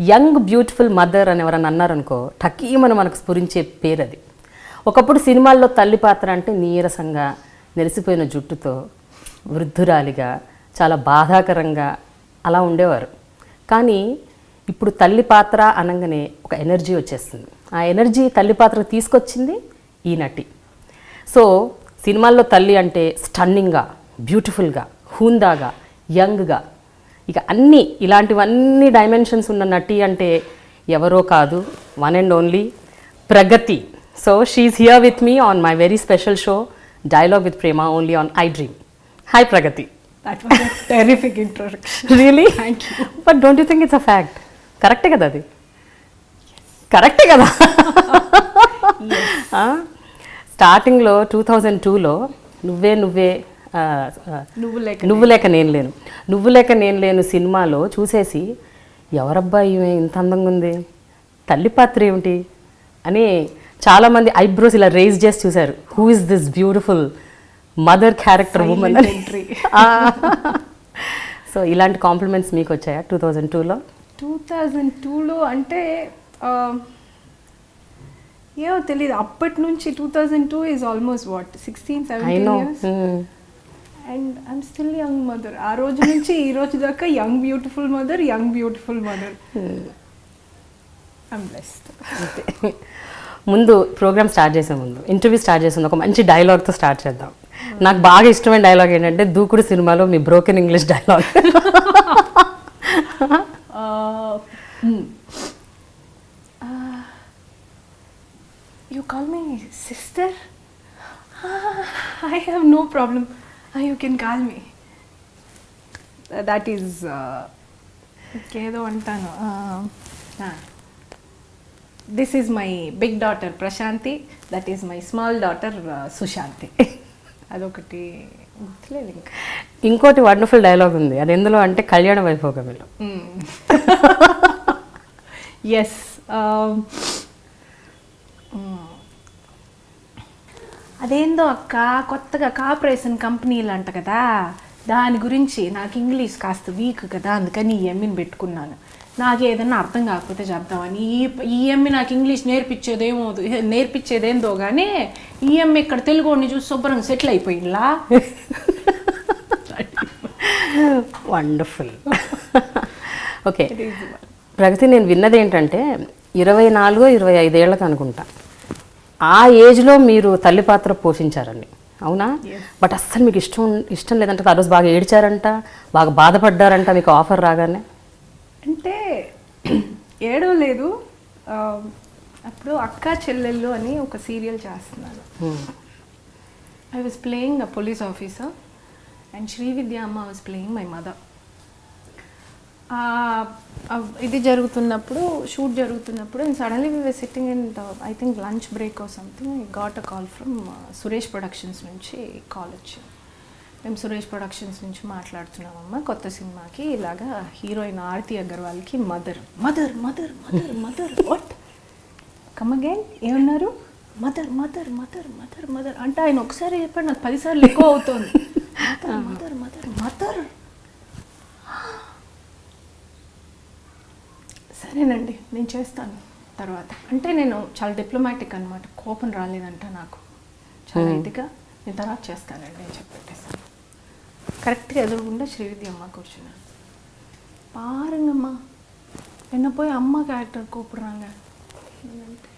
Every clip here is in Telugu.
యంగ్ బ్యూటిఫుల్ మదర్ అని ఎవరన్నా అన్నారనుకో, టకీమని మనకు స్ఫురించే పేరు అది. ఒకప్పుడు సినిమాల్లో తల్లి పాత్ర అంటే నీరసంగా, నెరిసిపోయిన జుట్టుతో, వృద్ధురాలిగా, చాలా బాధాకరంగా అలా ఉండేవారు. కానీ ఇప్పుడు తల్లి పాత్ర అనగానే ఒక ఎనర్జీ వచ్చేస్తుంది. ఆ ఎనర్జీ తల్లి పాత్రకు తీసుకొచ్చింది ఈ నటి. సో సినిమాల్లో తల్లి అంటే స్టన్నింగ్గా, బ్యూటిఫుల్గా, హూందాగా, యంగ్గా, ఇక అన్నీ ఇలాంటివన్నీ డైమెన్షన్స్ ఉన్న నటి అంటే ఎవరో కాదు, one and only Pragathi. So she's here with me on my very special show dialogue with Prema only on iDream. Hi Pragathi. That was a terrific introduction. Really? Thank you. But don't you think it's a fact? కరెక్టే కదా అది? కరెక్టే కదా? స్టార్టింగ్లో 2002లో నువ్వే నువ్వు లేక నేను లేను సినిమాలో చూసేసి ఎవరబ్బా ఈమె ఇంత అందంగా ఉంది, తల్లి పాత్ర ఏమిటి అని చాలామంది ఐబ్రోస్ ఇలా రేజ్ చేసి చూశారు. Who is this beautiful mother character women అని. సో ఇలాంటి కాంప్లిమెంట్స్ మీకు వచ్చాయా 2002లో? 2002లో అంటే ఏమో తెలియదు. అప్పటి నుంచి 2002 is almost what 16-17 years. And I'm still young mother. ఆ రోజు నుంచి ఈ రోజు దాకా young beautiful mother. I'm blessed. ముందు ప్రోగ్రామ్ స్టార్ట్ చేసే ముందు, ఇంటర్వ్యూ స్టార్ట్ చేసే ముందు ఒక మంచి డైలాగ్తో స్టార్ట్ చేద్దాం. నాకు బాగా ఇష్టమైన డైలాగ్ ఏంటంటే దూకుడు సినిమాలో మీ broken English dialogue. You call me sister? I have no problem. You can call me. That is ఇంకేదో అంటాను. This is my big daughter Prashanti. That is my small daughter Sushanti. అదొకటి గుర్తులేదు. ఇంకా ఇంకోటి వండర్ఫుల్ డైలాగ్ ఉంది. అది ఎందులో అంటే కళ్యాణ వైభోగంలో. ఎస్. అదేందో అక్క కొత్తగా కార్పొరేషన్ కంపెనీలు అంట కదా, దాని గురించి నాకు ఇంగ్లీష్ కాస్త వీక్ కదా, అందుకని ఈ ఎమ్మిని పెట్టుకున్నాను. నాకు ఏదన్నా అర్థం కాకపోతే చెప్తామని. ఈ ఎమ్మి నాకు ఇంగ్లీష్ నేర్పించేదేందో కానీ ఈ ఎమ్మి ఇక్కడ తెలుగుని చూసి శుభ్రంగా సెటిల్ అయిపోయిందిలా. వండర్ఫుల్. ఓకే ప్రగతి, నేను విన్నది ఏంటంటే 24-25 ఏళ్ళకి అనుకుంటా ఆ ఏజ్లో మీరు తల్లి పాత్ర పోషించారండి, అవునా? బట్ అస్సలు మీకు ఇష్టం లేదంటే ఆ రోజు బాగా ఏడ్చారంట, బాగా బాధపడ్డారంట మీకు ఆఫర్ రాగానే. అంటే ఏడవలేదు. అప్పుడు అక్క చెల్లెళ్ళు అని ఒక సీరియల్ చేస్తున్నాను. I was playing a police officer and Srividya అమ్మ వాజ్ ప్లేయింగ్ మై మదర్. ఇది జరుగుతున్నప్పుడు, షూట్ జరుగుతున్నప్పుడు, and suddenly we were sitting in I think lunch break or something. I got a call from Suresh productions నుంచి కాల్ వచ్చింది. మేము సురేష్ ప్రొడక్షన్స్ నుంచి మాట్లాడుతున్నామమ్మా, కొత్త సినిమాకి ఇలాగా హీరోయిన్ ఆరతి అగర్వాల్కి మదర్. వాట్ కమ్ అగైన్ ఏమన్నారు? మదర్ అంటే ఆయన ఒకసారి చెప్పాడు, నాకు 10 సార్లు ఎక్కువ అవుతుంది. మదర్. సరేనండి నేను చేస్తాను తర్వాత. అంటే నేను చాలా డిప్లొమాటిక్ అనమాట, కోపం రాలేదంట నాకు, చాలా ఇదిగా నేను తర్వాత చేస్తానండి అని చెప్పేసాను. కరెక్ట్గా ఎదురుగుండా శ్రీవిద్య అమ్మ కూర్చున్నాను. పారుంగమ్మా என்ன போய் అమ్మ క్యారెక్టర్ కూப்பிடுறாங்க అంటే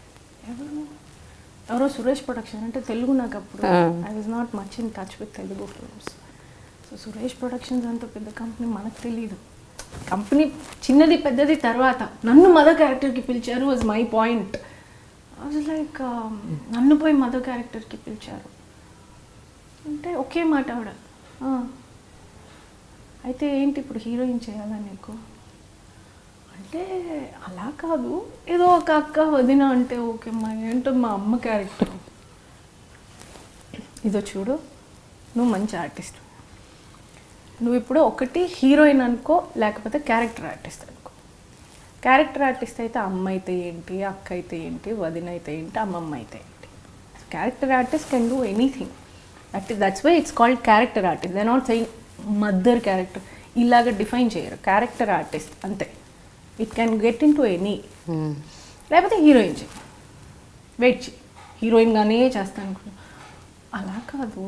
ఎవరో సురేష్ ప్రొడక్షన్ అంటే తెలుగు. నాకు అప్పుడు I was not much in touch with Telugu films. So Suresh productions అంత పెద్ద కంపెనీ, మనకు తెలీదు. కంపెనీ చిన్నది పెద్దది తర్వాత నన్ను మదర్ క్యారెక్టర్కి పిలిచారు was my point. I was like నన్ను పోయి మదర్ క్యారెక్టర్కి పిలిచారు అంటే ఒకే మాట ఆవిడ, అయితే ఏంటి ఇప్పుడు హీరోయిన్ చేయాలా నీకు అంటే అలా కాదు, ఏదో ఒక అక్క వదిన అంటే ఓకే అమ్మా, ఏంటో మా అమ్మ క్యారెక్టర్. ఇదో చూడు, నువ్వు మంచి ఆర్టిస్ట్, నువ్వు ఇప్పుడు ఒకటి హీరోయిన్ అనుకో, లేకపోతే క్యారెక్టర్ ఆర్టిస్ట్ అనుకో. క్యారెక్టర్ ఆర్టిస్ట్ అయితే అమ్మ అయితే ఏంటి, అక్క అయితే ఏంటి, వదిన అయితే ఏంటి, అమ్మమ్మ అయితే ఏంటి. Character artist can do anything. That's why it's called character artist. They not saying mother character ఇలాగ డిఫైన్ చేయరు. క్యారెక్టర్ ఆర్టిస్ట్ అంతే. It can get into any. లేకపోతే హీరోయిన్ చెయ్యి, వెయిట్ చెయ్యి, హీరోయిన్గానే చేస్తాను అనుకున్నా. అలా కాదు,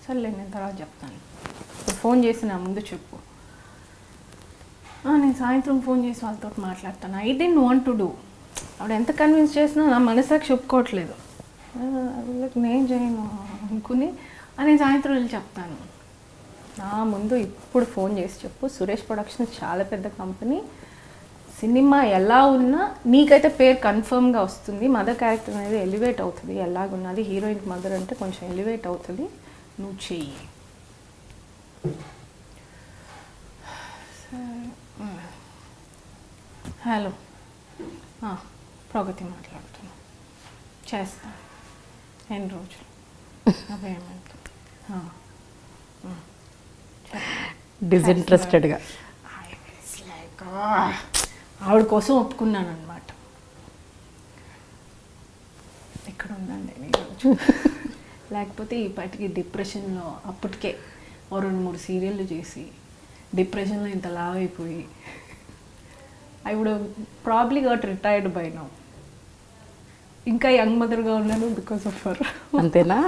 సర్లే నేను తర్వాత చెప్తాను, ఇప్పుడు ఫోన్ చేసి నా ముందు చెప్పు. నేను సాయంత్రం ఫోన్ చేసి వాళ్ళతో మాట్లాడతాను. I don't want to do. ఆవిడ ఎంత కన్విన్స్ చేసినా నా మనసాక్షి ఒప్పుకోవట్లేదు. నేను చేయను అనుకుని నేను సాయంత్రం వెళ్ళి చెప్తాను. నా ముందు ఇప్పుడు ఫోన్ చేసి చెప్పు, సురేష్ ప్రొడక్షన్స్ చాలా పెద్ద కంపెనీ, సినిమా ఎలా ఉన్నా నీకైతే పేరు కన్ఫర్మ్గా వస్తుంది, మదర్ క్యారెక్టర్ అనేది ఎలివేట్ అవుతుంది. ఎలాగున్నది హీరోయిన్కి మదర్ అంటే కొంచెం ఎలివేట్ అవుతుంది, నువ్వు చెయ్యి. హలో, ప్రగతి మాట్లాడుతున్నా, చేస్తాను ఎన్ని రోజులు పేమెంట్. డిసింట్రెస్టెడ్గా ఆవిడ కోసం ఒప్పుకున్నాను అనమాట. ఇక్కడ ఉందండి ఈరోజు, లేకపోతే ఈ పాటికి డిప్రెషన్లో అప్పటికే 2-3 సీరియళ్ళు చేసి డిప్రెషన్లో ఇంత లావ్ అయిపోయి I would probably got retired by now. ఇంకా యంగ్ మదర్గా ఉన్నాను బికాస్ ఆఫ్ హర్. అంతేనా?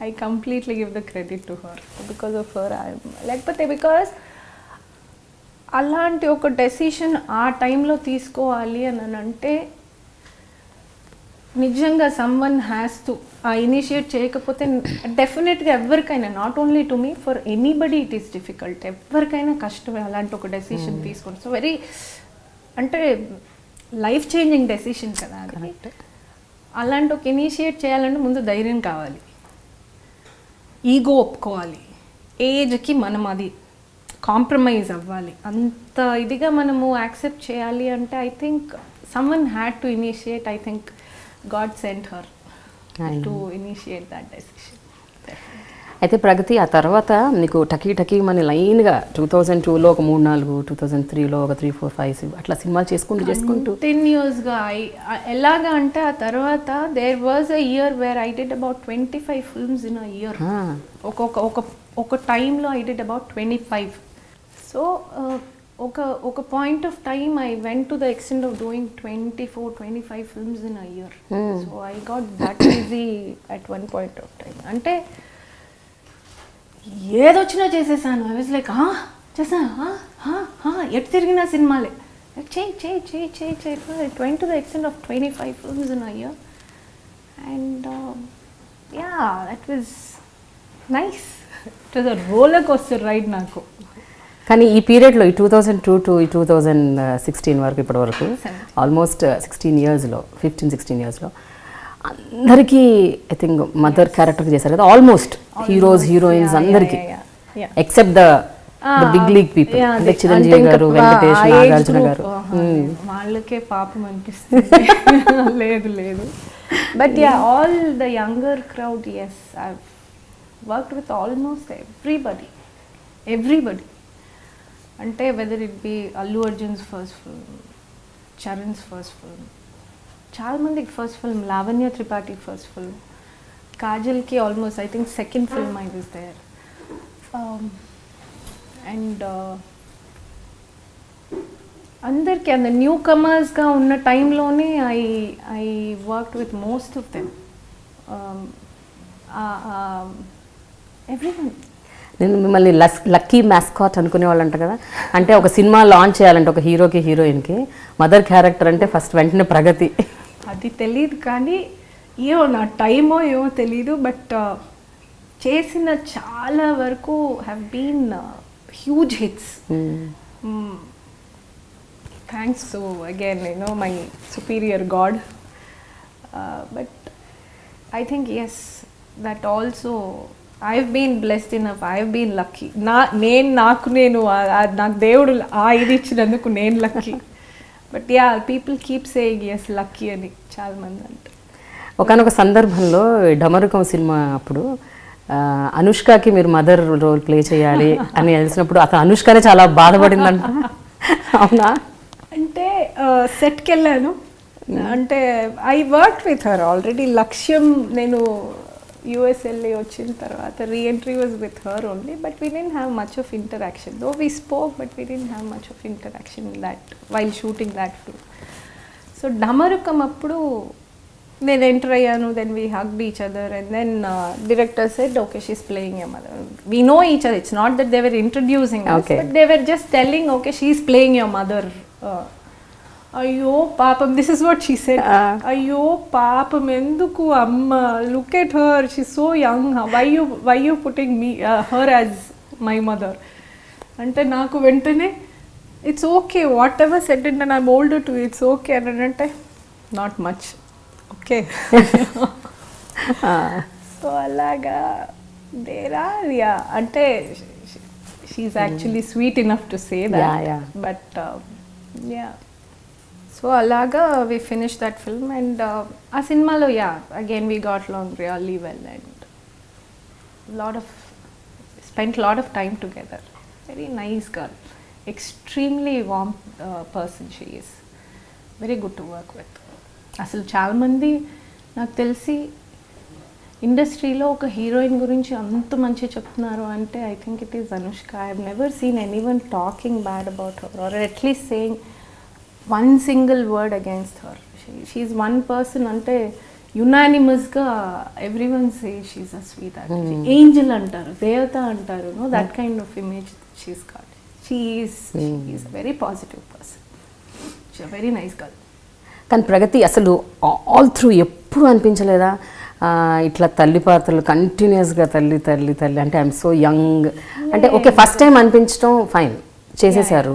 I completely give the credit to her. Because of her, లేకపోతే బికాస్ అలాంటి ఒక డెసిషన్ ఆ టైంలో తీసుకోవాలి అని అంటే నిజంగా సమ్వన్ హ్యాస్ టు ఇనిషియేట్ చేయకపోతే డెఫినెట్గా ఎవరికైనా, not only to me, for anybody it is difficult. ఎవరికైనా కష్టమే అలాంటి ఒక డెసిషన్ తీసుకోండి. సో వెరీ అంటే లైఫ్ చేంజింగ్ డెసిషన్ కదా అది. అలాంటి ఒక ఇనిషియేట్ చేయాలంటే ముందు ధైర్యం కావాలి, ఈగో ఒప్పుకోవాలి, ఏజ్కి మనం అది కాంప్రమైజ్ అవ్వాలి. అంత ఇదిగా మనము యాక్సెప్ట్ చేయాలి అంటే I think someone had to initiate. I think God sent her to initiate that decision. అయితే ప్రగతి, ఆ తర్వాత నీకు టకీ మన లైన్గా 2002లో ఒక 3-4, 2003లో ఒక 3-4, 5 అట్లా సినిమాలు చేసుకుంటూ కంటిన్యూస్గా. ఎలాగా అంటే ఆ తర్వాత there was a year where I did about 25 films in a year. ఒక టైంలో ఐ డిడ్ అబౌట్ 25. సో ఒక point of time I went to the extent of doing 24-25 films in a year. So I got that easy at one point of time. అంటే ఏదొచ్చినా చేసేసాను. ఐ వాజ్ లైక్ చేసాను, ఎటు తిరిగినా సినిమాలే, చేయి. It went to the extent of 25 films in a year. And yeah, that was nice. It was a roller coaster ride నాకు. కానీ ఈ పీరియడ్లో ఈ 2002 to 2016 వరకు, ఇప్పటి వరకు ఆల్మోస్ట్ 16 ఇయర్స్లో, 15-16 ఇయర్స్లో అందరికీ ఐ థింక్ మదర్ క్యారెక్టర్ చేశారు కదా, ఆల్మోస్ట్ హీరోస్ హీరోయిన్స్ అందరికీ, except the big league people. అంటే చిరంజీవి గారు, వెంకటేష్, నాగార్జున గారు, వాళ్ళకే పాపం అనిపిస్తుంది. లేదు, but ya, all the younger crowd, yes, I worked with almost everybody. అంటే whether it be Allu Arjun's first film, Charan's first film, చాలా మందికి first film, Lavanya Tripathi first film, కాజల్కి almost I think second film I was there. And అందరికీ అంత న్యూ కమర్స్గా ఉన్న టైంలోనే I worked with most of them, everyone. నేను మిమ్మల్ని లక్కీ మ్యాస్కాట్ అనుకునే వాళ్ళు అంట కదా. అంటే ఒక సినిమా లాంచ్ చేయాలంటే ఒక హీరోకి హీరోయిన్కి మదర్ క్యారెక్టర్ అంటే ఫస్ట్ వెంటనే ప్రగతి. అది తెలియదు కానీ ఏమో నా టైమో ఏమో తెలీదు, బట్ చేసిన చాలా వరకు have been huge hits. Thanks to again my superior God. But I think yes, that also I've been blessed enough, I've been lucky. నాకు దేవుడు ఇది ఇచ్చినందుకు నేను lucky. But yeah, people keep saying yes lucky అని చాలా మంది అంటారు. ఒకనొక సందర్భంలో డమరుకం సినిమా అప్పుడు అనుష్కకి మీరు మదర్ రోల్ ప్లే చేయాలి అని తెలిసినప్పుడు అతను అనుష్కనే చాలా బాధపడిందంట. అవునా? అంటే సెట్కి వెళ్ళాను. అంటే I work with her already. Lakshyam నేను యూఎస్ వెళ్ళి వచ్చిన తర్వాత reentry was with her only, but we didn't have much of interaction. Though we spoke, but we didn't have much of interaction in that while shooting that film. So Damarukam అప్పుడు నేను ఎంటర్ అయ్యాను. Then we hugged each other and then director said okay she's playing your mother. We know each other, it's not that they were introducing us, but they were just telling okay she's playing your mother. అయ్యో పాపం, this is what she said. అయ్యో పాపం ఎందుకు అమ్మ, look at her, she so young, why you putting me her as my mother అంటే నాకు వెంటనే it's okay whatever said and I'm older too, it's okay అని అంటే నాట్ మచ్ ఓకే. సో అలాగా దేరా యా అంటే she's actually sweet enough to say that, but yeah. So అలాగా we finish that film and ఆ సినిమాలో yeah again we got long really well and spent a lot of time together. Very nice girl, extremely warm person she is, very good to work with. అసలు చాలామంది నాకు తెలిసి ఇండస్ట్రీలో ఒక హీరోయిన్ గురించి అంత మంచి చెప్తున్నారు అంటే I think it is Anushka. I have never seen anyone talking bad about her or at least saying one single word against her. She's one person అంటే యునానిమస్గా everyone say she's a sweet angel అంటారు, దేవత అంటారు, no that kind of image she's got. She's very positive person, she very nice girl. కానీ ప్రగతి అసలు ఆల్ త్రూ ఎప్పుడు అనిపించలేదా ఇట్లా తల్లి పాత్రలు కంటిన్యూస్గా తల్లి తల్లి తల్లి అంటే ఐఎమ్ సో యంగ్ అంటే ఓకే ఫస్ట్ టైం అనిపించడం ఫైన్ చేసేసారు,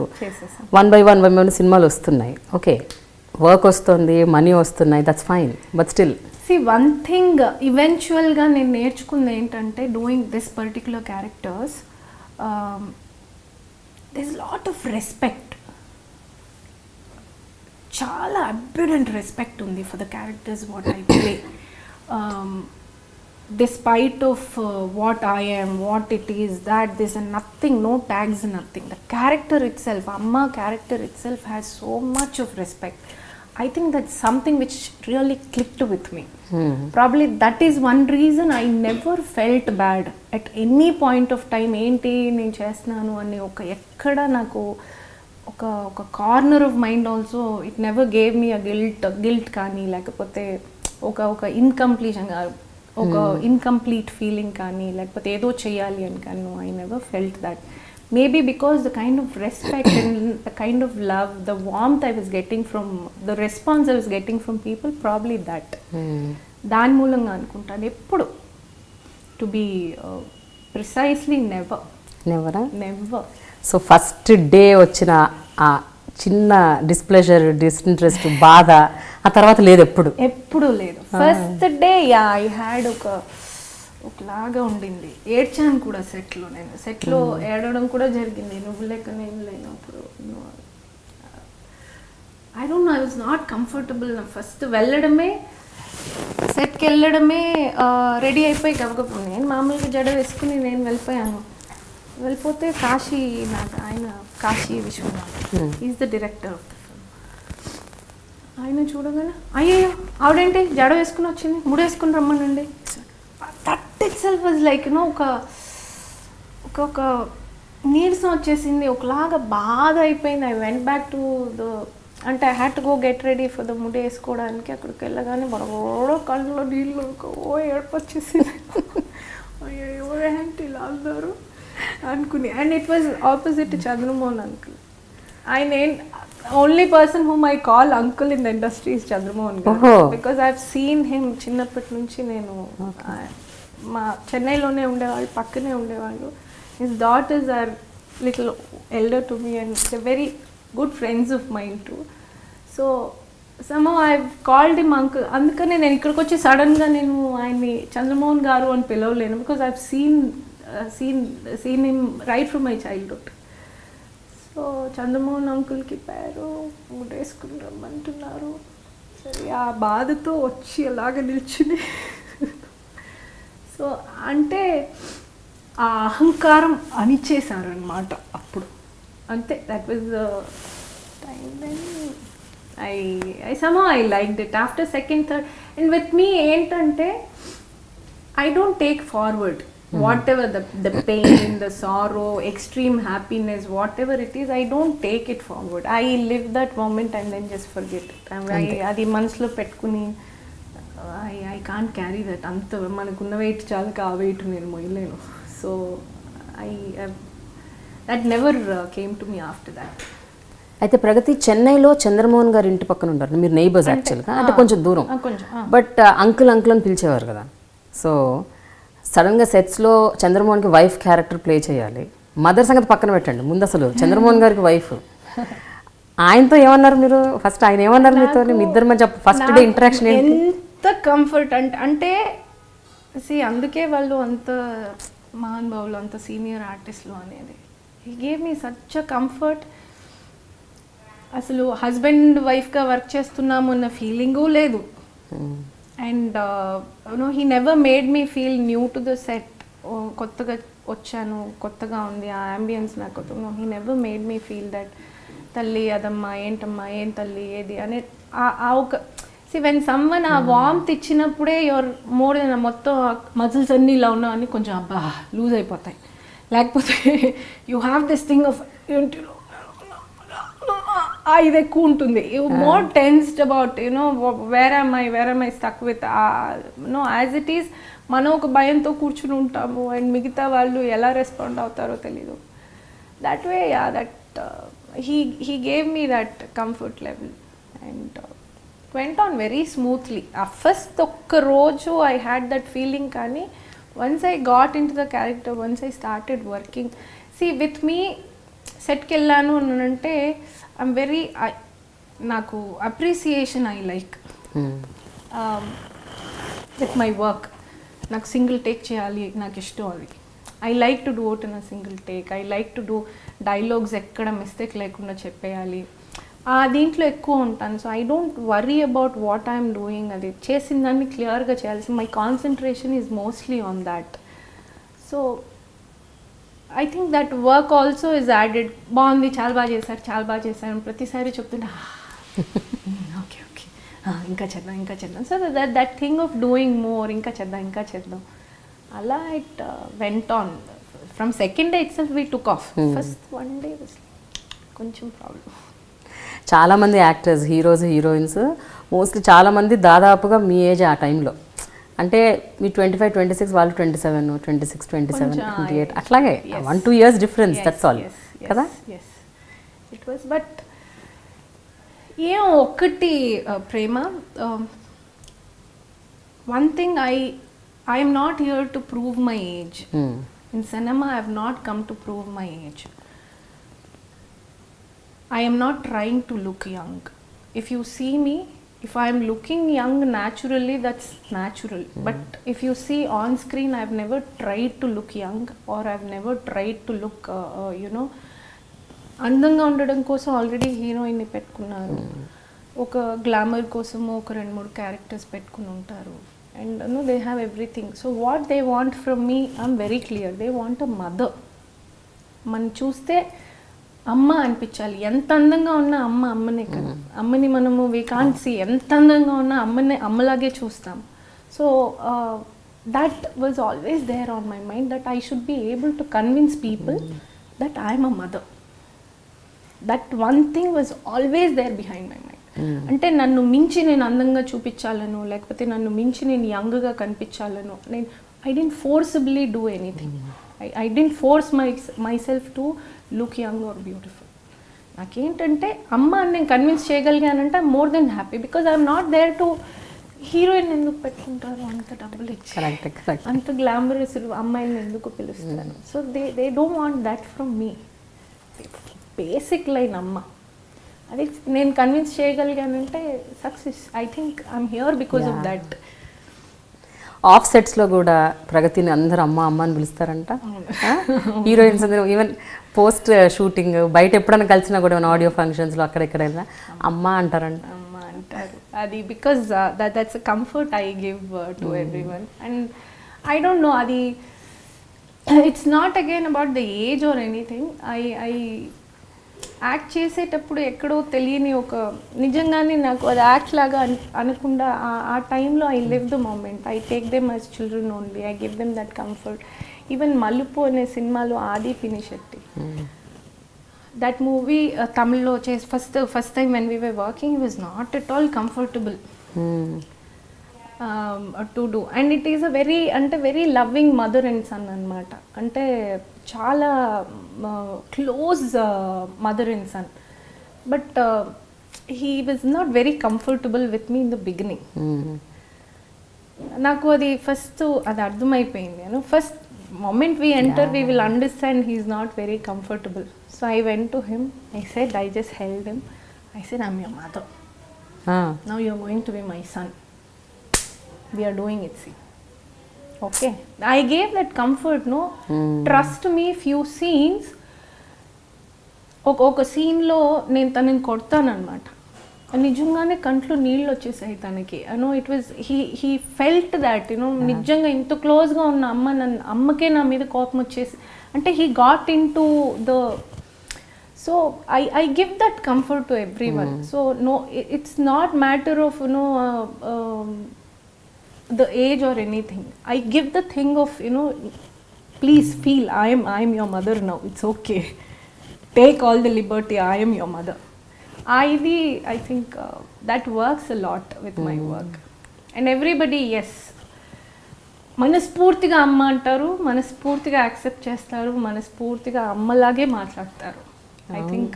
1 by 1 సినిమాలు వస్తున్నాయి, ఓకే వర్క్ వస్తుంది, మనీ వస్తున్నాయి, that's fine, but still see one thing ఈవెన్చువల్గా నేను నేర్చుకుంది ఏంటంటే doing this particular characters this lot of respect, చాలా అబ్యూడెంట్ రెస్పెక్ట్ ఉంది for the characters what I play. Despite of what I am, what it is, that there's nothing, no tags, nothing. The character itself, Amma character itself has so much of respect. I think that's something which really clicked with me. Probably that is one reason I never felt bad at any point of time. ఏంటి నేను చేస్తున్నాను అని ఒక ఎక్కడ నాకు ఒక corner of mind also it never gave me a guilt కానీ లేకపోతే ఒక ఇన్కంప్లీషన్ ఒక ఇన్కంప్లీట్ ఫీలింగ్ కానీ లేకపోతే ఏదో చేయాలి అని కానీ I never felt that. Maybe because the kind of respect and the kind of love, the warmth I was getting from the response I was getting from people, probably that దాని మూలంగా అనుకుంటాను. ఎప్పుడు to be precisely never. So first day వచ్చిన ఆ చిన్న డిస్ప్లెజర్, డిస్ఇంట్రెస్ట్, బాధ ఆ తర్వాత లేదు, ఎప్పుడు లేదు. First day yeah I had ఒకలాగా ఉండింది, ఏడ్చాను కూడా సెట్లో. నేను సెట్లో ఏడవడం కూడా జరిగింది, నువ్వు లెక్క నేను లేనప్పుడు. I don't no, I was not comfortable. First వెళ్ళడమే, సెట్కి వెళ్ళడమే రెడీ అయిపోయి గబగబ నేను మామూలుగా జడ వేసుకుని నేను వెళ్ళిపోయాను. వెళ్ళిపోతే కాశీ, నాకు ఆయన Kasi Viswanath, is the director of the film. ఆయన చూడగానే అయ్యో ఆవిడేంటి జడ వేసుకుని వచ్చింది, ముడి వేసుకుని రమ్మనండి. That itself was like you know ఒక నీరసం వచ్చేసింది, ఒకలాగా బాధ అయిపోయింది. I went back to the అంటే I had to go get ready for the ముడి వేసుకోవడానికి. అక్కడికి వెళ్ళగానే బడబడో కళ్ళలో నీళ్ళు ఏడుపు వచ్చేసింది. అయ్యో ఏంటి ఇలా అన్నారు అనుకుని. And it was opposite Chandramohan uncle. ఆయన only person whom I call uncle in the industry is Chandramohan garu, because I have seen him చిన్నప్పటి నుంచి. నేను మా చెన్నైలోనే ఉండేవాళ్ళు, పక్కనే ఉండేవాళ్ళు. His daughters are little elder to me and they very good friends of mine too. So somehow I've called him uncle. అందుకనే నేను ఇక్కడికి వచ్చి సడన్గా నేను ఆయన్ని చంద్రమోహన్ గారు అని పిలవలేను, because I've seen him right from my childhood. So Chandramohan అంకుల్కి పేరు ముడేసుకుని రమ్మంటున్నారు. సరే ఆ బాధతో వచ్చి అలాగ నిల్చుని సో అంటే ఆ అహంకారం అణిచేశారనమాట అప్పుడు. అంతే, that was the time then I somehow I liked it. After second, third, and with me ఏంటంటే I don't take forward whatever the pain, the sorrow, extreme happiness, whatever it is, I don't take it forward. I live that moment and then just forget it. అది మనసులో పెట్టుకుని I can't carry that. అంత మనకున్న వెయిట్ చాలా ఆ వెయిట్ నేను మొయ్యలేను. So that never came to me after that. అయితే ప్రగతి చెన్నైలో చంద్రమోహన్ గారి ఇంటి పక్కన ఉంటారు, మీరు నైబర్స్ యాక్చువల్గా, అంటే కొంచెం దూరం, బట్ అంకుల్ అని పిలిచేవారు కదా. సో సడన్గా సెట్స్లో చంద్రమోహన్కి వైఫ్ క్యారెక్టర్ ప్లే చేయాలి. మదర్ సంగతి పక్కన పెట్టండి, ముందు అసలు చంద్రమోహన్ గారికి వైఫ్, ఆయనతో ఏమన్నారు మీరు? ఫస్ట్ ఆయన ఏమన్నారు మీతో? మీ ఇద్దరి మధ్య ఫస్ట్ డే ఇంటరాక్షన్ ఎంత కంఫర్ట్ అంటే అందుకే వాళ్ళు అంత మహానుభావులు, అంత సీనియర్ ఆర్టిస్టులు అనేది. He gave me such a comfort. అసలు హస్బెండ్ వైఫ్గా వర్క్ చేస్తున్నాము అన్న ఫీలింగు లేదు. And he never made me feel new to the set. కొత్తగా వచ్చాను, కొత్తగా ఉంది ఆ అంబియన్స్ నాకు. He never made me feel that తల్లి అదమ్మా ఏంటమ్మా ఏం తల్లి ఏది అనే ఆ ఒక వెన్ సమ్వన్ ఆ వార్మ్త్ ఇచ్చినప్పుడే యువర్ మోర్ దెన్ మొత్తం మజిల్స్ అన్నీ ఇలా ఉన్నా అని కొంచెం అబ్బా లూజ్ అయిపోతాయి. లేకపోతే you have this thing of ఏంటిలో ఇది ఎక్కువ ఉంటుంది. You more tensed about where am I stuck with as it is. మనం ఒక భయంతో కూర్చుని ఉంటాము అండ్ మిగతా వాళ్ళు ఎలా రెస్పాండ్ అవుతారో తెలీదు. That way that he gave me that comfort level and went on very smoothly. First ఒక్క రోజు I had that feeling, కానీ once I got into the character, once I started working, see with me సెట్కి వెళ్ళాను అంటే ఐమ్ వెరీ నాకు appreciation I like with my work. నాకు సింగిల్ టేక్ చేయాలి, నాకు ఇష్టం అది. I like to do it in a single take. I like to do dialogues ఎక్కడ మిస్టేక్ లేకుండా చెప్పేయాలి, దీంట్లో ఎక్కువ ఉంటాను. So I don't worry about what I'm doing. అది చేసిన దాన్ని క్లియర్గా చేయాల్సి, my concentration is mostly on that. So I think that work also is added. బాగుంది, చాలా బాగా చేశారు ప్రతిసారి చెప్తుంటే ఓకే ఓకే ఇంకా చేద్దాం. So that thing of doing more, ఇంకా చేద్దాం అలా it went on. From second day itself we took off. First one day కొంచెం ప్రాబ్లం. చాలామంది యాక్టర్స్, హీరోయిన్స్ మోస్ట్లీ చాలామంది దాదాపుగా మీ ఏజ్ ఆ టైంలో, అంటే మీ 25, 26, వాళ్ళు 27, 26, 27, 28 అట్లాగే 1-2 years డిఫరెన్స్, దట్స్ ఆల్ కదా. ఇట్ వాస్ బట్ ఒక్కటి ప్రేమ, one thing I am not here to prove my age. In cinema, I have not come to prove my age. I am not trying to look young. If you see me, if I am looking young naturally, that's natural. But if you see on screen, I have never tried to look young, or I have never tried to look, అందంగా ఉండడం కోసం ఆల్రెడీ హీరోయిన్ని పెట్టుకున్నారు. ఒక గ్లామర్ కోసము ఒక 2-3 క్యారెక్టర్స్ పెట్టుకుని ఉంటారు. And they have everything. So what they want from me, I'm very clear. They want a mother. మనం చూస్తే అమ్మ అనిపించాలి. ఎంత అందంగా ఉన్నా అమ్మనే కదా. అమ్మని మనము వీ కాంట్ సీ. ఎంత అందంగా ఉన్నా అమ్మలాగే చూస్తాం. So that was always there on my mind, that I should be able to convince people that I am a mother. That one thing was always there behind my mind. అంటే నన్ను మించి నేను అందంగా చూపించాలను, లేకపోతే నన్ను మించి నేను యంగ్గా కనిపించాలను. I didn't forcibly do anything. I didn't force myself to look young or beautiful. నాకేంటంటే అమ్మ అని నేను కన్విన్స్ చేయగలిగానంటే I'm more than happy, because I'm not there to heroine ఎందుకు పెట్టుకుంటారు అంత డబ్బులు ఇచ్చి, అంత గ్లామరస్ అమ్మాయిని ఎందుకు పిలుస్తారు. So they don't want that from me. Basic line అమ్మ. అది నేను కన్విన్స్ చేయగలిగానంటే success. I think I'm here because of that. Off సెట్స్లో కూడా ప్రగతిని అందరూ అమ్మ అమ్మ అని పిలుస్తారంట. హీరోయిన్స్ అందరూ ఈవెన్ పోస్ట్ షూటింగ్ బయట ఎప్పుడైనా కలిసినా కూడా ఆడియో ఫంక్షన్స్లో అక్కడెక్కడైనా అమ్మ అంటారంట. అమ్మ అంటారు. అది because that's a comfort I give to everyone. And I don't know, అది it's not again about the age or anything. I act చేసేటప్పుడు ఎక్కడో తెలియని ఒక నిజంగానే నాకు అది యాక్ట్ లాగా అనకుండా ఆ టైంలో I live the moment. I take them as children only. I give them that comfort. Even Malupu అనే సినిమాలో ఆది పినిశెట్టి, దట్ మూవీ తమిళ్లో చేసి first time when we were working, was not at all comfortable to do. And it is a very loving mother and son అనమాట. అంటే చాలా close mother and son. But he was not very comfortable with me in the beginning. నాకు అది ఫస్ట్ అది అర్థమైపోయింది. First moment we enter, we will understand he is not very comfortable. So I went to him, I just held him. I said, I'm your mother. Now you're going to be my son. We are doing it, see. Okay. I gave that comfort, no? Trust me, few scenes, ఒక సీన్లో నేను తనని కొడతాను అనమాట. నిజంగానే కంట్లో నీళ్ళు వచ్చేసాయి తనకి. You know it was he felt that you know నిజంగా ఇంత క్లోజ్గా ఉన్న అమ్మకే నా మీద కోపం వచ్చేసి, అంటే he got in to the. So I give that comfort to everyone. So no, it's not matter of you know the age or anything. I give the thing of you know please feel I'm your mother now, it's okay, take all the liberty, I'm your mother. I think that works a lot with my work. And everybody, yes, మనస్ఫూర్తిగా అమ్మ అంటారు, మనస్ఫూర్తిగా యాక్సెప్ట్ చేస్తారు, మనస్ఫూర్తిగా అమ్మలాగే మాట్లాడతారు. ఐ థింక్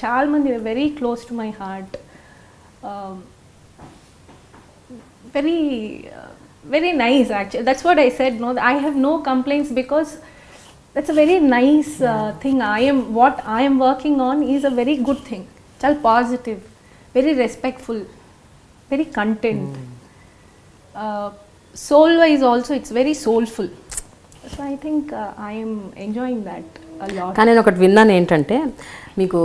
చాలా మంది very close to my heart. very nice actually. That's what I said, no, I have no complaints because that's a very nice thing. What I am working on is a very good thing. It's all positive, very respectful, very content. Soul wise also it's very soulful. So I think I am enjoying that a lot. కానీ నేను ఒకటి విన్నాను ఏంటంటే, మీకు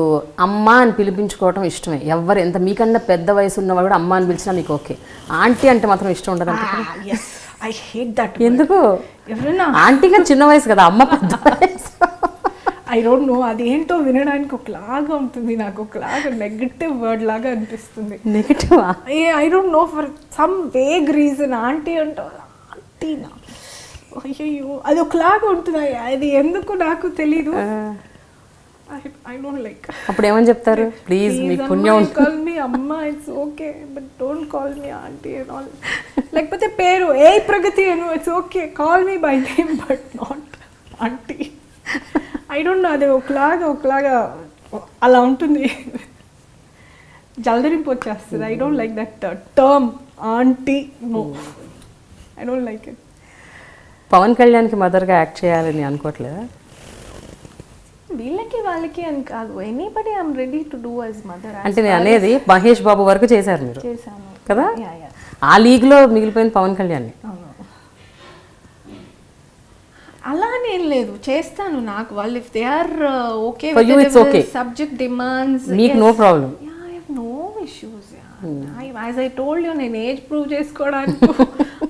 అమ్మ అని పిలిపించుకోవడం ఇష్టమే. ఎవరు ఎంత మీకన్నా పెద్ద వయసు ఉన్నవాళ్ళు కూడా అమ్మ అని పిలిచినా మీకు ఓకే. ఆంటీ అంటే మాత్రం ఇష్టం ఉండదు అంటే. Yes, I hate that. ఎందుకు? ఎవరైనా ఆంటీ కానీ చిన్న వయసు కదా, అమ్మ పెద్ద వయసు. ఐ డోంట్ నో, అదేంటో వినడానికి ఒకలాగా ఉంటుంది, నాకు ఒకలాగా నెగటివ్ వర్డ్ లాగా అనిపిస్తుంది. నెగటివా? I don't know, for some vague reason aunty అంటే ఆంటీనా, అయ్యో అది ఒకలాగా ఉంటుంది. అది ఎందుకు నాకు తెలీదు. I don't like. అప్పుడు ఏమని చెప్తారు? ప్లీజ్ మీకు పుణ్యం కాల్ మీ అమ్మ, it's okay, but don't call me aunty and all. లేకపోతే పేరు ఏ ప్రగతి అను, it's okay, call me by name but not aunty. I don't know, అది ఒకలాగా అలా ఉంటుంది, జల్దరింపు వచ్చేస్తుంది. I don't like that term aunty. No, I don't like it. Pawan కళ్యాణ్కి మదర్గా యాక్ట్ చేయాలని అనుకోవట్లేదా? వీళ్ళకి వాళ్ళకి అని కాదు, anybody I'm ready to do as mother. అంటే నేను అనేది మహేష్ బాబు వరకు చేశారు మీరు, చేశాను కదా? ఆ లీగ్లో మిగిలిపోయింది పవన్ కళ్యాణ్. అలా నేను లేదు, చేస్తాను. నాకు వాళ్ళు if they are okay subject demands, మీకు no problem. I have no issues. As I told you, నేను ఏజ్ ప్రూవ్ చేసుకోవడానికి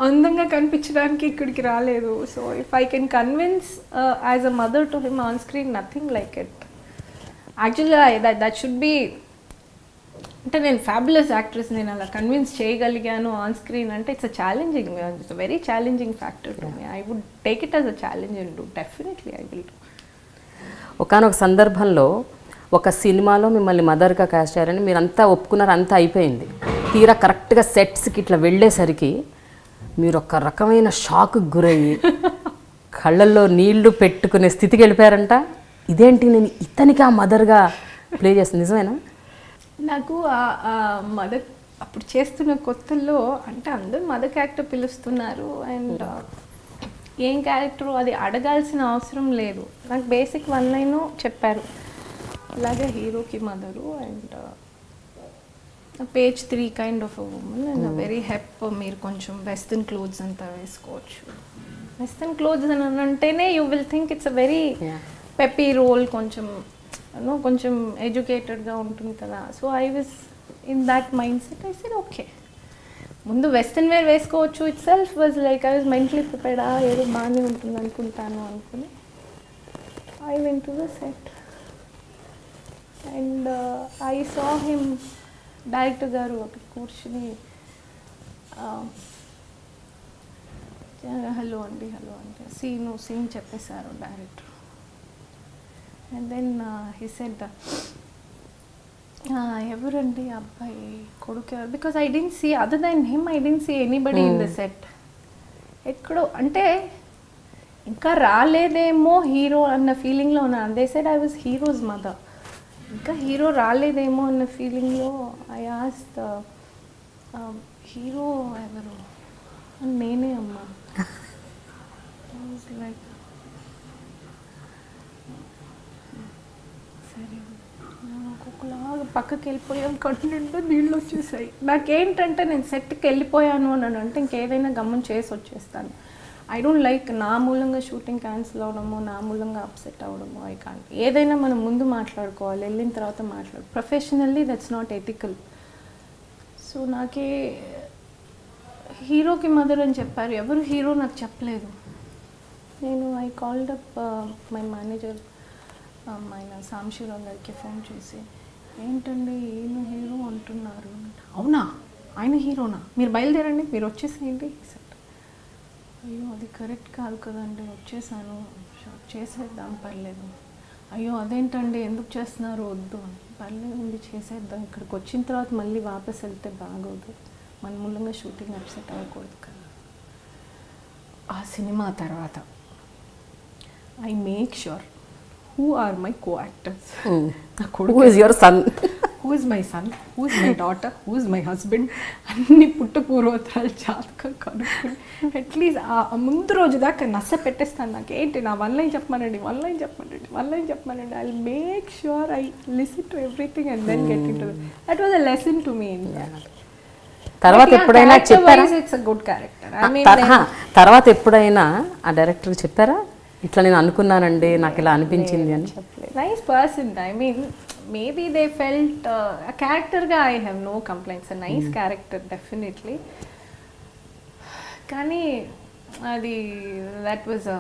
అందంగా కనిపించడానికి ఇక్కడికి రాలేదు. So if I can convince as a mother to him on screen, nothing like it. యాక్చువల్గా దట్ షుడ్ బి, అంటే నేను ఫ్యాబులస్ యాక్ట్రెస్, నేను అలా కన్విన్స్ చేయగలిగాను ఆన్ స్క్రీన్ అంటే it's it's very challenging factor to me. I would take it as a challenge and do, definitely I will do. ఒకానొక సందర్భంలో ఒక సినిమాలో మిమ్మల్ని మదర్గా కాస్ట్ చేయారని మీరంతా ఒప్పుకున్నారు, అంతా అయిపోయింది. తీరా కరెక్ట్గా సెట్స్కి ఇట్లా వెళ్ళేసరికి మీరు ఒక రకమైన షాక్కి గురయ్యి కళ్ళల్లో నీళ్లు పెట్టుకునే స్థితికి వెళ్ళిపోయారంట. ఇదేంటి, నేను ఇతనికి ఆ మదర్గా ప్లే చేస్తాను, నిజమేనా? నాకు మదర్ అప్పుడు చేస్తున్న కొత్తల్లో, అంటే అందరూ మదర్ క్యారెక్టర్ పిలుస్తున్నారు అండ్ ఏం క్యారెక్టర్ అది అడగాల్సిన అవసరం లేదు. నాకు బేసిక్ 1 లైన్ చెప్పారు, అలాగే హీరోకి mother and page 3 kind of a woman and very hep. మీరు కొంచెం వెస్ట్రన్ క్లోత్స్ అంతా వేసుకోవచ్చు. వెస్ట్రన్ క్లోత్స్ అని అంటేనే you will think it's a very peppy role, కొంచెం ఎడ్యుకేటెడ్గా ఉంటుంది కదా. So I was in that mind set. I said okay, ముందు వెస్ట్రన్ వేర్ వేసుకోవచ్చు. Itself was like I was mentally prepared. ఏదో బాగానే ఉంటుంది అనుకుంటాను అనుకుని I went to the set and I saw him. Director గారు అక్కడ కూర్చుని హలో అండి సీన్ చెప్పేశారు director. And then he said ఎవరండి అబ్బాయి కొడుకు ఎవరు, because I didn't see other then him I didn't see anybody in the set. ఎక్కడో అంటే ఇంకా రాలేదేమో హీరో అన్న ఫీలింగ్లో ఉన్నాను. They said I was hero's mother. ఇంకా హీరో రాలేదేమో అన్న ఫీలింగ్లో ఐ ఆస్క్డ్ హీరో ఎవరు, నేనే అమ్మా. లైక్ సరే ఒక్కొక్కలాగా పక్కకి వెళ్ళిపోయాం. కట్టు నిండా నీళ్ళు వచ్చేసాయి. నాకేంటంటే నేను సెట్కి వెళ్ళిపోయాను అని అంటే ఇంకేదైనా గమనం చేసి వచ్చేస్తాను. ఐ డోంట్ లైక్ నా మూలంగా షూటింగ్ క్యాన్సిల్ అవ్వడము, నా మూలంగా అప్సెట్ అవ్వడము. I can't. ఏదైనా మనం ముందు మాట్లాడుకోవాలి, వెళ్ళిన తర్వాత professionally that's not ethical. So నాకే హీరోకి మదర్ అని చెప్పారు. ఎవరు హీరో నాకు చెప్పలేదు. నేను I called up my manager ఆయన సాంశీరావు గారికి ఫోన్ చేసి, ఏంటండి ఈయన హీరో అంటున్నారు. అవునా, ఆయన హీరోనా, మీరు బయలుదేరండి, మీరు వచ్చేసేయండి. అయ్యో అది కరెక్ట్ కాదు కదండి, వచ్చేసాను, చేసేద్దాం పర్లేదు. అయ్యో అదేంటండి ఎందుకు చేస్తున్నారు, వద్దు అని. పర్లేదు చేసేద్దాం, ఇక్కడికి వచ్చిన తర్వాత మళ్ళీ వాపస్ వెళ్తే బాగోదు, మన మూలంగా షూటింగ్ అప్సెట్ అవ్వకూడదు కదా. ఆ సినిమా తర్వాత I make sure who are my co-actors. Who is your son? Who is my son? Who is my daughter? Who is my husband? అన్ని పుట్ట పూర్వోత్తరాలు జాతకం కనుక్కొని అట్లీస్ట్ ఆ ముందు రోజు దాకా నచ్చ పెట్టేస్తాను. నాకు ఏంటి నా వన్ లైన్ చెప్పమనండి. I make sure I listen to everything and then get into that was a lesson to me. తర్వాత ఎప్పుడైనా చెప్పారా? It's a good character. I mean తర్వాత ఎప్పుడైనా ఆ డైరెక్టర్ చెప్పారా ఇట్లా నేను అనుకున్నానండి, నాకు ఇలా అనిపించింది అని? Nice person. I mean maybe they felt ఆ క్యారెక్టర్గా I have no complaints. Nice character definitely. కానీ అది దట్ వాజ్ అ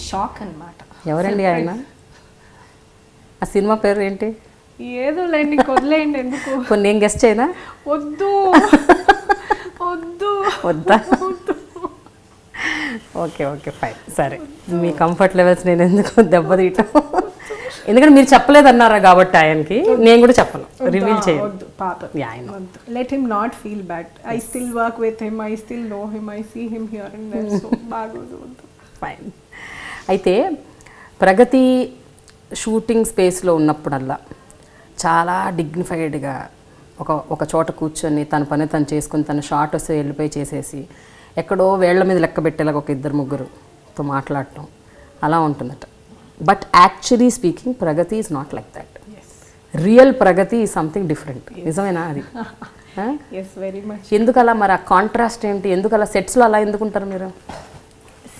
షాక్ అన్నమాట. ఎవరండి ఆయన? ఆ సినిమా పేరు ఏంటి? ఏదో లేండి, వదిలేయండి. ఎందుకు కొన్ని నేను గెస్ట్ అయినా? వద్దా? ఓకే ఫైన్, సరే. మీ కంఫర్ట్ లెవెల్స్ నేను ఎందుకు దెబ్బతీయటం, ఎందుకంటే మీరు చెప్పలేదన్నారా కాబట్టి ఆయనకి నేను కూడా చెప్పను, రివీల్ చేయొద్దు. Let him not feel bad. I still work with him, I still know him, I see him here and there. So బాగోదు. ఫైన్. అయితే ప్రగతి షూటింగ్ స్పేస్లో ఉన్నప్పుడల్లా చాలా డిగ్నిఫైడ్గా ఒక చోట కూర్చొని తన పని తను చేసుకుని తన షార్ట్ వస్తే వెళ్ళిపోయి చేసేసి ఎక్కడో వేళ్ల మీద లెక్క పెట్టేలాగా ఒక 2-3తో మాట్లాడటం అలా ఉంటుందట. But actually speaking Pragathi is not like that. Real Pragathi is something different. నిజమేనా అది? ఎందుకు అలా? మరి ఆ కాంట్రాస్ట్ ఏంటి? ఎందుకు అలా సెట్స్లో అలా ఎందుకుంటారు మీరు?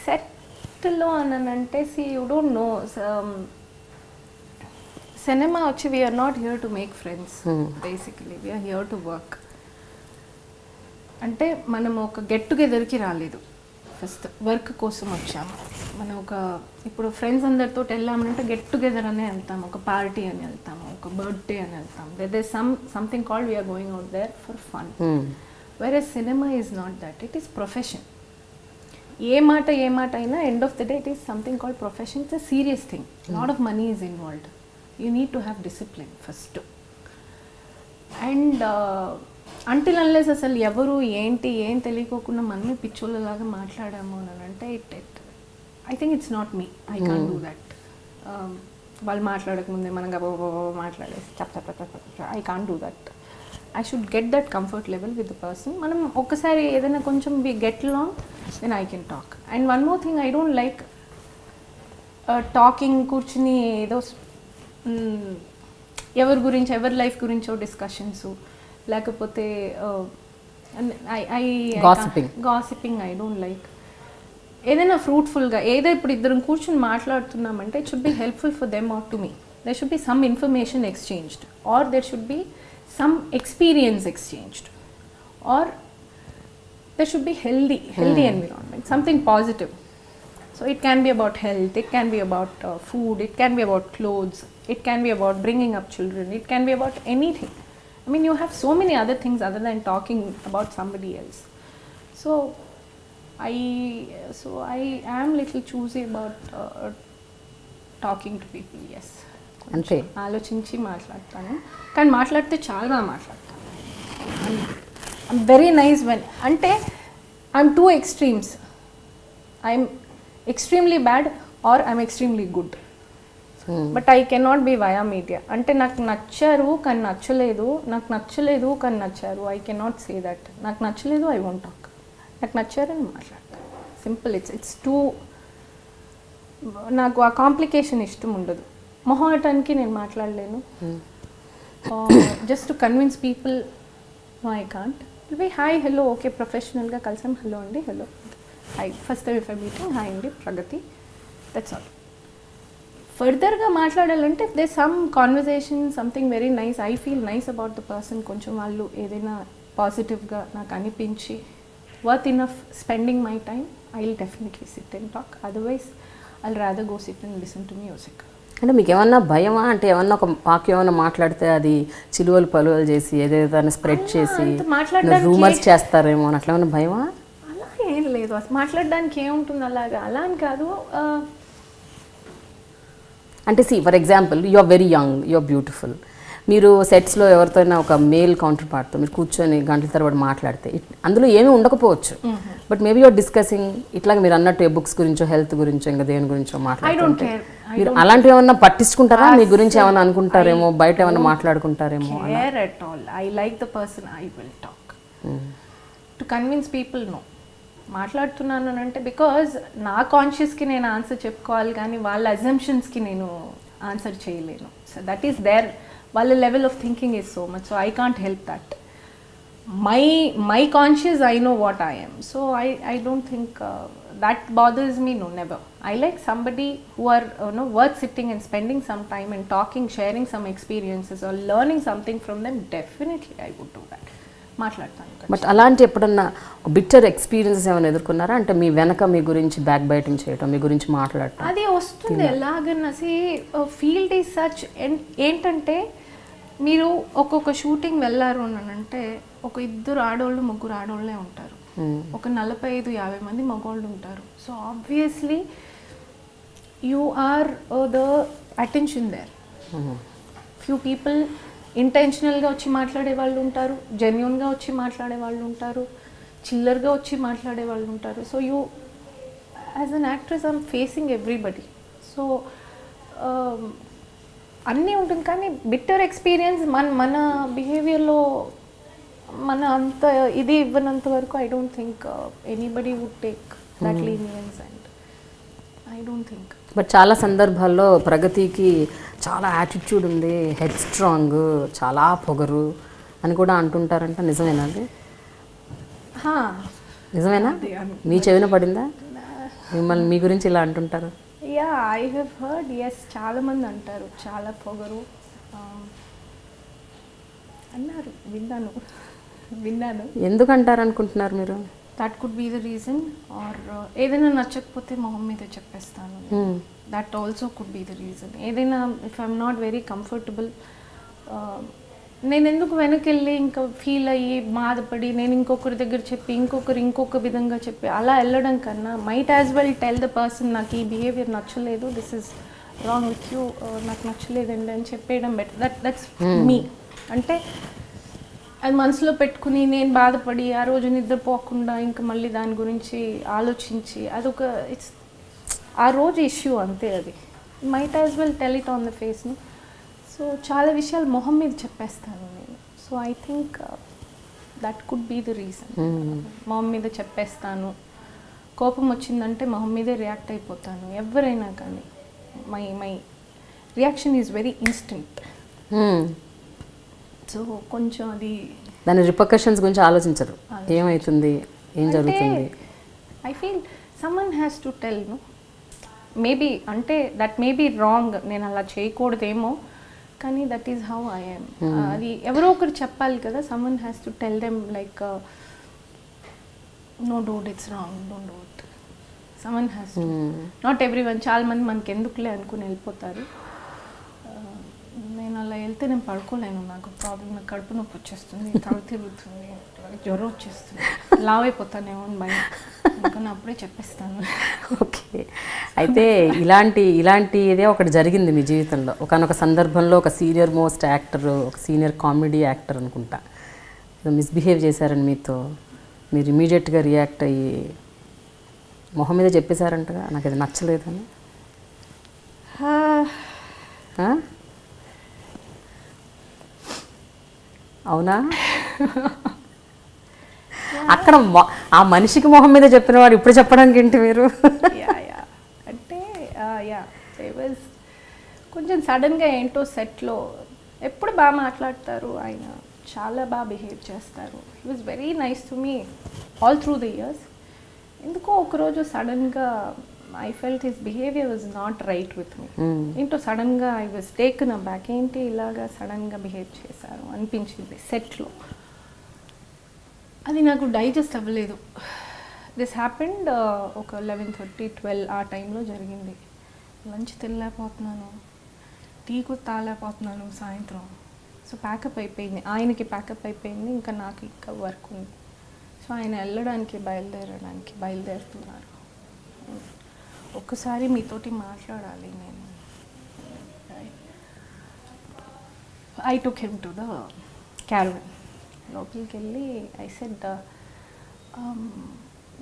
సెట్లో అని అంటే యూ డోంట్ నో. సినిమా వచ్చి we're not here to make friends, basically we're here to work. అంటే మనం ఒక గెట్ టుగెదర్కి రాలేదు, ఫస్ట్ వర్క్ కోసం వచ్చాము. మనం ఇప్పుడు ఫ్రెండ్స్ అందరితో వెళ్ళామంటే గెట్ టుగెదర్ అనే వెళ్తాము, ఒక పార్టీ అని వెళ్తాము, ఒక బర్త్డే అని వెళ్తాము. There is something called we're going out there for fun. Where cinema is not that, it is profession. ఏ మాట అయినా end of the day it is something called profession. It's a serious thing. Lot of money is involved. You need to have discipline first. And until unless అసలు ఎవరు ఏంటి ఏం తెలియకోకుండా మనమే పిచ్చోళ్ళలాగా మాట్లాడాము అని అంటే I think it's not me. I can't do that. వాళ్ళు మాట్లాడకముందే మనం మాట్లాడేసి I can't do that. I should get that comfort level with the person. మనం ఒక్కసారి ఏదైనా కొంచెం we get long then I can talk. And one more thing, I don't like talking, కూర్చుని ఏదో ఎవరి గురించి ఎవరి లైఫ్ గురించో డిస్కషన్స్, లేకపోతే గాసిపింగ్ ఐ డోంట్ లైక్. ఏదైనా ఫ్రూట్ఫుల్గా ఏదో ఇప్పుడు ఇద్దరం కూర్చొని మాట్లాడుతున్నామంటే it should be helpful for them or to me. There should be some information exchanged, or there should be some experience exchanged, or there should be healthy environment, something positive. So it can be about health, it can be about food, it can be about clothes, it can be about bringing up children, it can be about anything. I mean, you have so many other things other than talking about somebody else. So I am little choosy about talking to people. Yes, అంటే ఆలోచించి మాట్లాడతాను, కానీ మాట్లాడితే చాలా మాట్లాడతాను. I'm very nice when, ante I'm two extremes. I'm extremely bad or I'm extremely good. But I cannot be via media. Ante నాకు నచ్చారు కానీ నచ్చలేదు, నాకు నచ్చలేదు కానీ నచ్చారు. I cannot say that. నాకు నచ్చలేదు, I won't talk. నాకు నచ్చారు అని మాట్లాడతాను. సింపుల్. ఇట్స్ టూ, నాకు ఆ కాంప్లికేషన్ ఇష్టం ఉండదు. మొహమాటానికి నేను మాట్లాడలేను. Just to convince people, no I can't. Will be hi hello okay, ప్రొఫెషనల్గా కలిసాం, హలో అండి, hello hi, first time if I meeting, hi అండి ప్రగతి, దట్స్ ఆల్. ఫర్దర్గా మాట్లాడాలంటే they some conversation, something very nice, I feel nice about the person, కొంచెం వాళ్ళు ఏదైనా పాజిటివ్గా నాకు అనిపించి worth enough spending my time, I will definitely sit and talk. Otherwise I will rather go sit and listen to music. అంటే మీకు ఏమన్నా భయమా? అంటే ఏమన్నా ఒక వాక్యం ఏమన్నా మాట్లాడితే అది చిలువలు పలువలు చేసి ఏదేదైనా స్ప్రెడ్ చేసి రూమర్స్ చేస్తారేమో అని అట్లా ఏమన్నా భయమా? అలా ఏం లేదు, అసలు మాట్లాడడానికి ఏముంటుంది అలాగా, అలా అని కాదు. అంటే for example you are very young, you are beautiful, మీరు సెట్స్లో ఎవరితోనైనా ఒక మేల్ కౌంటర్ పార్ట్తో మీరు కూర్చొని గంటల తరబడి మాట్లాడితే అందులో ఏమీ ఉండకపోవచ్చు, బట్ మేబీ యూఆర్ డిస్కసింగ్ ఇట్లాగా మీరు అన్నట్టు బుక్స్ గురించో హెల్త్ గురించో ఇంకా దేని గురించో మాట్లాడుతుంటే మీరు అలాంటివి ఏమన్నా పట్టించుకుంటారా? మీ గురించి ఏమైనా అనుకుంటారేమో, బయట ఏమైనా మాట్లాడుకుంటారేమో? I like the person, I will talk to convince people. No, మాట్లాడుతున్నాను అని అంటే బికాజ్ నా కాన్షియస్కి నేను ఆన్సర్ చెప్పుకోవాలి, కానీ వాళ్ళ అజంప్షన్స్కి నేను ఆన్సర్ చేయలేను. సో దట్ ఈస్ దేర్, వాళ్ళ level of thinking is so much, so I can't help that. My conscious, I know what I am, so I don't think that bothers me. No, never. I like somebody who are worth sitting and spending some time and talking, sharing some experiences or learning something from them. Definitely I would do that. మాట్లాడతాను. బట్ అలాంటి ఎప్పుడన్నా బిట్టర్ ఎక్స్పీరియన్సెస్ ఏమైనా ఎదుర్కొన్నారా? అంటే మీ వెనక మీ గురించి బ్యాక్ బైటింగ్ చేయటం, మీ గురించి మాట్లాడటం అది వస్తుంది ఎలాగన్నా. ఫీల్డ్ ఈజ్ సచ్, ఏంటంటే మీరు ఒక్కొక్క షూటింగ్ వెళ్ళారు అని అంటే ఒక 2 ఆడోళ్ళు 3 ఆడోళ్ళే ఉంటారు, ఒక 45-50 మంది మగవాళ్ళు ఉంటారు. So obviously you are the attention there. Few people ఇంటెన్షనల్గా వచ్చి మాట్లాడే వాళ్ళు ఉంటారు, జెన్యూన్గా వచ్చి మాట్లాడే వాళ్ళు ఉంటారు, చిల్లర్గా వచ్చి మాట్లాడే వాళ్ళు ఉంటారు. So you as an actress I'm facing everybody. So అన్నీ ఉంటుంది, కానీ బిట్టర్ ఎక్స్పీరియన్స్ మన బిహేవియర్లో మన అంత ఇది ఇవ్వనంత వరకు I don't think anybody would take that lenience, and I don't think. But చాలా సందర్భాల్లో ప్రగతికి చాలా యాటిట్యూడ్ ఉంది, హెడ్ స్ట్రాంగ్, చాలా పొగరు అని కూడా అంటుంటారంట. నిజమేనా అది? నిజమేనా? మీ చెవిన పడిందా మిమ్మల్ని మీ గురించి ఇలా అంటుంటారు? Yeah, I have heard. Yes, చాలామంది అంటారు చాలా పొగరు అన్నారు, విన్నాను. ఎందుకు అంటారు అనుకుంటున్నారు మీరు? That could be the reason, or ఏదైనా నచ్చకపోతే మొహం మీద చెప్పేస్తాను, that also could be the reason. ఏదైనా if I'm not very comfortable, నేను ఎందుకు వెనకెళ్ళి ఇంకా ఫీల్ అయ్యి బాధపడి నేను ఇంకొకరి దగ్గర చెప్పి ఇంకొక విధంగా చెప్పి అలా వెళ్ళడం కన్నా might as well tell the person, నాకు ఈ బిహేవియర్ నచ్చలేదు, this is wrong with you, నాకు నచ్చలేదండి అని చెప్పేయడం బెటర్. That's me. అంటే అది మనసులో పెట్టుకుని నేను బాధపడి ఆ రోజు నిద్రపోకుండా ఇంకా మళ్ళీ దాని గురించి ఆలోచించి అదొక ఇట్స్ ఆ రోజు ఇష్యూ అంతే. అది might as well tell it on the ఫేస్ని. సో చాలా విషయాలు మొహం మీద చెప్పేస్తాను నేను. So I think that could be the reason. మొహం మీద చెప్పేస్తాను, కోపం వచ్చిందంటే మొహం మీదే రియాక్ట్ అయిపోతాను, ఎవరైనా కానీ. My reaction is very instant. So కొంచెం అది దాని రిపర్కషన్స్ గురించి ఆలోచించరు, ఏమవుతుంది, ఏం జరుగుతుంది. I feel someone has to tell. No maybe అంటే దట్ మే బీ రాంగ్, నేను అలా చేయకూడదేమో, కానీ that is how I am. అది ఎవరో ఒకరు చెప్పాలి కదా. Someone has to tell them like no dude, it's wrong, don't do it. Someone has to. Not everyone. చాలా మంది మనకి ఎందుకులే అనుకుని వెళ్ళిపోతారు. నేను అలా వెళ్తే నేను పడుకోలేను, నాకు ప్రాబ్లం, నాకు కడుపు నొప్పి వచ్చేస్తుంది, తల తిరుగుతుంది, జ్వరం వచ్చేస్తుంది, లావ్ అయిపోతానేమో అని భయం. అందుకని అప్పుడే చెప్పేస్తాను. ఓకే, అయితే ఇలాంటిదే ఒకటి జరిగింది మీ జీవితంలో. ఒకనొక సందర్భంలో ఒక సీనియర్ మోస్ట్ యాక్టర్, ఒక సీనియర్ కామెడీ యాక్టర్ అనుకుంటా, మిస్బిహేవ్ చేశారని మీతో, మీరు ఇమీడియట్గా రియాక్ట్ అయ్యి మొహం మీద చెప్పేశారంటగా, నాకు అది నచ్చలేదని. అవునా? అక్కడ ఆ మనిషికి మొహం మీద చెప్పిన వాడు ఇప్పుడు చెప్పడానికి ఏంటి మీరు? అంటే కొంచెం సడన్గా ఏంటో సెట్లో ఎప్పుడు బాగా మాట్లాడతారు ఆయన, చాలా బాగా బిహేవ్ చేస్తారు. He was very nice to me all through the years. ఎందుకో ఒకరోజు సడన్గా I felt his behaviour was not right with me. ఏంటో సడన్గా ఐ వాజ్ టేకన్ అబ్యాక్, ఏంటి ఇలాగా సడన్గా బిహేవ్ చేశారు అనిపించింది సెట్లో. అది నాకు డైజెస్ట్ అవ్వలేదు. దిస్ హ్యాపెండ్ ఒక 11:30, 12 ఆ టైంలో జరిగింది. లంచ్ తినలేకపోతున్నాను, టీ కూడా తాగలేకపోతున్నాను సాయంత్రం. సో ప్యాకప్ అయిపోయింది, ఆయనకి ప్యాకప్ అయిపోయింది, ఇంకా నాకు ఇంకా వర్క్ ఉంది. సో ఆయన వెళ్ళడానికి బయలుదేరుతున్నారు. ఒక్కసారి మీతోటి మాట్లాడాలి నేను. I took him to the caravan. లోపలికి వెళ్ళి ఐ సెడ్,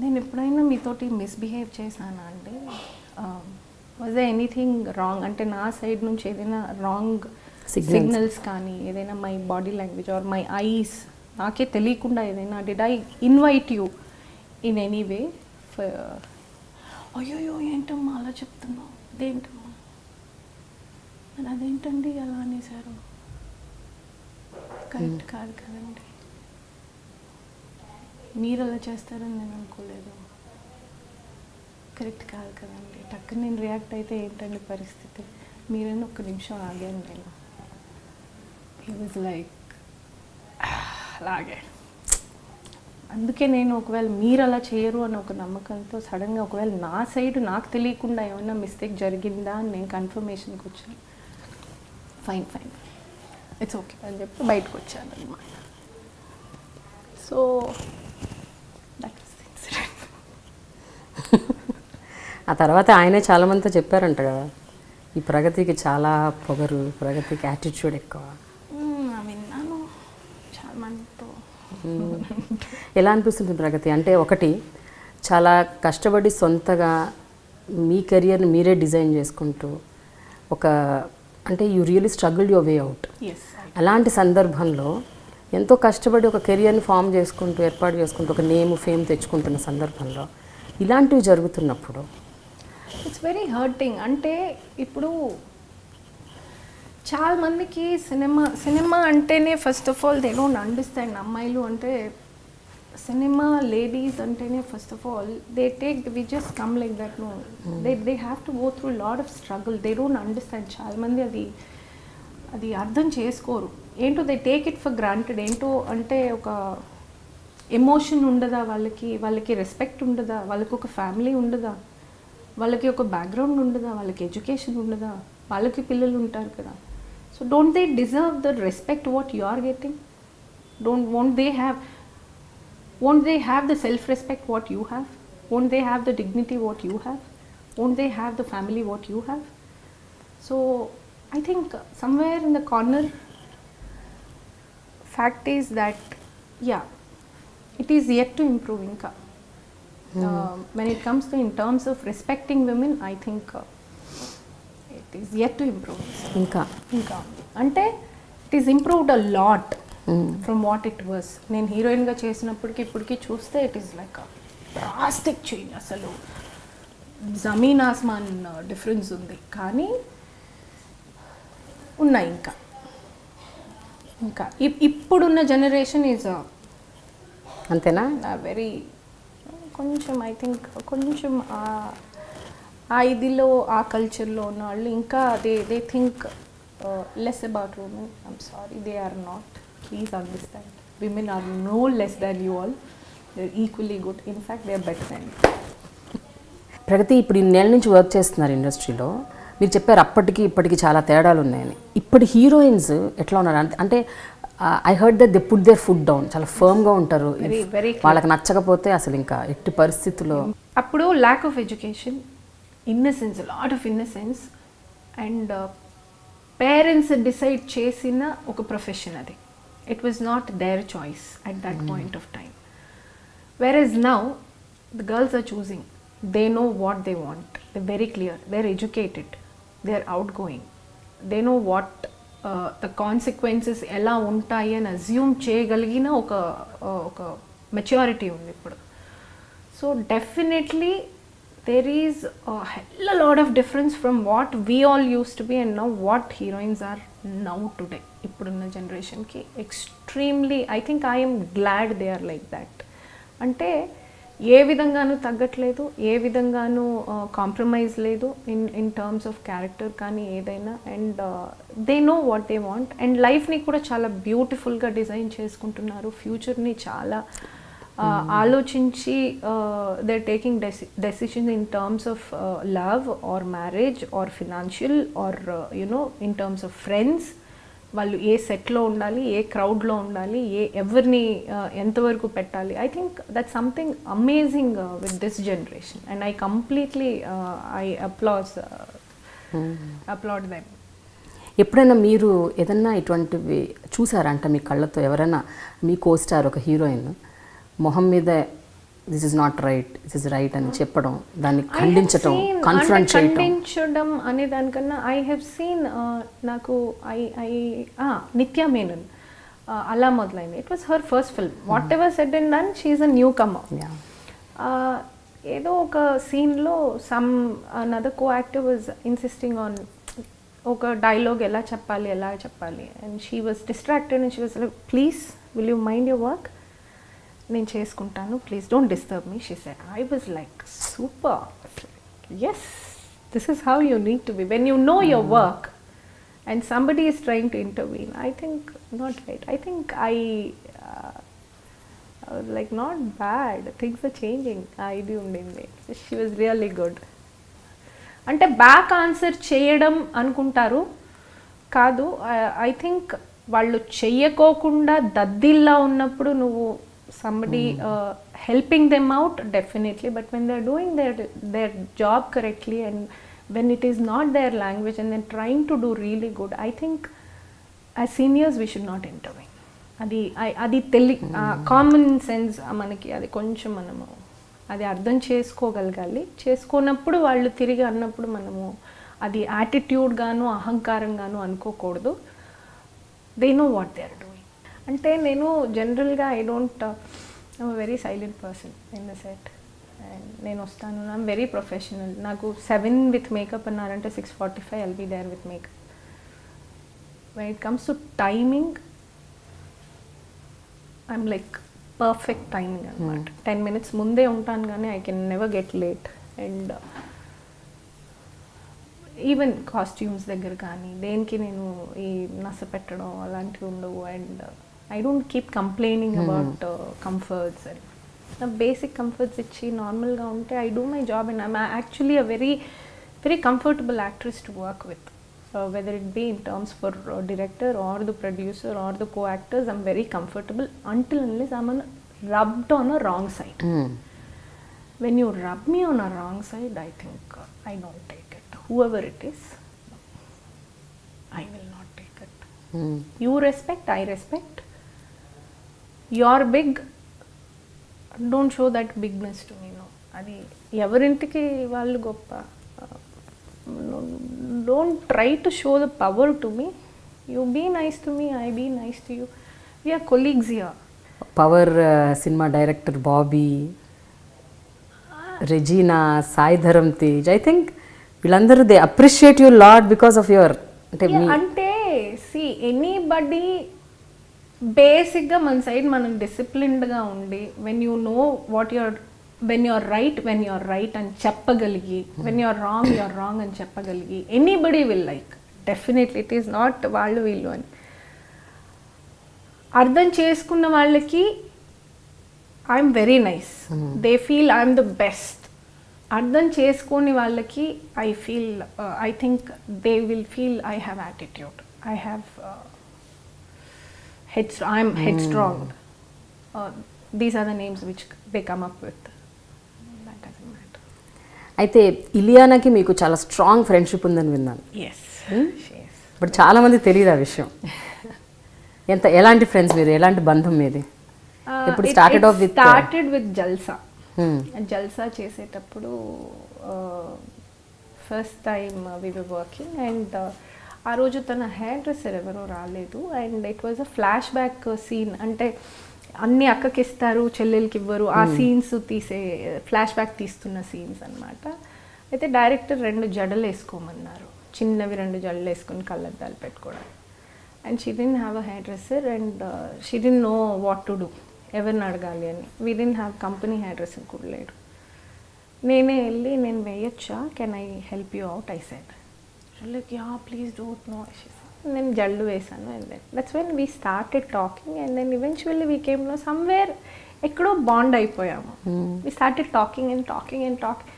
నేను ఎప్పుడైనా మీతోటి మిస్బిహేవ్ చేశానా అండి? Was they anything wrong? అంటే నా సైడ్ నుంచి ఏదైనా రాంగ్ సిగ్నల్స్ కానీ, ఏదైనా my body language or my eyes, నాకే తెలియకుండా ఏదైనా did I invite you in any way? అయ్యో ఏంటమ్మా అలా చెప్తున్నావు, అదేంటమ్మా, మరి అదేంటండి అలా అనేసారు, కరెక్ట్ కాదు కదండి, మీరు అలా చేస్తారని నేను అనుకోలేదు, కరెక్ట్ కాదు కదండి. టక్కున నేను రియాక్ట్ అయితే ఏంటండి పరిస్థితి, మీరైనా ఒక్క నిమిషం ఆగాను నేను. హీ వాజ్ లైక్ అలాగే. అందుకే నేను ఒకవేళ మీరు అలా చేయరు అని ఒక నమ్మకంతో సడన్గా ఒకవేళ నా సైడ్ నాకు తెలియకుండా ఏమైనా మిస్టేక్ జరిగిందా అని నేను కన్ఫర్మేషన్కి వచ్చాను. ఫైన్ ఇట్స్ ఓకే అని చెప్పి బయటకు వచ్చాను అనమాట. So that was the incident. ఆ తర్వాత ఆయనే చాలామందితో చెప్పారంట కదా, ఈ ప్రగతికి చాలా పొగరు, ప్రగతికి యాటిట్యూడ్ ఎక్కువ. విన్నాను చాలా మందితో. ఎలా అనిపిస్తుంది ప్రగతి? అంటే ఒకటి చాలా కష్టపడి సొంతగా మీ కెరియర్ని మీరే డిజైన్ చేసుకుంటూ అంటే you really struggle your way out. అలాంటి సందర్భంలో ఎంతో కష్టపడి ఒక కెరియర్ని ఫామ్ చేసుకుంటూ ఏర్పాటు చేసుకుంటూ ఒక నేమ్ ఫేమ్ తెచ్చుకుంటున్న సందర్భంలో ఇలాంటివి జరుగుతున్నప్పుడు ఇట్స్ వెరీ హర్టింగ్. అంటే ఇప్పుడు చాలా మందికి సినిమా అంటేనే first of all they don't understand. అమ్మాయిలు అంటే సినిమా, లేడీస్ అంటేనే first of all we just come like that. No, they have to go through lot of struggle. They don't understand. చాలామంది అది అర్థం చేసుకోరు. ఏంటో they take it for granted. ఏంటో అంటే ఒక ఎమోషన్ ఉండదా వాళ్ళకి రెస్పెక్ట్ ఉండదా, వాళ్ళకి ఒక ఫ్యామిలీ ఉండదా, వాళ్ళకి ఒక బ్యాక్గ్రౌండ్ ఉండదా, వాళ్ళకి ఎడ్యుకేషన్ ఉండదా, వాళ్ళకి పిల్లలు ఉంటారు కదా. So don't they deserve the respect what you are getting? Won't they have the self-respect what you have? Won't they have the dignity what you have? Won't they have the family what you have? So I think somewhere in the corner, fact is that it is yet to improve inka. When it comes to in terms of respecting women, I think it is yet to improve. Inka ante it is improved a lot from what it was. నేను హీరోయిన్గా చేసినప్పటికి ఇప్పటికీ చూస్తే it is like drastic change. అసలు జమీన్ ఆస్మాన్ డిఫరెన్స్ ఉంది. కానీ ఉన్నాయి ఇంకా ఇంకా ఇప్పుడున్న జనరేషన్ ఈజ్ అంతేనా? వెరీ కొంచెం ఐ థింక్ కొంచెం ఆ ఇదిలో ఆ కల్చర్లో ఉన్న వాళ్ళు ఇంకా they think less about women. I'm sorry, they are not. Please understand, women are no less than you all. They are equally good. In fact they are better than you. Pragathi, ఇప్పుడు ఇన్నేళ్ళ నుంచి వర్క్ చేస్తున్నారు ఇండస్ట్రీలో. మీరు చెప్పారు అప్పటికి ఇప్పటికి చాలా తేడాలు ఉన్నాయని. ఇప్పటి హీరోయిన్స్ ఎట్లా ఉన్నారు అంటే I heard that they put their foot down, చాలా ఫర్మ్గా ఉంటారు. వాళ్ళకి నచ్చకపోతే అసలు ఇంకా ఎట్టి పరిస్థితుల్లో. అప్పుడు lack of education, innocence, lot of innocence, and parents decide చేసిన ఒక ప్రొఫెషన్ అది. It was not their choice at that point of time. Whereas now the girls are choosing. They know what they want. They're very clear. They're educated. They're outgoing. They know what the consequences ఎలా ఉంటాయి అని అజ్యూమ్ చేయగలిగిన ఒక మెచ్యూరిటీ ఉంది ఇప్పుడు. So definitely there is a hell a lot of difference from what we all used to be and now what heroines are now today. ఇప్పుడున్న జనరేషన్కి extremely I think I am glad they are like that. అంటే ఏ విధంగానూ తగ్గట్లేదు, ఏ విధంగానూ కాంప్రమైజ్ లేదు ఇన్ టర్మ్స్ ఆఫ్ క్యారెక్టర్ కానీ ఏదైనా. And they know what they want. And లైఫ్ని కూడా చాలా బ్యూటిఫుల్గా డిజైన్ చేసుకుంటున్నారు. ఫ్యూచర్ని చాలా ఆలోచించి they are taking decision in terms of love or marriage or financial or you know in terms of friends. వాళ్ళు ఏ సెట్లో ఉండాలి, ఏ క్రౌడ్లో ఉండాలి, ఎవరిని ఎంతవరకు పెట్టాలి. I think that's something amazing with this generation and I completely I applaud them. ఎప్పుడైనా మీరు ఏదన్నా ఇటువంటివి చూసారా అంటే మీ కళ్ళతో? ఎవరైనా మీ కోస్టార్ ఒక హీరోయిన్ మొహం మీద this is not right, this is right అని చెప్పడం, దాన్ని ఖండించడం, కన్ఫ్రంట్ చేయడం? ఖండించడం అనే దానికన్నా ఐ హ్యావ్ సీన్, నాకు నిత్యా మేనన్ అలా మొదలైంది. It was her first film. Whatever said and done, she is a newcomer. ఏదో ఒక సీన్లో some another co actor was insisting on ఒక డైలాగ్ ఎలా చెప్పాలి and she was distracted and she was like, please will you mind your work, నేను చేసుకుంటాను, please don't disturb me, she said. I was like super, yes, this is how you need to be when you know your work and somebody is trying to intervene. I think not right. I think I was like, not bad, things are changing. iDream undindi, she was really good. అంటే బ్యాక్ ఆన్సర్ చేయడం అనుకుంటారు కాదు. ఐ థింక్ వాళ్ళు చెయ్యకోకుండా దద్దిల్లా ఉన్నప్పుడు నువ్వు somebody helping them out, definitely, but when they're doing their job correctly and when it is not their language and they're trying to do really good, I think as seniors we should not intervene. అది కామన్ సెన్స్ మనకి అది కొంచెం మనము అది అర్థం చేసుకోగలగాలి. చేసుకోనప్పుడు వాళ్ళు తిరిగి అన్నప్పుడు మనము అది యాటిట్యూడ్గాను అహంకారంగాను అనుకోకూడదు. They know what they are doing. అంటే నేను జనరల్గా I'm very silent person in the set. And నేను వస్తాను, ఐమ్ వెరీ ప్రొఫెషనల్. నాకు 7 విత్ మేకప్ అన్నారంటే 6:45 I'll be there with makeup. When it comes to timing, I'm like perfect timing అనమాట. 10 minutes ముందే ఉంటాను కానీ I can never get late. And even costumes దగ్గర కానీ దేనికి నేను ఈ నస పెట్టడం అలాంటివి ఉండవు. And I don't keep complaining about comforts. And నా బేసిక్ కంఫర్ట్స్ ఇచ్చి నార్మల్గా ఉంటే I do my job. And I'm actually a very very comfortable actress to work with. Whether it be in terms for director or the producer or the co-actors, I'm very comfortable until unless I'm rubbed on a wrong side. When you rub me on a wrong side, I think I don't take it. Whoever it is, I will not take it. You respect, I respect. You're big, don't show that bigness to me. No, adi evarintiki vallu goppa. Don't try to show the power to me. You be nice to me, I be nice to you. We are colleagues here. Power cinema director Bobby, Regina, Sai Dharam Tej, I think వీళ్ళందరూ they appreciate you lot because of your అంటే ఎనీబడి బేసిక్గా మన సైడ్ మనం డిసిప్లిన్డ్గా ఉండి when you know what when you're right అని చెప్పగలిగి వెన్ యూఆర్ రాంగ్ అని చెప్పగలిగి anybody will like definitely it is not వాళ్ళు వీళ్ళు అని అర్థం చేసుకున్న వాళ్ళకి I'm very nice they feel I'm the best. అర్థం చేసుకుని వాళ్ళకి I think they will feel I have attitude, I'm headstrong. These are the names which they come up with. That doesn't matter. అయితే ఇలియానాకి మీకు చాలా స్ట్రాంగ్ ఫ్రెండ్షిప్ ఉందని విన్నాను. Yes. బట్ చాలా మంది తెలియదు ఆ విషయం. ఎలాంటి ఫ్రెండ్స్ మీరు, ఎలాంటి బంధం మీది? ఎప్పుడు స్టార్టెడ్ విత్ జల్సా. జల్సా చేసేటప్పుడు first time we were working and ఆ రోజు తన హెయిర్ డ్రెస్సర్ ఎవరో రాలేదు and it was a flashback scene. అంటే అన్ని అక్కకి ఇస్తారు, చెల్లెలకి ఇవ్వరు, ఆ సీన్స్ ఫ్లాష్ బ్యాక్ తీస్తున్న సీన్స్ అనమాట. అయితే డైరెక్టర్ 2 జడలు వేసుకోమన్నారు, చిన్నవి 2 జడలు వేసుకొని కళ్ళద్దాలు పెట్టుకోవడానికి. And she didn't have a hairdresser and she didn't know what to do, ఎవరిని అడగాలి అని. We didn't have company hairdresser కూడా లేడు. నేనే వెళ్ళి నేను వేయొచ్చా, can I help you out I said. Like yeah please don't know. నేను జల్లు వేసాను and then that's when we started talking and then eventually we came know somewhere ఎక్కడో బాండ్ అయిపోయాము. We started talking and talking and talking.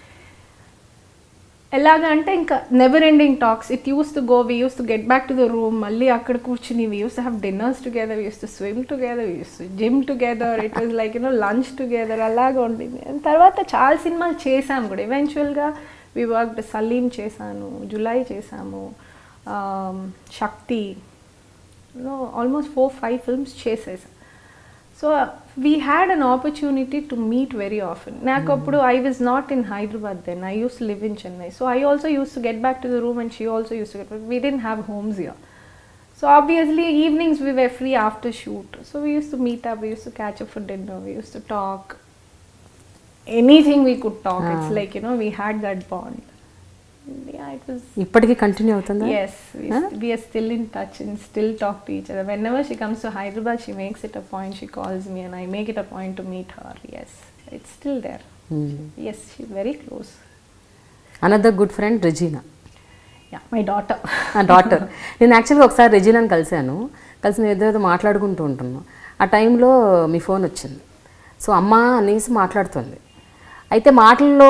ఎలాగ అంటే ఇంకా never ending talks. It use to go, we used to get back to the room, మళ్ళీ అక్కడ కూర్చుని we used to have dinners together, we used to swim together, we used to gym together, it was like lunch together, అలాగా ఉండింది. అండ్ తర్వాత చాలా సినిమాలు చేసాము కూడా. ఈవెన్చువల్గా వీ వర్క్డ్, సలీం చేశాను, జులై చేసాము, శక్తి, ఆల్మోస్ట్ 4-5 ఫిల్మ్స్ చేసేసాను. So we had an opportunity to meet very often. నాకు అప్పుడు I was not in Hyderabad then, I use to live in Chennai. So I also used to get back to the room and she also used to get back. We didn't have homes here. So obviously evenings we were free after shoot. So we used to meet up, we used to catch up for dinner, we used to talk. Anything we could talk. It's like, we had that bond. Yeah, it was. ఇప్పటికీ కంటిన్యూ అవుతుందా? Yes, we are still in touch and still talk to each other. Whenever she comes to Hyderabad, she makes it a point. She calls me and I make it a point to meet her. Yes, it's still there. Yes, she's very close. Another good friend, Regina. Yeah, my daughter. Daughter. నేను యాక్చువల్గా ఒకసారి రెజీనాని కలిసి మేము ఏదో మాట్లాడుకుంటూ ఉంటున్నాం. ఆ టైంలో మీ ఫోన్ వచ్చింది. సో అమ్మ అనేసి మాట్లాడుతుంది. అయితే మాటల్లో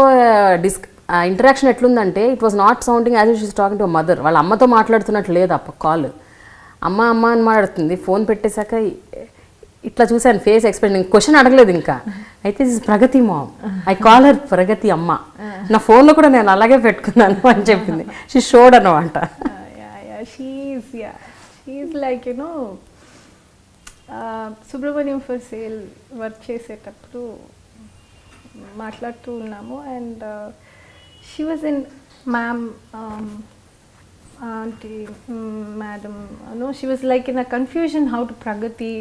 ఇంటరాక్షన్ ఎట్లుందంటే it was not sounding as she's talking to mother. వాళ్ళ అమ్మతో మాట్లాడుతున్నట్టు లేదు అప్ప కాల్. అమ్మ అని మాట్లాడుతుంది. ఫోన్ పెట్టేశాక ఇట్లా చూశాను ఫేస్ ఎక్స్ప్రెషన్. క్వశ్చన్ అడగలేదు ఇంకా. అయితే this Pragathi mom, I call her Pragathi amma. నా ఫోన్లో కూడా నేను అలాగే పెట్టుకున్నాను అని చెప్పింది. షీ షోడ్ అనమాట. She's like Subrahmanyam for sale work చేసేటప్పుడు మాట్లాడుతూ ఉన్నాము and she was in ma'am aunty madam she was like in a confusion how to Pragathi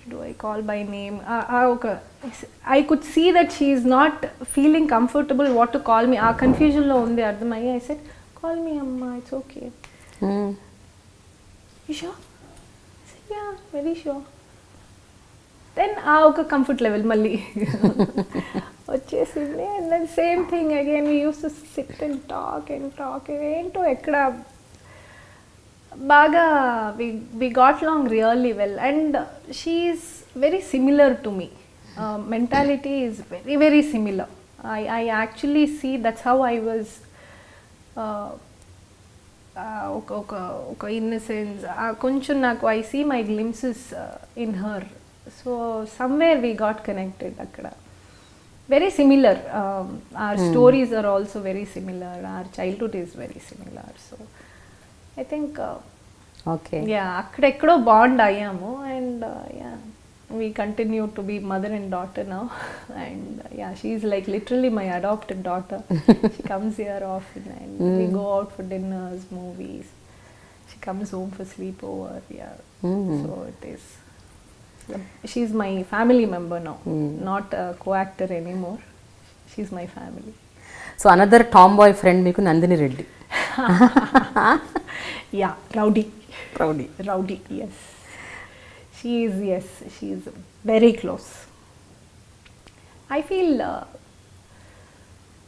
do I call by name. Okay. I could see that she is not feeling comfortable what to call me. Confusion lo undi ardhamai. I said, call me Amma, it's okay. You sure? I said, yeah, very sure. Then okay, comfort level malli వచ్చేసింది. And then same thing again, we used to sit and talk ఏంటో ఎక్కడ బాగా we got along really well and she is very similar to me. Mentality is very very similar. I actually see that's how I was ఒక innocence కొంచెం నాకు I see my glimpses in her. So somewhere we got connected అక్కడ. Very similar. Our stories are also very similar. Our childhood is very similar. So I think okay, yeah, akkadekko bond ayyamu and yeah, we continue to be mother and daughter now and yeah, she is like literally my adopted daughter. She comes here often and we go out for dinners, movies. She comes home for sleepover. Yeah. So it is, she's my family member now, not a co-actor anymore. She's my family. So another tomboy friend meeku Nandini Reddy. Yeah, rowdy. Rowdy, yes. She's very close. I feel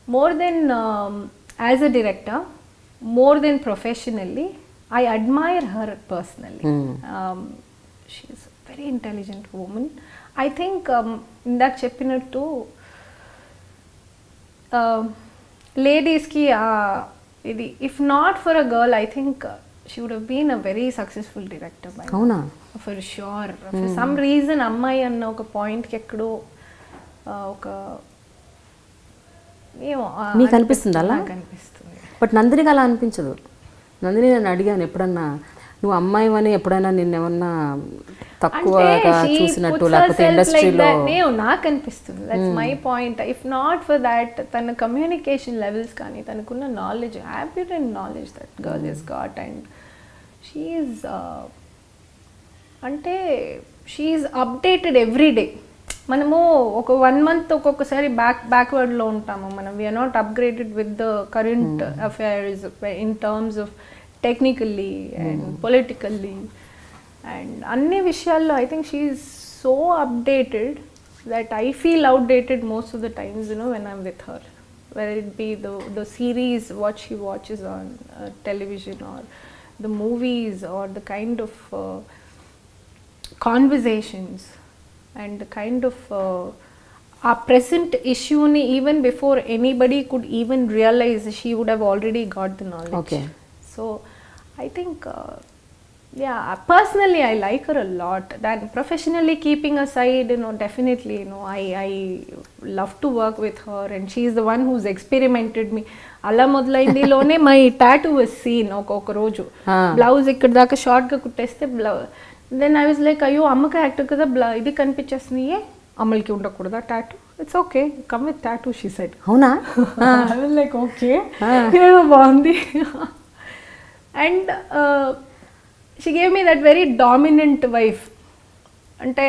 more than as a director, more than professionally, I admire her personally. She's a very intelligent woman. I think ఇందాక చెప్పినట్టు లేడీస్కి ఇది if not for a girl I think she would have been a very successful director by అవునా for sure for some reason అమ్మాయి అన్న ఒక పాయింట్కి ఎక్కడో ఒక ఏమో మీకు అనిపిస్తుంది అలా? నాకు అనిపిస్తుంది. బట్ నందినికి అలా అనిపించదు. నందిని నేను అడిగాను ఎప్పుడన్నా నువ్వు అమ్మాయి అని ఎప్పుడైనా నిన్నేమన్నా తక్కువగా చూసినట్టు లేకపోతే ఇండస్ట్రీలో? నాకు అనిపిస్తుంది, that's my point. If not for that తన కమ్యూనికేషన్ లెవెల్స్ కానీ తనకున్న knowledge, habitant knowledge that girl is got, and she's అంటే షీఈస్ అప్డేటెడ్ ఎవ్రీ డే. మనము ఒక 1 month ఒక్కొక్కసారి బ్యాక్వర్డ్లో ఉంటాము మనం. We're not upgraded with the current affairs in terms of technically and politically and అన్ని విషయాల్లో. I think she is so updated that I feel outdated most of the times, you know, when I'm with her. Whether it be the series what she watches on television, or the movies, or the kind of conversations and the kind of our present issue ni even before anybody could even realize, she would have already got the knowledge. Okay. So I think yeah, personally I like her a lot. Then professionally, keeping aside, you know, definitely, you know, I love to work with her, and she is the one who's experimented me. అలా మొదలైంది లోనే మై టాటూ వాస్ సీన్. ఒక రోజు బ్లౌజ్ ఇక్కడ దాకా షార్ట్గా కుట్టేస్తే దెన్ ఐ వాజ్ లైక్ అయ్యో అమ్మకి యాక్టర్ కదా ఇది కనిపించేస్తుంది, ఏ అమ్మలకి ఉండకూడదా tattoo? It's okay, come with tattoo she said. అవునా? ఐ వాజ్ లైక్ ఓకే, ఏదో బాగుంది. And she gave me that very dominant wife. అంటే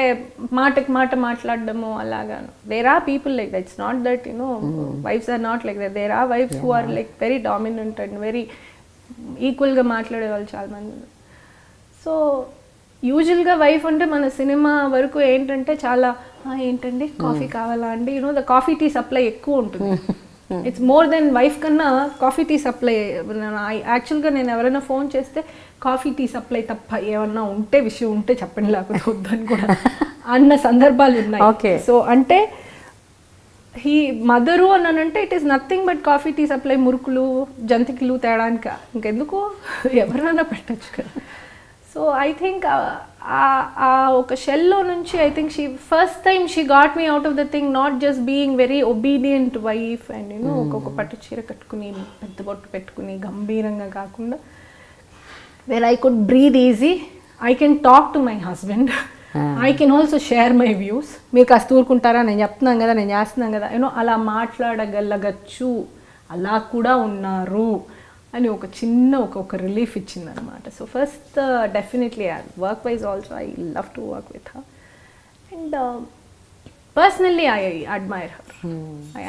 మాటకి మాట మాట్లాడడము అలాగా. There are people like that. It's not that, you know, wives are not like that. There are wives who are like very dominant and very ఈక్వల్గా మాట్లాడే వాళ్ళు చాలామంది. సో యూజువల్గా వైఫ్ అంటే మన సినిమా వరకు ఏంటంటే చాలా ఏంటండి కాఫీ కావాలా అండి, you know the coffee tea supply ఎక్కువ ఉంటుంది. ఇట్స్ మోర్ దెన్ వైఫ్ కన్నా కాఫీ టీ సప్లై. యాక్చువల్గా నేను ఎవరైనా ఫోన్ చేస్తే కాఫీ టీ సప్లై తప్ప ఏమన్నా ఉంటే విషయం ఉంటే చెప్పండి, లేకపోతే వద్దని కూడా అన్న సందర్భాలు ఉన్నాయి. ఓకే. సో అంటే హీ మదరు అన్నానంటే it is nothing but coffee tea supply, మురుకులు జంతికలు తేడానిక, ఇంకెందుకు ఎవరైనా పెట్టచ్చు కదా. సో ఐ థింక్ ఒక షెల్లో నుంచి I think she first time she got me out of the thing, not just being very obedient wife and you know ఒక్కొక్క పట్టు చీర కట్టుకుని పెద్ద బొట్టు పెట్టుకుని గంభీరంగా కాకుండా, where I could breathe easy, I can talk to my husband, I can also share my views. మీరు కాస్త ఊరుకుంటారా, నేను చెప్తున్నాను కదా, నేను చేస్తున్నాను కదా, యూనో అలా మాట్లాడగలగచ్చు, అలా కూడా ఉన్నారు అని ఒక చిన్న ఒక రిలీఫ్ ఇచ్చింది అనమాట. So first definitely work wise also I love to work with her, and personally I admire her.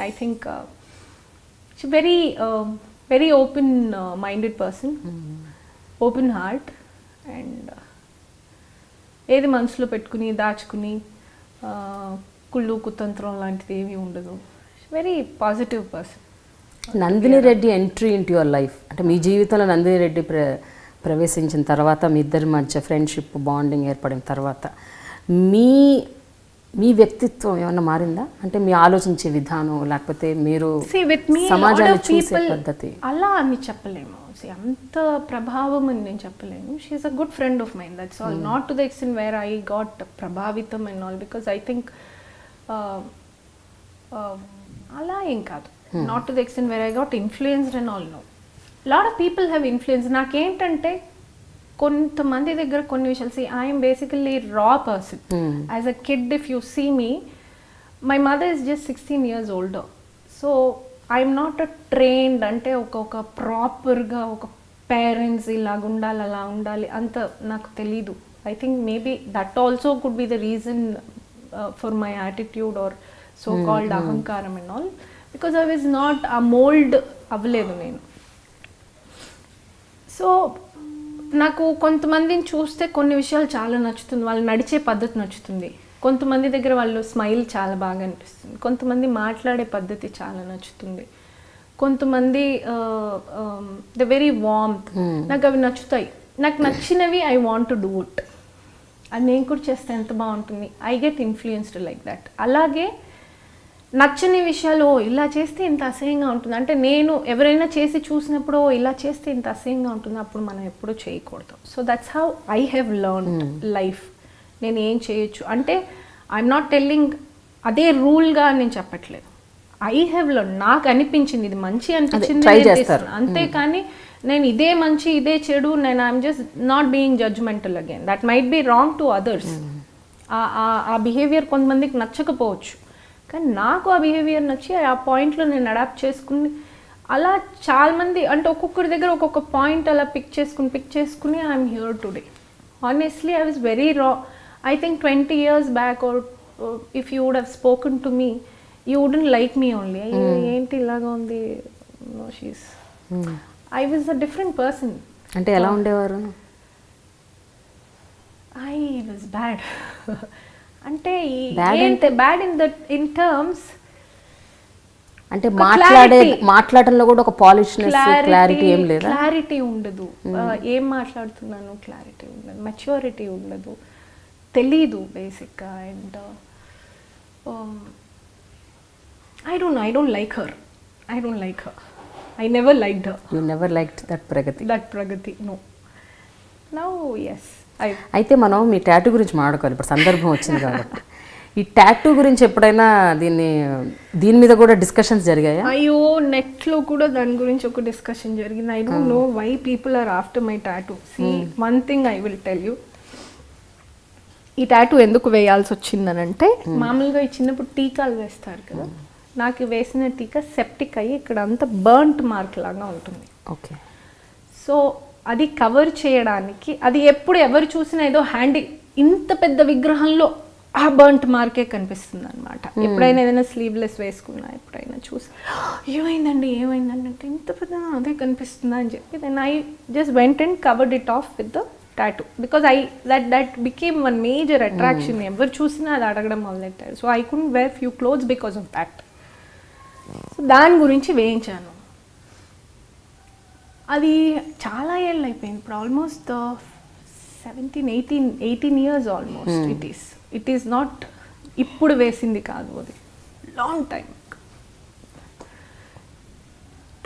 I think she very open minded person, open heart, and ఏది మనసులో పెట్టుకుని దాచుకుని కుళ్ళు కుతంత్రం లాంటిది ఏమీ ఉండదు. Very positive person. Nandini Reddy entry into your life, అంటే మీ జీవితంలో నందిని రెడ్డి ప్రవేశించిన తర్వాత, మీ ఇద్దరి మధ్య ఫ్రెండ్షిప్ బాండింగ్ ఏర్పడిన తర్వాత మీ వ్యక్తిత్వం ఏమన్నా మారిందా? అంటే మీ ఆలోచించే విధానం, లేకపోతే మీరు సమాజాన్ని చూసే పద్ధతి? అలా అని చెప్పలేము, అంత ప్రభావం అని నేను చెప్పలేను. She's a good friend of mind, that's all. Not to the extent where I got ప్రభావితం and all, because I think అలా ఏం కాదు. Not to the extent where I got influenced and all. No, lot of people have influence. నాకేంటంటే కొంతమంది దగ్గర కొన్ని విషయాలు, see I'm basically raw person. As a kid if you see me, my mother is just 16 years older. So I'm not a trained, అంటే ఒక ప్రాపర్గా ఒక పేరెంట్స్ ఇలాగ ఉండాలి అలా ఉండాలి అంత నాకు తెలీదు. I think maybe that also could be the reason for my attitude or so called ahankaram and all, because I was not ఆ మోల్డ్ అవ్వలేదు నేను. సో నాకు కొంతమందిని చూస్తే కొన్ని విషయాలు చాలా నచ్చుతుంది, వాళ్ళు నడిచే పద్ధతి నచ్చుతుంది. కొంతమంది దగ్గర వాళ్ళు స్మైల్ చాలా బాగా అనిపిస్తుంది, కొంతమంది మాట్లాడే పద్ధతి చాలా నచ్చుతుంది, కొంతమంది ద వెరీ వార్మ్త్, నాకు అవి నచ్చుతాయి. నాకు నచ్చినవి I want to do it, అది నేను కూడా చేస్తే ఎంత బాగుంటుంది, I get influenced like that. అలాగే నచ్చని విషయాలు ఇలా చేస్తే ఇంత అసహ్యంగా ఉంటుంది అంటే నేను ఎవరైనా చేసి చూసినప్పుడు ఇలా చేస్తే ఇంత అసహ్యంగా ఉంటుంది, అప్పుడు మనం ఎప్పుడూ చేయకూడదు. So that's how I have learned life. నేను ఏం చేయొచ్చు అంటే ఐఎమ్ నాట్ టెల్లింగ్ అదే రూల్గా నేను చెప్పట్లేదు. ఐ హ్యావ్ లెర్న్, నాకు అనిపించింది ఇది మంచి అనిపించింది అంతేకాని నేను ఇదే మంచి ఇదే చెడు, నేను I'm just not being judgemental again. That might be wrong to others. ఆ బిహేవియర్ కొంతమందికి నచ్చకపోవచ్చు, కానీ నాకు ఆ బిహేవియర్ నచ్చి ఆ పాయింట్లో నేను అడాప్ట్ చేసుకుని అలా చాలామంది అంటే ఒక్కొక్కరి దగ్గర ఒక్కొక్క పాయింట్ అలా పిక్ చేసుకుని I'm here today. Honestly I was very I think 20 years back or if you would have spoken to me, you wouldn't like me only. ఏంటి ఇలాగా ఉంది, no she's I was a different person. అంటే ఎలా ఉండేవారు? I was bad. అంటే bad in terms అంటే మాట్లాడటంలో కూడా ఒక పాలిష్నెస్, క్లారిటీ ఏం లేదా? క్లారిటీ ఉండదు, ఏం మాట్లాడుతున్నాను క్లారిటీ ఉండదు, మెచ్యూరిటీ ఉండదు, తెలీదు బేసిక్గా. And I don't like her. I never liked her. You never liked that Pragathi? No. Now yes. అయితే మనం మీ టాటూ గురించి మాట్లాడుకోవాలి, ఇప్పుడు సందర్భం వచ్చింది కాబట్టి. ఈ టాటూ గురించి ఎప్పుడైనా దీని మీద కూడా డిస్కషన్స్ జరిగాయా? అయ్యో, నెట్లో కూడా దాని గురించి ఒక డిస్కషన్ జరిగింది. I don't know why people are after my tattoo. See, one thing I will tell you. ఈ టాటూ ఎందుకు వేయాల్సి వచ్చిందనంటే, మామూలుగా ఈ చిన్నప్పుడు టీకాలు వేస్తారు కదా, నాకు వేసిన టీకా సెప్టిక్ అయ్యి ఇక్కడ అంతా బర్న్ట్ మార్క్ లాగా ఉంటుంది. ఓకే. సో అది కవర్ చేయడానికి, అది ఎప్పుడు ఎవరు చూసినా ఏదో హ్యాండీ, ఇంత పెద్ద విగ్రహంలో ఆ బర్న్ట్ మార్కే కనిపిస్తుంది అనమాట. ఎప్పుడైనా ఏదైనా స్లీవ్లెస్ వేసుకున్నా ఎప్పుడైనా చూసి ఏమైందండి అంటే ఇంత పెద్ద అదే కనిపిస్తుందా అని చెప్పి then I just went and covered it off with the tattoo because that became one major attraction. Ever chusina adi adagam modalettaru. So I couldn't wear few clothes because of that. So dan gurinchi veinchanu. Adi chaala yellu ayipindi, for almost 18 years almost. It is not ippudu vesindi kaadu, adi long time.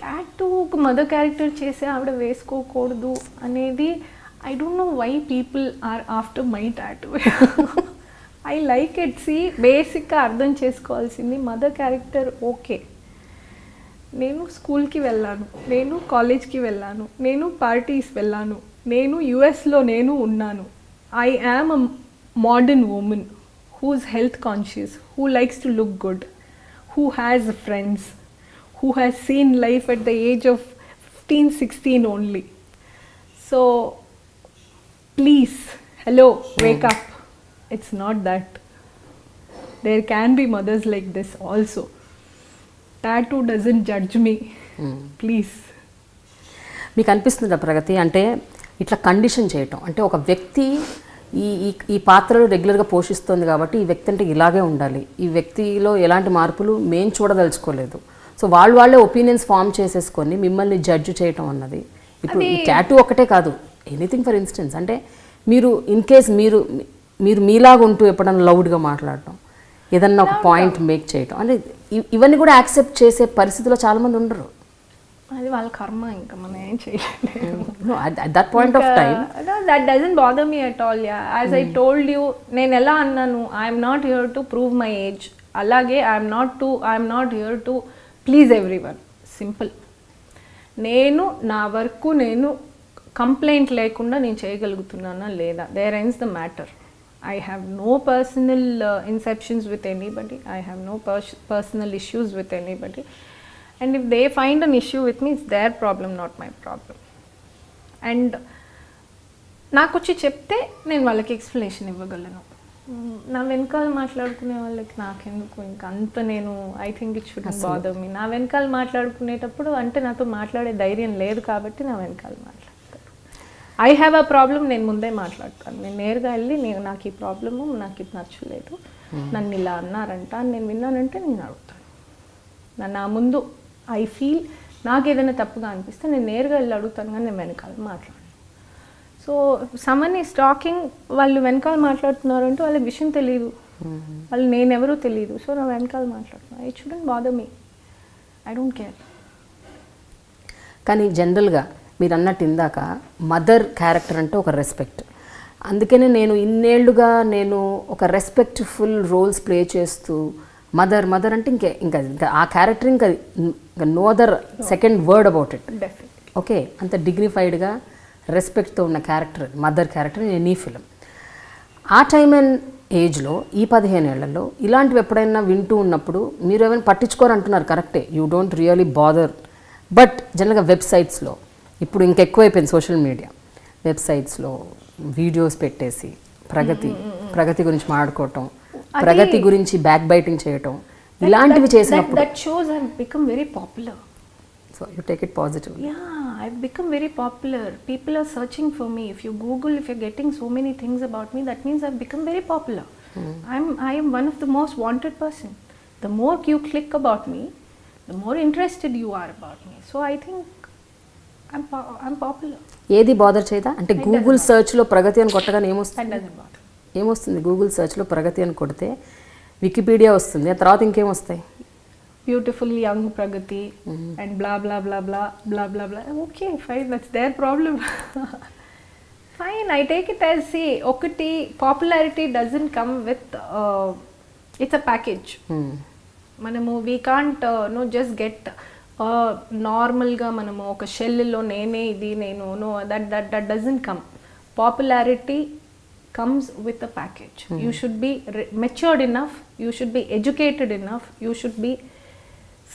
Tattoo oka mother character chese avada veskokodadu anedi I don't know why people are after my tattoo. I like it. See, బేసిక్గా అర్థం చేసుకోవాల్సింది మదర్ క్యారెక్టర్. ఓకే, నేను స్కూల్కి వెళ్ళాను, నేను కాలేజ్కి వెళ్ళాను, నేను పార్టీస్ వెళ్ళాను, నేను యుఎస్లో నేను ఉన్నాను. I am a modern woman who's health conscious, who likes to look good, who has friends, who has seen life at the age of 15-16 only. So please, hello, wake up. It's not that. There can be mothers like this also. Tattoo doesn't judge me. Please. మీకు అనిపిస్తుందా ప్రగతి, అంటే ఇట్లా కండిషన్ చేయటం, అంటే ఒక వ్యక్తి ఈ పాత్రలు రెగ్యులర్గా పోషిస్తుంది కాబట్టి ఈ వ్యక్తి అంటే ఇలాగే ఉండాలి, ఈ వ్యక్తిలో ఎలాంటి మార్పులు మేము చూడదలుచుకోలేదు, సో వాళ్ళే ఒపీనియన్స్ ఫామ్ చేసేసుకొని మిమ్మల్ని జడ్జ్ చేయటం అన్నది. ఇప్పుడు ఈ టాటూ ఒకటే కాదు, ఎనీథింగ్ ఫర్ ఇన్స్టెన్స్, అంటే మీరు ఇన్ కేస్ మీరు మీలాగా ఉంటూ ఎప్పుడన్నా లౌడ్గా మాట్లాడటం, ఏదన్నా ఒక పాయింట్ మేక్ చేయటం, అంటే ఇవన్నీ కూడా యాక్సెప్ట్ చేసే పరిస్థితిలో చాలామంది ఉండరు. అది వాళ్ళ కర్మ, ఇంకా మనం ఏం చేయలేము. That point of time that doesn't bother me at all. As I told you, నేను ఎలా అన్నాను, I'm not here to prove my age, అలాగే I'm not here to please everyone. Simple. నేను నా వర్క్ నేను కంప్లైంట్ లేకుండా నేను చేయగలుగుతున్నానా లేదా, there ends the matter. I have no personal inceptions with anybody, I have no personal issues with anybody, and if they find an issue with me, it's there problem, not my problem. And నాకు వచ్చి చెప్తే నేను వాళ్ళకి ఎక్స్ప్లెనేషన్ ఇవ్వగలను. నా వెనకాల మాట్లాడుకునే వాళ్ళకి నాకెందుకు, ఇంకా అంత నేను I think it should bother me. నా వెనకాల మాట్లాడుకునేటప్పుడు అంటే నాతో మాట్లాడే ధైర్యం లేదు కాబట్టి నా వెనకాల మాట్లాడతారు. ఐ హ్యావ్ అ ప్రాబ్లం, నేను ముందే మాట్లాడతాను. నేను నేరుగా వెళ్ళి నాకు ఈ ప్రాబ్లము, నాకు ఇది నచ్చలేదు, నన్ను ఇలా అన్నారంట అని నేను విన్నానంటే నేను అడుగుతాను. నా ముందు ఐ ఫీల్ నాకు ఏదైనా తప్పుగా అనిపిస్తే నేను నేరుగా వెళ్ళి అడుగుతాను, కానీ నేను వెనకాల మాట్లాడను. సో సమ్మన్ ఈ స్టాకింగ్, వాళ్ళు వెనకాల మాట్లాడుతున్నారంటే వాళ్ళకి విషయం తెలియదు, వాళ్ళు నేనెవరూ తెలియదు. సో నా వెనకాల మాట్లాడుతున్నాను. It shouldn't bother me, I don't care. కానీ జనరల్గా మీరు అన్నట్టు ఇందాక మదర్ క్యారెక్టర్ అంటే ఒక రెస్పెక్ట్. అందుకనే నేను ఇన్నేళ్లుగా నేను ఒక రెస్పెక్ట్ఫుల్ రోల్స్ ప్లే చేస్తూ మదర్ అంటే ఇంకా ఆ క్యారెక్టర్ ఇంకా no other second word about it. Okay, అంత డిగ్నిఫైడ్గా రెస్పెక్ట్తో ఉన్న character mother character in any film. ఆ టైమ్ అండ్ ఏజ్లో ఈ 15 ఏళ్లలో ఇలాంటివి ఎప్పుడైనా వింటూ ఉన్నప్పుడు మీరు ఏమైనా పట్టించుకోరు అంటున్నారు, కరెక్టే, you don't really bother. But జనరల్గా వెబ్సైట్స్లో ఇప్పుడు ఇంకెక్కువైపోయింది, సోషల్ మీడియా వెబ్సైట్స్లో వీడియోస్ పెట్టేసి ప్రగతి గురించి మాట్లాడుకోవటం, ప్రగతి గురించి బ్యాక్ బైటింగ్ చేయటం, ఇలాంటివి చేసినప్పుడు that shows I've become very popular. So you take it positively. Yeah, I've become very popular. People are searching for me. If you Google, if you're getting so many things about me, that means I've become very popular. I am one of the most wanted person. The more you click about me, the more interested you are about me. So I think I'm popular. ఏది బాదర్ చేయదా అంటే గూగుల్ సర్చ్లో ప్రగతి అని కొట్టగానే ఏమొస్తుంది? గూగుల్ సర్చ్లో ప్రగతి అని కొడితే వికీపీడియా వస్తుంది, ఆ తర్వాత ఇంకేమొస్తాయి? Beautiful young Pragathi and blah blah blah blah blah blah blah. Okay, fine, that's their problem. Fine, I take it as, see, okati popularity doesn't come with it's a package. Manamu we can't no just get normal ga manamu oka shell lo nene idi nenu, no, that doesn't come. Popularity comes with a package. You should be matured enough, you should be educated enough, you should be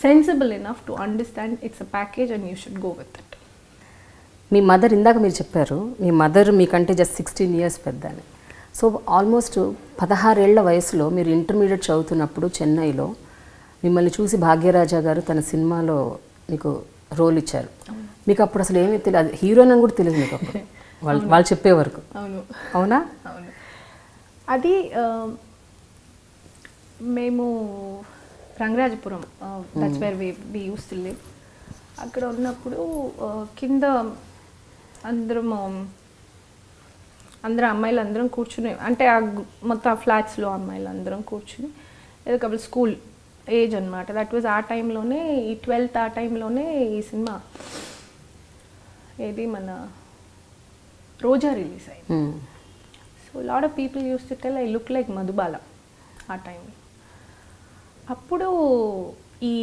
sensible enough to understand it's a package and you should go with it. Me mother, ఇందాక మీరు చెప్పారు మీ మదర్ మీకంటే జస్ట్ 16 years పెద్ద అని. సో ఆల్మోస్ట్ 16 ఏళ్ల వయసులో మీరు ఇంటర్మీడియట్ చదువుతున్నప్పుడు చెన్నైలో మిమ్మల్ని చూసి భాగ్యరాజా గారు తన సినిమాలో మీకు రోల్ ఇచ్చారు. మీకు అప్పుడు అసలు ఏమీ తెలియదు, హీరోయిన్ అని కూడా తెలియదు మీకు అప్పుడు, వాళ్ళు చెప్పే వరకు. అవునా? అవును. అది మేము Rangarajapuram, that's where we used to live. అక్కడ ఉన్నప్పుడు కింద అందరూ అమ్మాయిలు అందరం కూర్చుని, అంటే మొత్తం ఫ్లాట్స్లో అమ్మాయిలు అందరం కూర్చుని ఏదో కబుల్ స్కూల్ ఏజ్ అనమాట. దట్ వాజ్ ఆ టైంలోనే, ఈ 12th ఆ టైంలోనే ఈ సినిమా ఏది మన రోజా రిలీజ్ అయింది. So lot of people use to tell I look like Madhubala ఆ టైంలో. అప్పుడు ఈ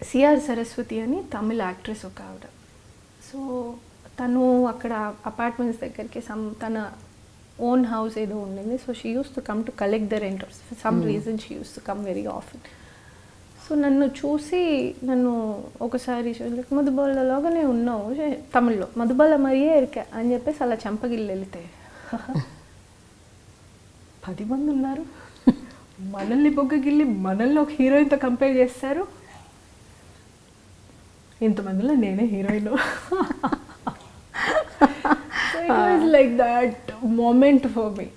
సిఆర్ సరస్వతి అని తమిళ యాక్ట్రెస్ ఒక ఆవిడ, సో తను అక్కడ అపార్ట్మెంట్స్ దగ్గరికి తన ఓన్ హౌస్ ఏదో ఉండింది. So she used to come to collect the renters. For some reason she used to come very often. సో నన్ను చూసి ఒకసారి మధుబాలలాగానే ఉన్నావు తమిళ్లో, మధుబాల మరియే ఇరికా అని చెప్పేసి అలా చెంపగిల్లి వెళితే 10 మంది ఉన్నారు, మనల్ని బొగ్గగిల్లి మనల్ని ఒక హీరోయిన్తో కంపేర్ చేస్తారు, ఇంతమందిలో నేనే heroine. It was like that moment for me.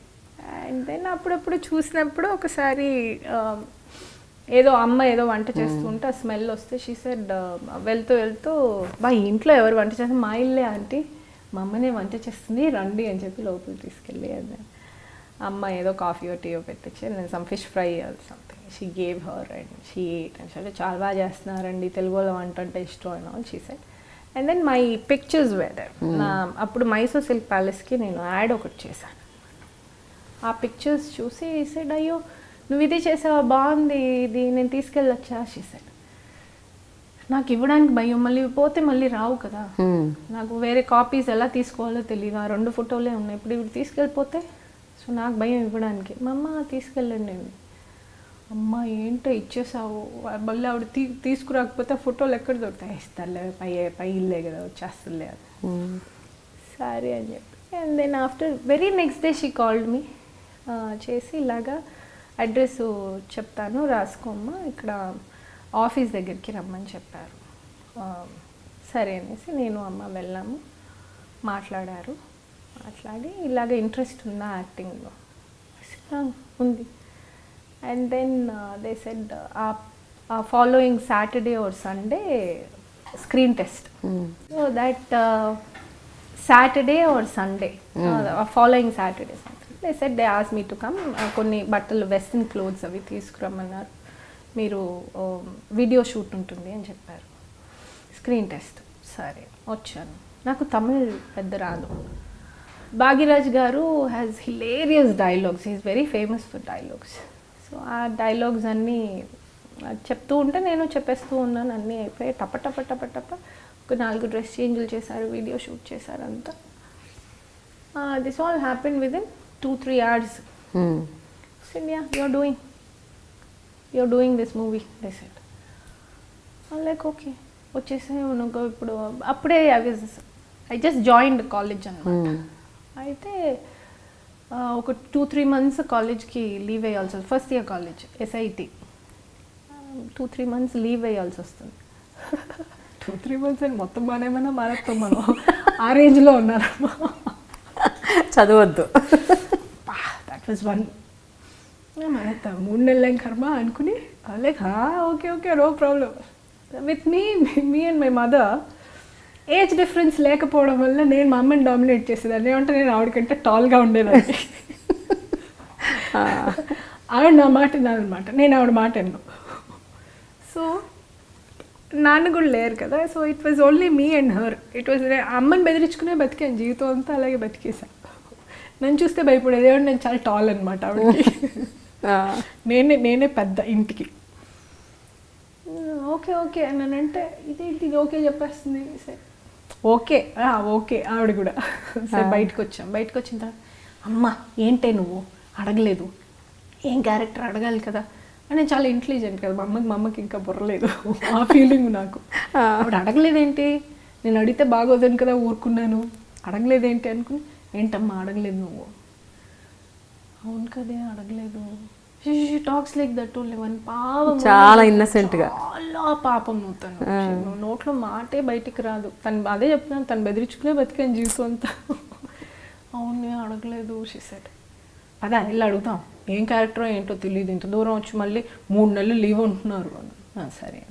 And then అప్పుడప్పుడు చూసినప్పుడు ఒకసారి ఏదో అమ్మ ఏదో వంట చేస్తుంటే ఆ స్మెల్ వస్తే షీ సెడ్, వెళ్తూ మా ఇంట్లో ఎవరు వంట చేస్తారు, మా ఇల్లే ఆంటీ, మా అమ్మనే వంట చేస్తుంది రండి అని చెప్పి లోపలికి తీసుకెళ్ళి, అది అమ్మ ఏదో కాఫీయో టీయో పెట్టించి, నేను some fish fry or something she gave her and she ate and అంటే చాలా బాగా చేస్తున్నారండి, తెలుగు వాళ్ళ వంట అంటే ఇష్టం అని all she said. And then my pictures whether నా అప్పుడు మైసూర్ సిల్క్ ప్యాలెస్కి నేను యాడ్ ఒకటి చేశాను. ఆ పిక్చర్స్ చూసి సెడ్, అయ్యో నువ్వు ఇది చేసావా, బాగుంది, ఇది నేను తీసుకెళ్ళొచ్చా? షీ సెడ్, నాకు ఇవ్వడానికి భయం, మళ్ళీ పోతే మళ్ళీ రావు కదా, నాకు వేరే కాపీస్ ఎలా తీసుకోవాలో తెలియదు, ఆ 2 ఫోటోలే ఉన్నాయి, ఇప్పుడు ఇవి తీసుకెళ్ళిపోతే, సో నాకు భయం ఇవ్వడానికి. మా అమ్మ తీసుకెళ్ళండి. అమ్మ ఏంటో ఇచ్చేసావు, మళ్ళీ ఆవిడ తీసుకురాకపోతే ఆ ఫోటోలు ఎక్కడ దొరుకుతాయి, ఇస్తారులే, పై ఇల్లే కదా వచ్చేస్తుందిలే అది. సరే అని చెప్పి. And then after very next day she called me చేసి, ఇలాగా అడ్రస్ చెప్తాను రాసుకోమ్మా, ఇక్కడ ఆఫీస్ దగ్గరికి రమ్మని చెప్పారు, సరే అనేసి నేను అమ్మ వెళ్ళాము, మాట్లాడారు. మాట్లాడి ఇలాగ ఇంట్రెస్ట్ ఉందా యాక్టింగ్లో, ఉంది. And then they said following Saturday or Sunday screen test. So that Saturday or Sunday, following Saturday they said, they asked me to come. కొన్ని బట్టలు వెస్ట్రన్ క్లోత్స్ అవి తీసుకురమ్మన్నారు, మీరు వీడియో షూట్ ఉంటుంది అని చెప్పారు, స్క్రీన్ టెస్ట్. సరే వచ్చాను. నాకు తమిళ్ పెద్ద రాదు. భాగ్యరాజ్ గారు has hilarious dialogues, is very famous for dialogues. So ఆ డైలాగ్స్ అన్నీ చెప్తూ ఉంటే నేను చెప్పేస్తూ ఉన్నాను. అన్నీ అయిపోయి టప టప టప టప ఒక 4 డ్రెస్ చేంజ్లు చేశారు, వీడియో షూట్ చేశారు అంతా. This all happen within 2-3 hours. India, you're doing this movie, they said. I'm like, okay. వచ్చేసి ఇప్పుడు అప్పుడే ఐ జస్ట్ జాయిన్డ్ కాలేజ్ అనమాట. అయితే ఒక 2-3 months కాలేజ్కి లీవ్ వేయాల్సి వస్తుంది. First year college SIT, 2-3 months leave వేయాల్సి వస్తుంది. 2-3 months అని మొత్తం బాగానేమైనా మారేస్తాం మనం, ఆ రేంజ్లో ఉన్నారమ్మా. చదవద్దు. That was one. మారేస్తా 3 నెలలు కర్మ అనుకుని, like okay okay no problem. With me and my mother age difference లేకపోవడం వల్ల నేను మా అమ్మని డామినేట్ చేసేదాన్ని. ఏమంటే నేను ఆవిడకంటే టాల్గా ఉండేదాన్ని. ఆవిడ నా మాట వినాలన్నమాట, నేను ఆవిడ మాట విన్నాను. సో నాన్న కూడా లేరు కదా, so it was only me and her. It was అమ్మని బెదిరించుకునే బతికాను జీవితం అంతా, అలాగే బతికేసాను. నన్ను చూస్తే భయపడేది, ఏమంటే నేను చాలా టాల్ అనమాట ఆవిడకి. నేనే పెద్ద ఇంటికి. ఓకే ఓకే అన్నానంటే ఇది ఓకే చెప్పేస్తుంది. సరే ఓకే ఓకే ఆవిడ కూడా. సరే బయటకు వచ్చిన తర్వాత, అమ్మ ఏంటే నువ్వు అడగలేదు, ఏం క్యారెక్టర్ అడగాలి కదా అని. నేను చాలా ఇంటెలిజెంట్ కదా, మా అమ్మకి ఇంకా బుర్రలేదు ఆ ఫీలింగ్ నాకు. ఆవిడ అడగలేదేంటి, నేను అడిగితే బాగోదని కదా ఊరుకున్నాను, అడగలేదేంటి అనుకుని, ఏంటమ్మా అడగలేదు నువ్వు? అవును కదే అడగలేదు. Talks like that only one. పాపం, చాలా ఇన్నసెంట్గా, చాలా పాపం నువ్వు నోట్లో మాటే బయటికి రాదు. తను అదే చెప్తున్నాను, తను బెదిరించుకునే బతికాను జీవితం అంతా. అవును నేను అడగలేదు. షిసెట్ అదే వెళ్ళి అడుగుతాం, ఏం క్యారెక్టరో ఏంటో తెలియదు, ఇంత దూరం వచ్చి మళ్ళీ 3 నెలలు లీవ్ ఉంటున్నారు. సరే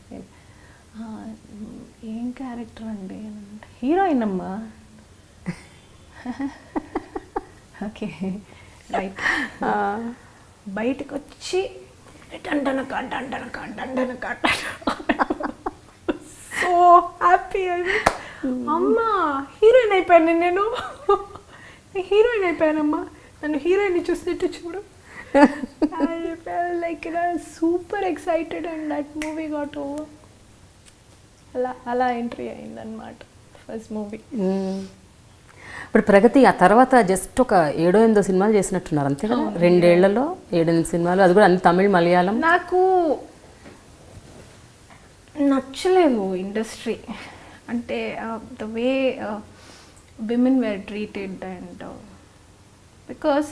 ఏం క్యారెక్టర్ అండి అంటే, హీరోయిన్ అమ్మా. Okay right. బయటకు వచ్చి డండనక సో హ్యాపీ. అమ్మా హీరోయిన్ అయిపోయాను నేను, హీరోయిన్ అయిపోయానమ్మా, నన్ను హీరోయిన్ చూసినట్టు చూడు. Like super excited and that movie got over. అలా ఎంట్రీ అయిందనమాట ఫస్ట్ మూవీ. ఇప్పుడు ప్రగతి ఆ తర్వాత జస్ట్ ఒక 7-8 సినిమాలు చేసినట్టున్నారు అంతే కదా, 2 ఏళ్లలో 7-8 సినిమాలు, అది కూడా అన్ని తమిళ్ మలయాళం. నాకు నచ్చలేదు ఇండస్ట్రీ అంటే, the way women were treated. And because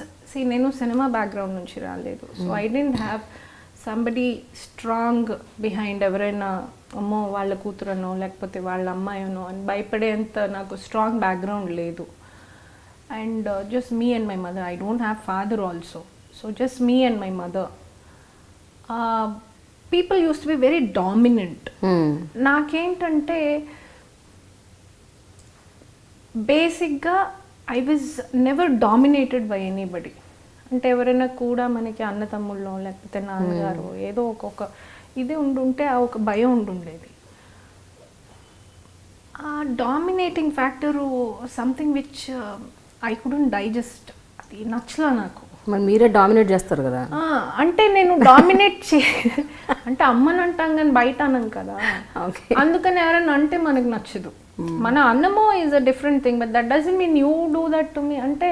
నేను సినిమా బ్యాక్గ్రౌండ్ నుంచి రాలేదు, so I didn't have somebody strong behind. ఎవరైనా అమ్మో వాళ్ళ కూతురనో లేకపోతే వాళ్ళ అమ్మాయినో అని భయపడేంత నాకు స్ట్రాంగ్ బ్యాక్గ్రౌండ్ లేదు. And just me and my mother, I don't have father also, so just me and my mother. People use to be very dominant. నాకేంటంటే బేసిక్గా I was never dominated by anybody. అంటే ఎవరైనా కూడా మనకి అన్న తమ్ముళ్ళో లేకపోతే నాన్నగారు ఏదో ఒక్కొక్క ఇది ఉండుంటే ఆ ఒక భయం ఉండుండేది. ఆ dominating factor something which I couldn't digest. అది నచ్చలా నాకు. మరి మీరే డామినేట్ చేస్తారు కదా. అంటే నేను డామినేట్ అంటే అమ్మని అంటాం కానీ బయట అనం కదా, అందుకని ఎవరైనా అంటే మనకు నచ్చదు. మన అన్నమో is a different thing, but that doesn't mean you do that to me. అంటే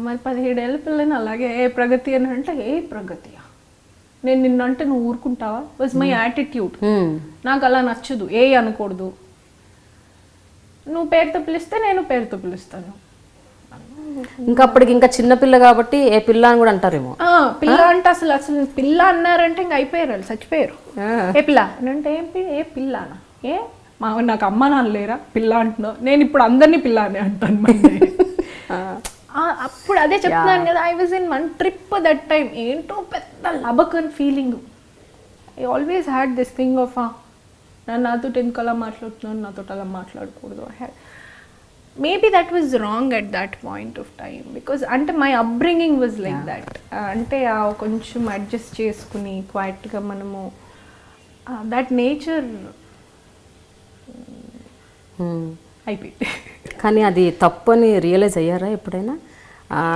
మరి 17 ఏళ్ళ పిల్లని అలాగే ఏ ప్రగతి అని అంటే, ఏ ప్రగతియా నేను నిన్నంటే నువ్వు ఊరుకుంటావా? Was my attitude. నాకు అలా నచ్చదు, ఏ అనకూడదు. నువ్వు పేరుతో పిలిస్తే నేను పేరుతో పిలుస్తాను. ఇంకా అప్పటికి ఇంకా చిన్నపిల్ల కాబట్టి ఏ పిల్ల అని కూడా అంటారేమో. పిల్ల అంటే అసలు పిల్ల అన్నారంటే ఇంకా అయిపోయారు, వాళ్ళు చచ్చిపోయారు. ఏ పిల్ల అంటే ఏ పిల్లనా, ఏ నాకు అమ్మ నాన్న లేరా పిల్ల అంటున్నావు, నేను ఇప్పుడు అందరినీ పిల్ల అని అంటాను మళ్ళీ. అప్పుడు అదే చెప్తున్నాను కదా, I was in one trip that time, ఏంటో పెద్ద లబకన్ feeling. I always had this thing of నాతో ఎందుకు అలా మాట్లాడుతున్నాను, నాతో అలా మాట్లాడకూడదు. Maybe that was wrong at that point of time, because అంటే my upbringing was like that. అంటే కొంచెం అడ్జస్ట్ చేసుకుని క్వైట్గా మనము దట్ నేచర్ అయిపోయింది. కానీ అది తప్పు అని రియలైజ్ అయ్యారా ఎప్పుడైనా?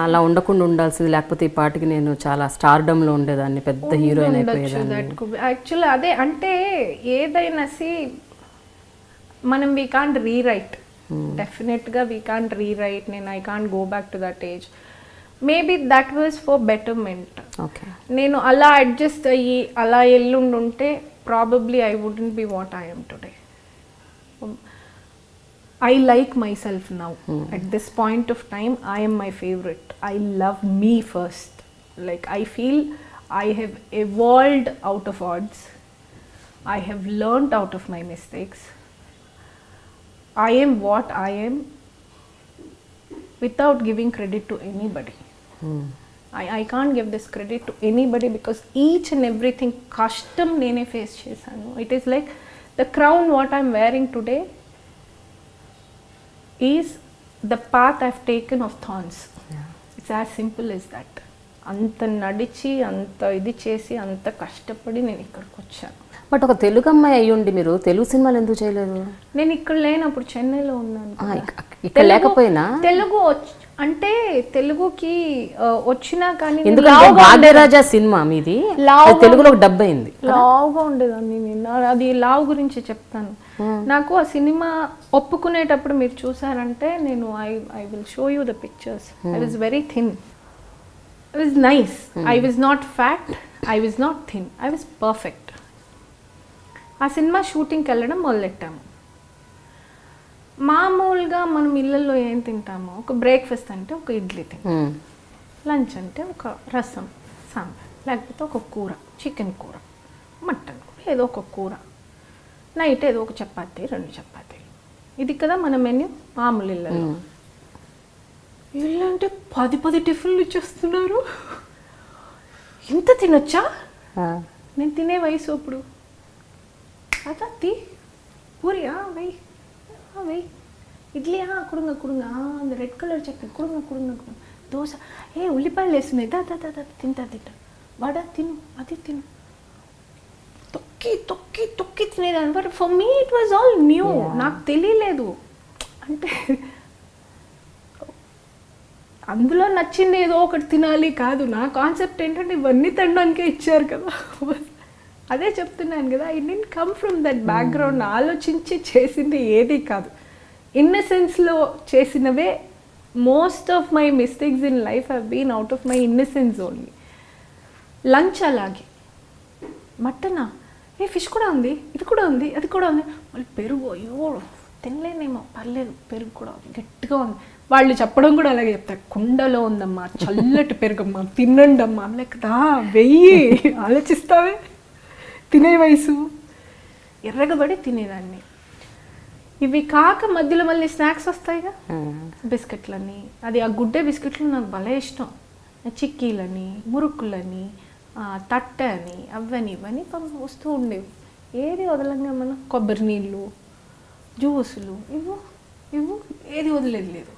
అలా ఉండకుండా ఉండాల్సింది, లేకపోతే ఈ పాటికి నేను చాలా స్టార్డమ్లో ఉండేదాన్ని, పెద్ద హీరోయిన్ అయిపోయేదాన్ని. యాక్చువల్లీ అదే అంటే ఏదైనా మనం వీ కాంట్ రీరైట్, డెఫినెట్గా we can't rewrite. I can't go back to that age. Maybe that was for betterment. నేను అలా అడ్జస్ట్ అయ్యి అలా ఎల్లుండుంటే probably I wouldn't be what I am today. I like myself now. At this point of time, I am my favorite. I love me first. Like, I feel I have evolved out of odds. I have learned out of my mistakes. I am what I am without giving credit to anybody. I can't give this credit to anybody because each and everything custom nene face chesanu. It is like the crown what I'm wearing today is the path I've taken of thorns. It's as simple as that. అంత నడిచి అంత ఇది చేసి అంత కష్టపడి నేను ఇక్కడికి వచ్చాను. బట్ ఒక తెలుగు అమ్మాయి అయ్యుండి మీరు తెలుగు సినిమాలు ఎందుకు చేయలేదు? నేను ఇక్కడ లేనప్పుడు చెన్నైలో ఉన్నాను. ఇక్కడ లేకపోయినా తెలుగు అంటే తెలుగుకి వచ్చినా కానీ భాగ్యరాజా సినిమా మీది తెలుగులో డబ్ అయింది, లావుగా ఉండేదాన్ని నేను. అది లావు గురించి చెప్తాను. నాకు ఆ సినిమా ఒప్పుకునేటప్పుడు మీరు చూసారంటే నేను I will show you the pictures. I was very thin, I was nice, I was not fat, I was not thin, I was perfect. ఆ సినిమా షూటింగ్కి వెళ్ళడం మొదలెట్టాము. మామూలుగా మనం ఇళ్ళల్లో ఏం తింటామో, ఒక బ్రేక్ఫాస్ట్ అంటే ఒక ఇడ్లీ తింటాం, లంచ్ అంటే ఒక రసం సాంబార్, లేకపోతే ఒక కూర, చికెన్ కూర, మటన్ కూర, ఏదో ఒక కూర, నైట్ ఏదో ఒక చపాతీ 2 చపాతీలు. ఇది కదా మన మెన్యూ మామూలు ఇళ్ళల్లో. ఇల్లు అంటే 10 టిఫిన్లు ఇచ్చేస్తున్నారు. ఇంత తినొచ్చా? నేను తినే వయసు అప్పుడు. చపాతీ పూరియా వెయ్యి, వెయ్యి ఇడ్లీ కుడుంగ కుడుంగ, அந்த రెడ్ కలర్ చట్నీ కుడుంగ కుడుంగ, దోశ ఉల్లిపాయలు వేస్తున్నాయి, తింటా వడ తిను, అది తిను, తొక్కి తొక్కి తొక్కి తినేదాన్ని. But for me it was all new. నాకు తెలియలేదు. అంటే అందులో నచ్చింది ఏదో ఒకటి తినాలి కాదు. నా కాన్సెప్ట్ ఏంటంటే ఇవన్నీ తినడానికే ఇచ్చారు కదా. అదే చెప్తున్నాను కదా, I didn't come from that background. ఆలోచించి చేసింది ఏది కాదు, ఇన్నసెన్స్లో చేసినవే. Most of my mistakes in life have been out of my innocence only. Lunch అలాగే, మటనా ఫిష్ కూడా ఉంది, ఇది కూడా ఉంది, అది కూడా ఉంది, మళ్ళీ పెరుగు, అయ్యో తినలేనేమో, పర్లేదు పెరుగు కూడా గట్టిగా ఉంది. వాళ్ళు చెప్పడం కూడా అలాగే చెప్తారు, కుండలో ఉందమ్మా చల్లటి పెరుగమ్మా, తినండి అమ్మా. లేకదా వెయ్యి ఆలోచిస్తావే, తినే వయసు. ఎర్రగబడి తినేదాన్ని. ఇవి కాక మధ్యలో మళ్ళీ స్నాక్స్ వస్తాయిగా, బిస్కెట్లని. అది ఆ గుడ్డే బిస్కెట్లు నాకు భలే ఇష్టం. చిక్కీలని, మురుకులని, తట్ట అని, అవని ఇవన్నీ వస్తూ ఉండేవి. ఏది వదలంగా మనం కొబ్బరి నీళ్ళు, జ్యూసులు, ఇవ్వు ఏది వదిలేదు లేదు.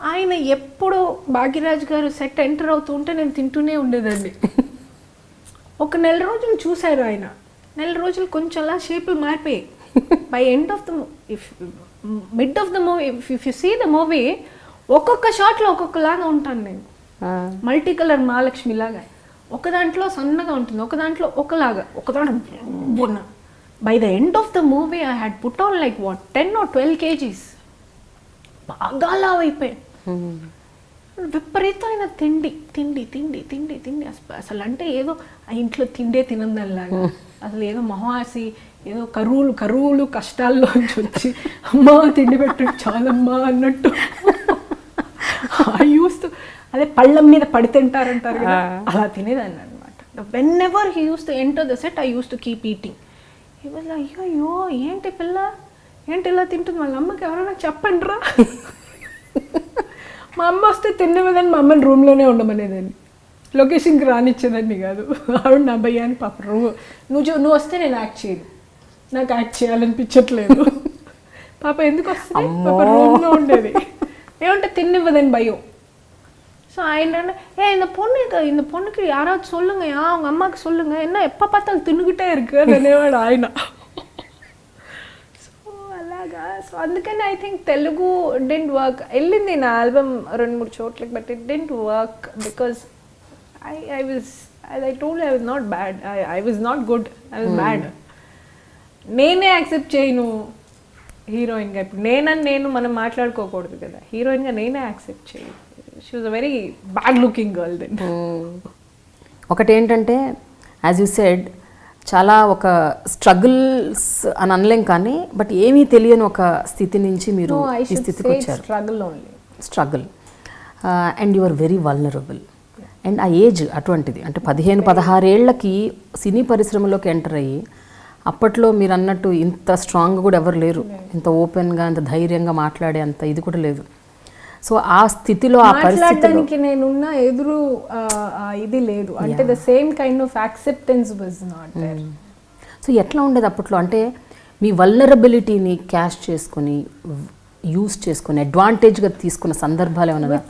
ఆయన ఎప్పుడు భాగ్యరాజ్ గారు సెట్ ఎంటర్ అవుతూ ఉంటే నేను తింటూనే ఉండేదాన్ని. ఒక 1 రోజులు చూశారు ఆయన. 1 రోజులు కొంచెం అలా షేపులు మారిపోయాయి. By end of the mid of the movie, if you see the movie, ఒక్కొక్క షాట్లో ఒక్కొక్కలాగా ఉంటాను నేను. మల్టీ కలర్ మహాలక్ష్మి లాగా. ఒక దాంట్లో సన్నగా ఉంటుంది, ఒక దాంట్లో ఒకలాగా, ఒక దాంట్లో. By the end of the movie I had put on like 10 or 12 kgs. బాగా లావ్ అయిపోయాను. విపరీతమైన తిండి తిండి తిండి తిండి తిండి. అసలు అంటే ఏదో ఆ ఇంట్లో తిండే తినందల్లాగా. అసలు ఏదో మొహాసి, ఏదో కరువులు కష్టాల్లోంచి వచ్చి అమ్మా తిండి పెట్టండి చాలమ్మా అన్నట్టు. అదే పళ్ళం మీద పడి తింటారంటారు కదా, అలా తినేదాన్ని అనమాట. When ever he use to enter the set, I use to keep eating. He was like అయ్యో ఏంటి పిల్ల ఏంటి ఇలా తింటుంది, వాళ్ళ అమ్మకి ఎవరైనా చెప్పండి రా. మా అమ్మ వస్తే తిన్నదని మా అమ్మని రూమ్లోనే ఉండమనేదాన్ని, లొకేషన్కి రానిచ్చేదాన్ని కాదు. ఆవిడ నా భయ్యాన్ని పాప నువ్వు వస్తే నేను యాక్ట్ చేయను, నాకు యాక్ట్ చేయాలనిపించట్లేదు. పాప ఎందుకు వస్తుంది, పాప రూమ్లో ఉండేది. ఏమంటే తిన్నివ్వదని భయం. ஸோ என்ன இந்த பொண்ணுக்கு யாராவது சொல்லுங்க, அவங்க அம்மாவுக்கு சொல்லுங்க, என்ன எப்போ பார்த்தாலும் தின்னுக்கிட்டே இருக்கு అనేవాడు ఆయన. సో అలాగా. సో అందుకని I think Telugu didn't work. వెళ్ళింది నా ఆల్బమ్ 2-3 చోట్లకి, but it didn't work because I was, as I told you, I was not bad. I was not good. I was bad. నేనే యాక్సెప్ట్ చేయను హీరోయిన్గా. ఇప్పుడు నేను మనం మాట్లాడుకోకూడదు కదా, హీరోయిన్గా నేనే యాక్సెప్ట్ చేయను. She was a very bad looking girl then. ఒకటి ఏంటంటే యాజ్ యూ సెడ్ చాలా ఒక స్ట్రగుల్స్ అని అనలేం కానీ, బట్ ఏమీ తెలియని ఒక స్థితి నుంచి మీరు ఈ స్థితికి వచ్చారు. Struggle and you are very vulnerable. And ఆ ఏజ్ అటువంటిది, అంటే 15-16 ఏళ్లకి సినీ పరిశ్రమలోకి ఎంటర్ అయ్యి, అప్పట్లో మీరు అన్నట్టు ఇంత స్ట్రాంగ్ కూడా ఎవరు లేరు, ఇంత ఓపెన్గా ఇంత ధైర్యంగా మాట్లాడే అంత ఇది కూడా లేదు. సో ఆ స్థితిలో ఆ పరిస్థితికి నేనున్న ఎదురు ఇది లేదు, అంటే the same kind of acceptance was not there. So ఎట్లా ఉండేది అప్పట్లో, అంటే మీ వల్నరబిలిటీని క్యాష్ చేసుకొని యూస్ చేసుకొని అడ్వాంటేజ్గా తీసుకున్న సందర్భాలు ఏమైనా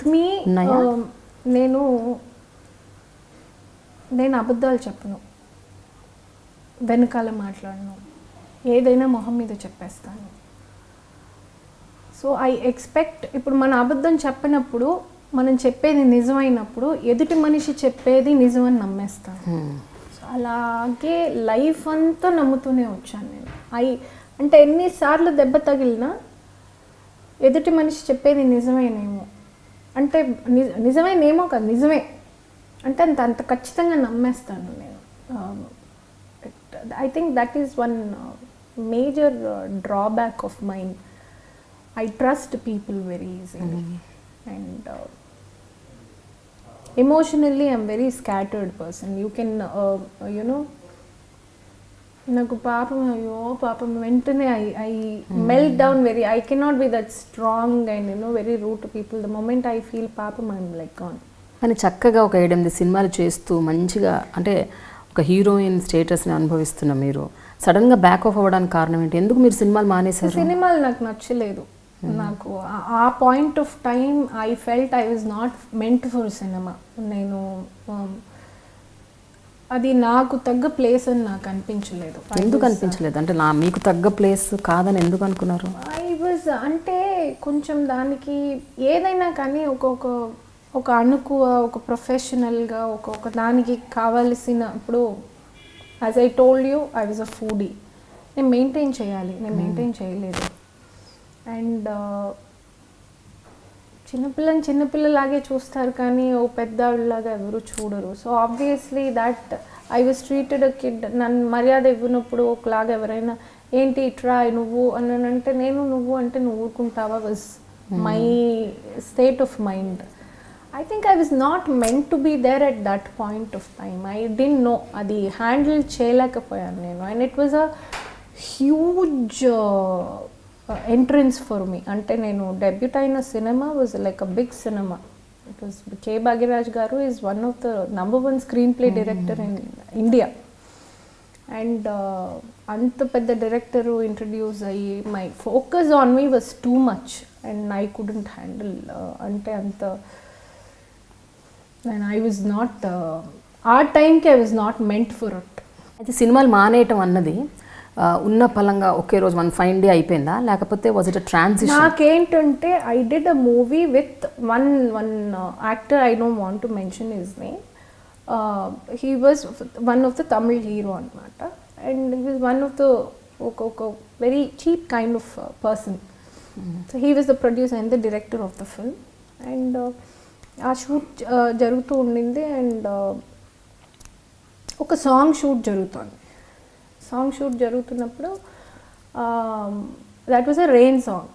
ఉన్నాయా? నేను అబద్ధాలు చెప్పను, వెనకాల మాట్లాడను, ఏదైనా మొహం మీద చెప్పేస్తాను. సో ఐ ఎక్స్పెక్ట్, ఇప్పుడు మన అబద్ధం చెప్పినప్పుడు, మనం చెప్పేది నిజమైనప్పుడు ఎదుటి మనిషి చెప్పేది నిజమని నమ్మేస్తాను. సో అలాగే లైఫ్ అంతా నమ్ముతూనే వచ్చాను నేను. అంటే ఎన్నిసార్లు దెబ్బ తగిలినా ఎదుటి మనిషి చెప్పేది నిజమేనేమో, అంటే నిజమేనేమో కాదు, నిజమే అంటే అంత ఖచ్చితంగా నమ్మేస్తాను నేను. I think that is one major drawback of mind. I trust people very easily. And emotionally I'm very scattered person. You can నాకు పాపం వెంటనే I melt down very. I cannot be that strong and very rude to people. The moment I feel పాపం I'm like gone. కానీ చక్కగా ఒక 7-8 సినిమాలు చేస్తూ మంచిగా, అంటే ఒక హీరోయిన్ స్టేటస్ని అనుభవిస్తున్న మీరు సడన్గా బ్యాక్ ఆఫ్ అవ్వడానికి కారణం ఏంటి? ఎందుకు మీరు సినిమాలు మానేశారు? సినిమాలు నాకు నచ్చలేదు. నాకు ఆ point of time I felt I was not meant for cinema. నేను అది నాకు తగ్గ ప్లేస్ అని నాకు అనిపించలేదు. ఎందుకు అనిపించలేదు? అంటే మీకు తగ్గ ప్లేస్ కాదని ఎందుకు అనుకున్నారు? ఐ వాజ్, అంటే కొంచెం దానికి ఏదైనా కానీ ఒక అనుకువ, ఒక ప్రొఫెషనల్గా ఒక దానికి కావాల్సిన, ఇప్పుడు as I told you I was a foodie. నేను మెయింటైన్ చేయాలి, నేను మెయింటైన్ చేయలేదు. అండ్ చిన్నపిల్లలాగే చూస్తారు కానీ ఓ పెద్దవాళ్ళలాగా ఎవరు చూడరు. So obviously that I was treated a kid. నన్ను మర్యాద ఇవ్వనప్పుడు ఒకలాగా ఎవరైనా ఏంటి ఇట్రా నువ్వు అని అంటే, నువ్వు అంటే నువ్వు ఊరుకుంటావా was my state of mind. I think I was not meant to be there at that point of time. I didn't know. అది హ్యాండిల్ చేయలేకపోయాను నేను. And it was a huge entrance for me. అంటే నేను డెబ్యూట్ అయిన cinema was like a big cinema. It was K. Bhagiraj garu is one of the #1 screenplay director in India. And అంత పెద్ద డైరెక్టరు ఇంట్రడ్యూస్ అయ్యి my focus on me was too much and I couldn't handle. అంటే అంత and I was not ఆ టైంకి I was not meant for it. అయితే సినిమాలు మానేయటం అన్నది ఉన్న పలంగా ఒకే రోజు వన్ ఫైన్ డే అయిపోయిందా, లేకపోతే వాజ్ ఇట్ అ ట్రాన్సిషన్? నాకేంటంటే I did a movie with one actor, I don't want to mention his name. He was one of the Tamil hero అనమాట. And he was one of the ఒక very cheap kind of person. So he was the producer and the director of the film. And ఆ షూట్ జరుగుతూ ఉండింది. అండ్ ఒక సాంగ్ షూట్ జరుగుతుంది. సాంగ్ షూట్ జరుగుతున్నప్పుడు that was a rain song.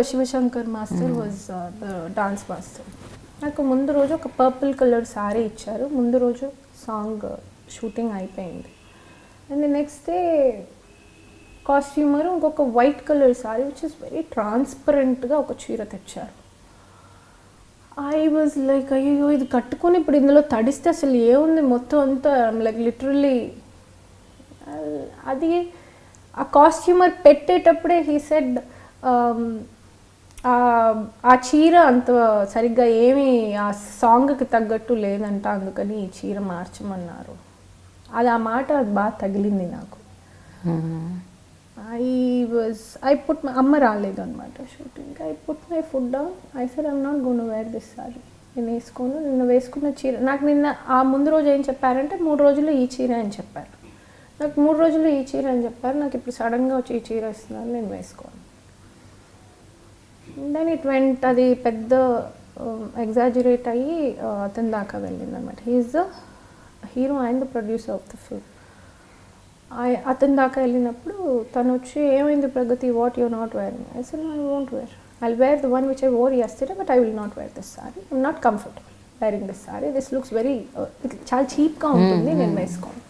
Shivashankar master was the dance master. నాకు ముందు రోజు ఒక పర్పుల్ కలర్ శారీ ఇచ్చారు. ముందు రోజు సాంగ్ షూటింగ్ అయిపోయింది. And the next day costumer ఇంకొక white colour sari which is very ట్రాన్స్పరెంట్గా ఒక చీర తెచ్చారు. ఐ వాజ్ లైక్ అయ్యో ఇది కట్టుకొని ఇప్పుడు ఇందులో తడిస్తే అసలు ఏముంది మొత్తం అంతా లైక్ లిటరల్లీ. అది ఆ కాస్ట్యూమర్ పెట్టేటప్పుడే హీ సెడ్ ఆ చీర అంత సరిగ్గా ఏమీ ఆ సాంగ్కి తగ్గట్టు లేదంట, అందుకని ఈ చీర మార్చమన్నారు. అది ఆ మాట అది బాగా తగిలింది నాకు. ఐ పుట్ అమ్మ రాలేదు అనమాట shooting. I put my food down. I said I'm not gonna to wear this sorry. నేను వేసుకోను. నిన్న వేసుకున్న చీర నాకు నిన్న ఆ ముందు రోజు ఏం చెప్పారంటే 3 రోజుల్లో ఈ చీర అని చెప్పారు. నాకు 3 రోజుల్లో ఈ చీర అని చెప్పారు. నాకు ఇప్పుడు సడన్గా వచ్చి ఈ చీర ఇస్తున్నారు, నేను వేసుకోను. Then it went. అది పెద్ద ఎగ్జాజరేట్ అయ్యి అతని దాకా వెళ్ళింది అనమాట. He's the hero and the producer of the film. అతని దాకా వెళ్ళినప్పుడు తను వచ్చి ఏమైంది Pragathi, what you not wearing? I said I won't wear. I'll wear the one which I wore yesterday but I will not wear this sari. I'm not comfortable wearing this sari. This looks very చాలా చీప్గా ఉంటుంది, నేను వేసుకోను.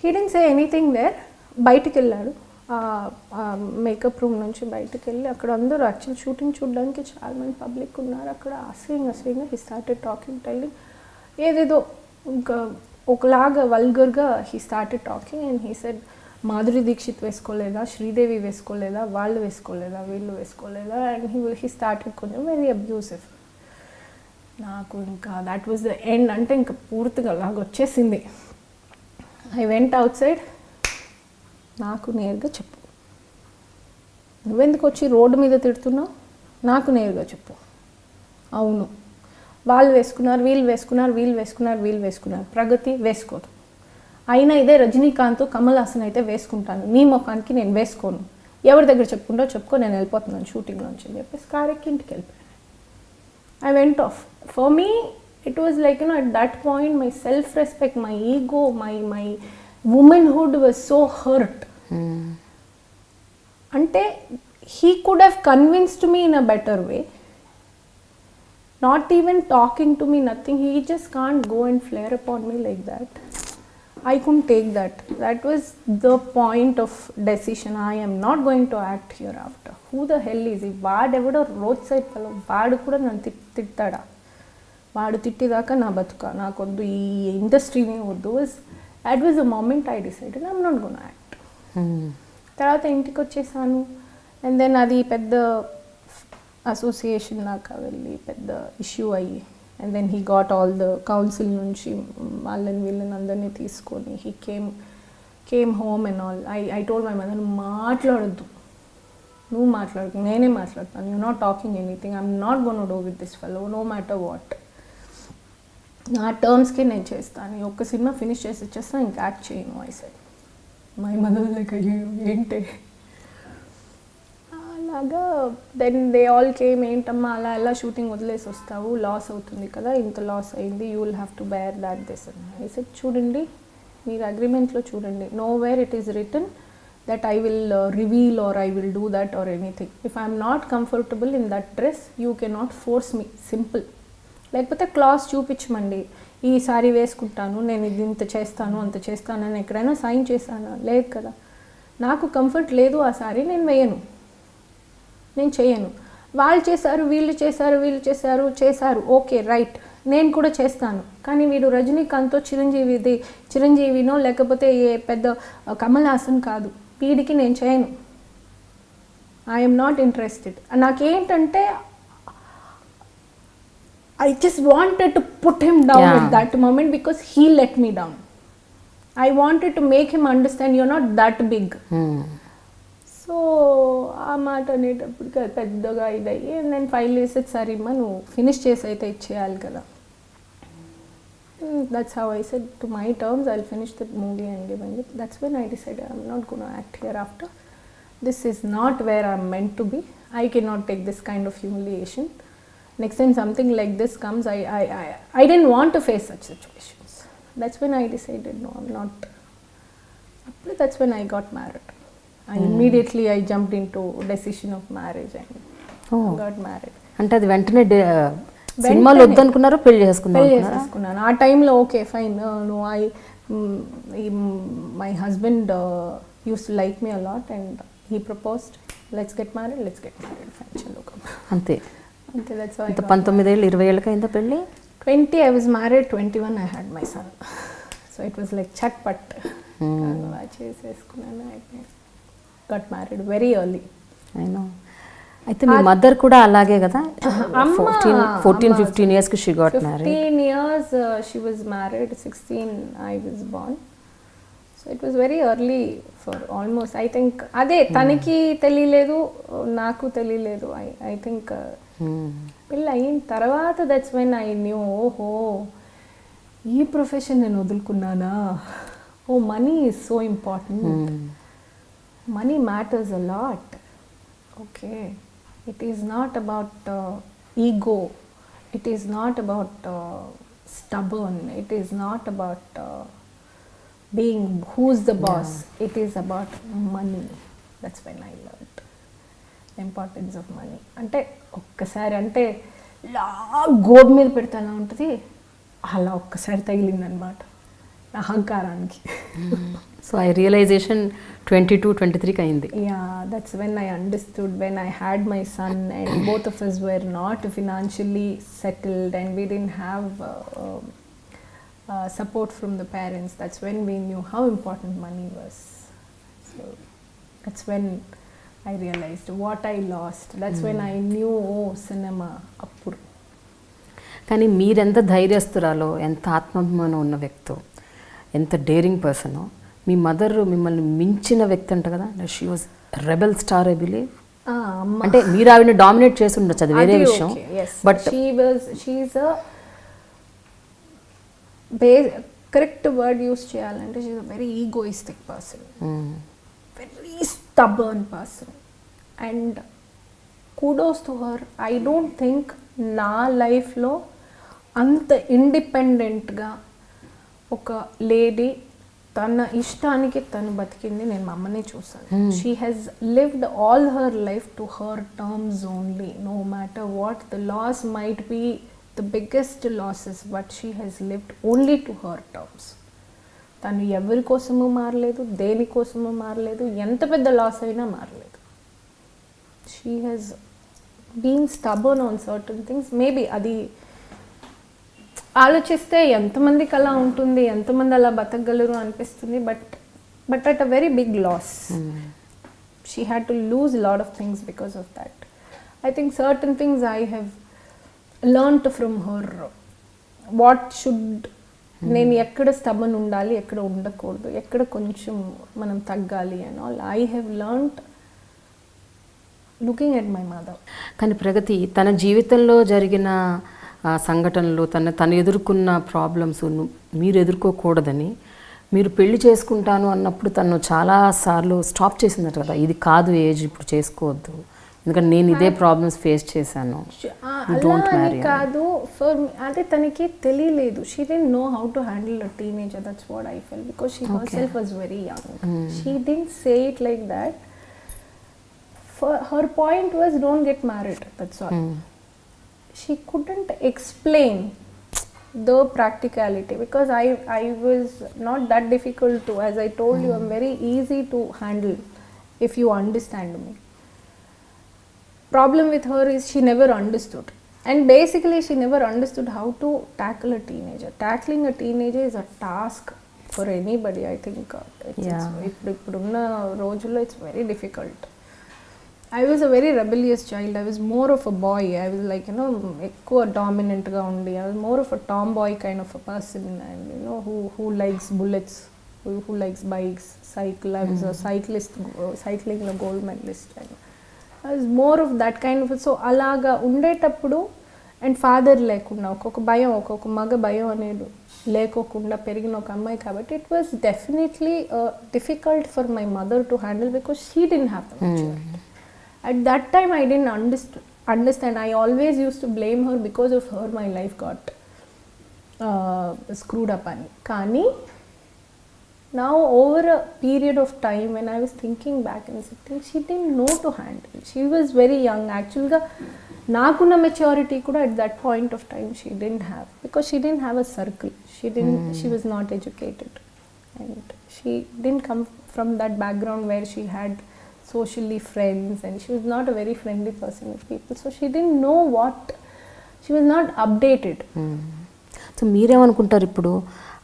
He didn't say anything there. బయటికి వెళ్ళాడు, మేకప్ రూమ్ నుంచి బయటకు వెళ్ళి అక్కడ అందరూ యాక్చువల్ షూటింగ్ చూడడానికి చాలామంది పబ్లిక్ ఉన్నారు. అక్కడ అసహ్యంగా హీ స్టార్టెడ్ టాకింగ్, టెల్లింగ్ ఏదేదో ఇంకా ఒకలాగా వల్గర్గా he started talking. And he said Madhuri Dixit వేసుకోలేదా, శ్రీదేవి వేసుకోలేదా, వాళ్ళు వేసుకోలేదా, వీళ్ళు వేసుకోలేదా. అండ్ హీ స్టార్టెడ్ కొంచెం వెరీ అబ్యూసివ్. నాకు ఇంకా దాట్ వాజ్ ద ఎండ్. అంటే ఇంకా పూర్తిగా అలాగ వచ్చేసింది. I went out side. నాకు నేరుగా చెప్పు, నువ్వెందుకు వచ్చి రోడ్డు మీద తిడుతున్నావు? నాకు నేరుగా చెప్పు. అవును, వాళ్ళు వేసుకున్నారు, వీళ్ళు వేసుకున్నారు, వీళ్ళు వేసుకున్నారు, వీళ్ళు వేసుకున్నారు, ప్రగతి వేసుకోదు. అయినా ఇదే రజనీకాంత్, కమల్ హాసన్ అయితే వేసుకుంటాను, నీ ముఖానికి నేను వేసుకోను. ఎవరి దగ్గర చెప్పుకుంటో చెప్పుకో, నేను వెళ్ళిపోతున్నాను షూటింగ్లోంచి అని చెప్పేసి కారెక్కి ఇంటికి వెళ్ళిపోయాను. I went off. For me it was like at that point my self-respect, my ego, my womanhood was so hurt. అంటే he could have convinced me in a better way. Not even talking to me, nothing. He just can't go and flare upon me like that. I couldn't take that. That was the point of decision. I am not going to act hereafter. Who the hell is he? వాడెవడో రోడ్ సైడ్ fellow. వాడు కూడా నన్ను తిట్టాడా? వాడు తిట్టేదాకా నా బతుక, నాకొద్దు, ఈ ఇండస్ట్రీనే వద్దు. That was the moment I decided I'm not gonna act. తర్వాత ఇంటికి వచ్చేసాను. అండ్ దెన్ అది పెద్ద అసోసియేషన్ దాకా వెళ్ళి పెద్ద ఇష్యూ అయ్యి, and then he got all the council నుంచి వాళ్ళని వీళ్ళని అందరినీ తీసుకొని he came home and all. I told my mother, మాట్లాడొద్దు, నువ్వు మాట్లాడు, నేనే మాట్లాడతాను, you not talking anything, I'm not gonna do with this fellow no matter what. నా టర్మ్స్కి నేను చేస్తాను, ఈ ఒక్క సినిమా ఫినిష్ చేసి ఇచ్చేస్తాను, ఇంకా యాక్ట్ చేయను. I said. My mother like అయ్యో ఏంటి అలాగా. దెన్ దే ఆల్ కేమ్, ఏంటమ్మా అలా ఎలా షూటింగ్ వదిలేసి వస్తావు, లాస్ అవుతుంది కదా, ఇంత లాస్ అయింది, you will have to bear that this. I said చూడండి, మీరు అగ్రిమెంట్లో చూడండి, nowhere it is written that I will reveal or I will do that or anything. If I am not comfortable in that dress, you cannot force me. Simple. లేకపోతే క్లాస్ చూపించమండి, ఈ సారీ వేసుకుంటాను, నేను ఇది ఇంత చేస్తాను అంత చేస్తాను అని ఎక్కడైనా సైన్ చేశాను? లేదు కదా. నాకు కంఫర్ట్ లేదు, ఆ సారీ నేను వేయను, నేను చేయను. వాళ్ళు చేశారు, వీళ్ళు చేశారు, ఓకే రైట్, నేను కూడా చేస్తాను. కానీ వీడు రజనీకాంత్తో చిరంజీవినో లేకపోతే ఏ పెద్ద కమల్ హాసన్ కాదు, వీడికి నేను చేయను. I'm not interested. నాకేంటంటే I just wanted to put him down at that moment because he let me down. I wanted to make him understand you're not that big. So ఆ మాట అనేటప్పటికి పెద్దగా ఇదయ్యి, నేను ఫైల్ వేసేది సరే అమ్మా నువ్వు ఫినిష్ చేసి అయితే ఇచ్చేయాలి కదా. That's how I said to my terms, I'll finish the movie and give it. That's when I decided I'm not going to act hereafter. This is not where I'm meant to be. I cannot take this kind of humiliation. Next time something like this comes, I didn't want to face such situations. That's when I decided no, I'm not. That's when I got married. Immediately I jumped into decision of marriage and got married. అంటే అది వెంటనే సినిమాలో వద్దనుకున్నారో పెళ్లి చేసుకున్నాను. ఆ టైంలో okay fine, my husband used to like me a lot and he proposed, let's get married. Fine, chalo come. అంతే. That's why I అంత got 19 ఏళ్ళు 20 ఏళ్ళకి అయిందా పెళ్ళి? 20 I was married, 21 I had my son. So it was like chatpat. చేసేసుకున్నాను. I got married very early. I know. అయితే మీ మదర్ కూడా అలాగే కదా? 14-15 years కి she got married. 15 years she was married, 16 I was born. So it was very early for almost, I think, అదే తనకి తెలియలేదు, నాకు తెలియలేదు. I think పెళ్ళి అయిన తర్వాత that's when I knew, ఓహో ఈ ప్రొఫెషన్ నేను వదులుకున్నానా, oh money is so important, money matters a lot. Okay, it is not about ego, it is not about stubborn, it is not about being who's the boss, it is about money. That's when I learned the importance of money. అంటే ఒక్కసారి అంటే లా గోడ్ మీద పెడితే అలా ఉంటుంది, అలా ఒక్కసారి తగిలిందనమాట అహంకారానికి. సో ఐ రియలైజేషన్ 22-23కి అయింది. That's when I understood, when I had my son and both of us were not financially settled and we didn't have support from the parents. That's when we knew how important money was. So that's when I realized what I lost. That's when I knew, oh, cinema అప్పుడు. కానీ మీరెంత ధైర్యస్తురాలో, ఎంత ఆత్మాభిమానం ఉన్న వ్యక్తో, ఎంత డేరింగ్ పర్సనో, మీ మదర్ మిమ్మల్ని మించిన వ్యక్తి అంట కదా. She was rebel star I believe. అంటే మీరు ఆవిడని డామినేట్ చేసి ఉండొచ్చు, అది వేరే విషయం. But she's correct word use చేయాలంటే she's a very egoistic person, very stubborn person. And kudos to her. I don't think నా లైఫ్లో అంత ఇండిపెండెంట్గా ఒక లేడీ తన ఇష్టానికి తను బతికింది నేను మా అమ్మనే చూసాను. She has lived all her life to her terms only, no matter what the loss might be, the biggest losses, but she has lived only to her terms. తను ఎవరి కోసము మారలేదు, దేనికోసము మారలేదు, ఎంత పెద్ద లాస్ అయినా మారలేదు. She has been stubborn on certain things. Maybe అది ఆలోచిస్తే ఎంతమందికి అలా ఉంటుంది, ఎంతమంది అలా బతకగలరు అనిపిస్తుంది. But at a very big loss. She had to lose lot of things because of that. I think certain things I have learned from her. What should, నేను ఎక్కడ స్టబర్న్ ఉండాలి, ఎక్కడ ఉండకూడదు, ఎక్కడ కొంచెం మనం తగ్గాలి and all I have learned looking at my mother. కానీ ప్రగతి తన జీవితంలో జరిగిన సంఘటనలు, తను ఎదుర్కొన్న ప్రాబ్లమ్స్ మీరు ఎదుర్కోకూడదని, మీరు పెళ్లి చేసుకుంటాను అన్నప్పుడు తను చాలాసార్లు స్టాప్ చేసిందట కదా, ఇది కాదు ఏజ్, ఇప్పుడు చేసుకోవద్దు, ఎందుకంటే నేను ఇదే ప్రాబ్లమ్స్ ఫేస్ చేశాను. కాదు ఫర్ అదే తనకి తెలియలేదు. She didn't know how to handle a teenager. That's what I felt, because she herself was very young. She didn't say it like that. Her point was don't get married, that's all. She couldn't explain the practicality because I was not that difficult to, as I told you, I'm very easy to handle if you understand me. Problem with her is she never understood, and basically she never understood how to tackle a teenager. Tackling a teenager is a task for anybody. I think ippudunna rojullo it's very difficult. I was a very rebellious child. I was more of a boy. I was like, ఎక్కువ డామినెంట్గా ఉండి, I was more of a tomboy kind of a person, and who likes bullets, who likes bikes, cycle. I was a cyclist, cycling లో gold medalist. I was more of that kind of. So అలాగా ఉండేటప్పుడు, అండ్ ఫాదర్ లేకుండా, ఒక్కొక్క భయం, ఒక్కొక్క మగ భయం అనేది లేకోకుండా పెరిగిన ఒక అమ్మాయి కాబట్టి it was definitely difficult for my mother to handle because she didn't have the maturity. At that time I didn't understand. I always used to blame her, because of her my life got screwed up ani. Kani now over a period of time when I was thinking back and sitting, she didn't know to handle. She was very young. Actually ga nakunna maturity kuda at that point of time she didn't have, because she didn't have a circle. She was not educated. and she didn't come from that background where she had socially friends, and she was not a very friendly person with people, so she didn't know what, she was not updated. So మీరేమనుకుంటారు ఇప్పుడు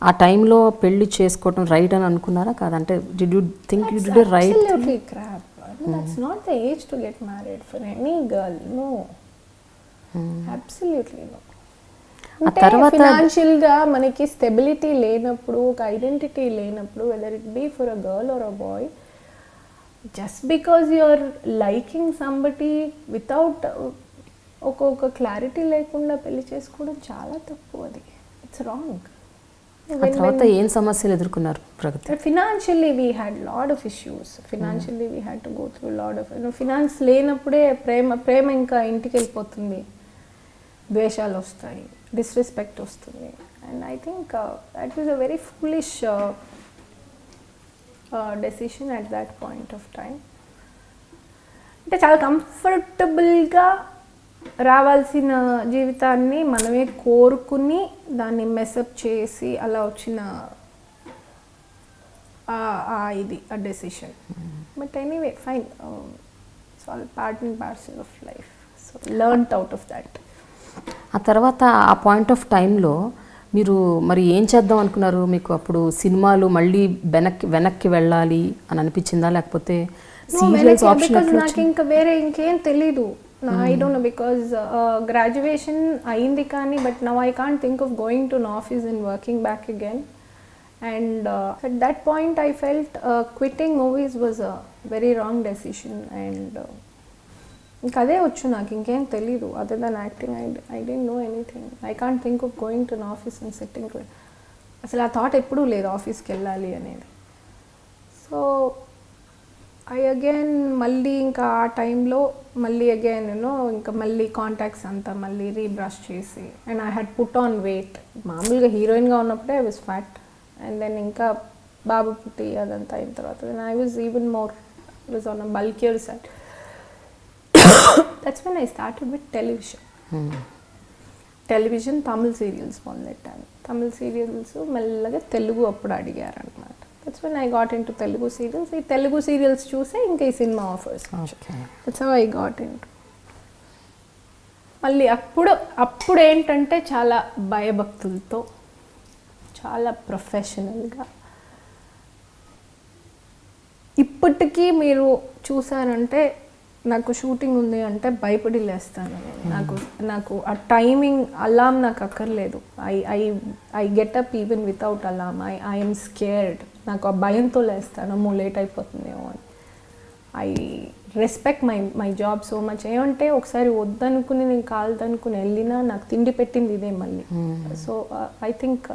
ఆ టైంలో పెళ్లి చేసుకోవటం రైట్ అని అనుకున్నారా కాదంటే did you think you did right? Absolutely crap. That's not the age to get married for any girl. No. Absolutely no. ఆ తర్వాత ఫినాన్షియల్ గా మనకి స్టెబిలిటీ లేనప్పుడు, ఒక ఐడెంటిటీ లేనప్పుడు, whether it be for a girl or a boy, just because you're liking somebody without ఒక క్లారిటీ లేకుండా పెళ్లి చేసుకోవడం చాలా తప్పు. అది ఇట్స్ రాంగ్. ఆ తర్వాత ఏం సమస్యలు ఎదుర్కొన్నారు Pragathi? Financially we had lot of issues. Financially we had to go through lot of, finance లేనప్పుడే ప్రేమ ఇంకా ఇంటికి వెళ్ళిపోతుంది, ద్వేషాలు వస్తాయి, డిస్రెస్పెక్ట్ వస్తుంది. And I think that was a very foolish decision at that point of time. అంటే చాలా కంఫర్టబుల్గా రావాల్సిన జీవితాన్ని మనమే కోరుకుని దాన్ని మెసప్ చేసి అలా వచ్చిన ఇది ఆ decision. But anyway fine, so all part and parcel of life, so learned out of that. ఆ తర్వాత ఆ పాయింట్ ఆఫ్ టైంలో మీరు మరి ఏం చేద్దాం అనుకున్నారు? మీకు అప్పుడు సినిమాలు మళ్ళీ వెనక్కి వెళ్ళాలి అని అనిపించిందా, లేకపోతే సీరియల్స్ ఆప్షన్? నాకు ఇంకా వేరే ఇంకేం తెలీదు. I don't know, because graduation అయింది కానీ, but now I can't think of going to an office and working back again. And at that point I felt quitting movies was a very wrong decision. And ఇంకా అదే వచ్చు, నాకు ఇంకేం తెలీదు other than acting. I didn't know anything. I can't think of going to an office and sitting. అసలు ఆ థాట్ ఎప్పుడూ లేదు ఆఫీస్కి వెళ్ళాలి అనేది. సో ఐ అగైన్ మళ్ళీ ఇంకా ఆ టైంలో మళ్ళీ అగైన్ ఇంకా మళ్ళీ కాంటాక్ట్స్ అంతా మళ్ళీ రీబ్రష్ చేసి, and I had put on weight. మామూలుగా హీరోయిన్గా ఉన్నప్పుడే I was fat, and then ఇంకా బాబు పుట్టి అదంతా అయిన తర్వాత then I was even more, was on a bulkier side. That's when I started with television Tamil serials మొదలెట్టాను. తమిళ్ సీరియల్స్ మెల్లగా తెలుగు అప్పుడు అడిగారు అనమాట. That's when I got into Telugu serials. ఈ తెలుగు సీరియల్స్ చూసే ఇంకా ఈ cinema offers. That's how I got into. మళ్ళీ అప్పుడు ఏంటంటే చాలా భయభక్తులతో, చాలా ప్రొఫెషనల్గా. ఇప్పటికీ మీరు చూసారంటే నాకు షూటింగ్ ఉంది అంటే భయపడి లేస్తాను నేను. నాకు ఆ టైమింగ్ అలామ్ నాకు అక్కర్లేదు. I get up even without Alam. I'm scared. నాకు ఆ భయంతో లేస్తాను, లేట్ అయిపోతుందేమో అని. I respect my job so much. ఏమంటే ఒకసారి వద్దనుకుని నేను కాలదనుకుని వెళ్ళినా నాకు తిండి పెట్టింది ఇదే మళ్ళీ. So I think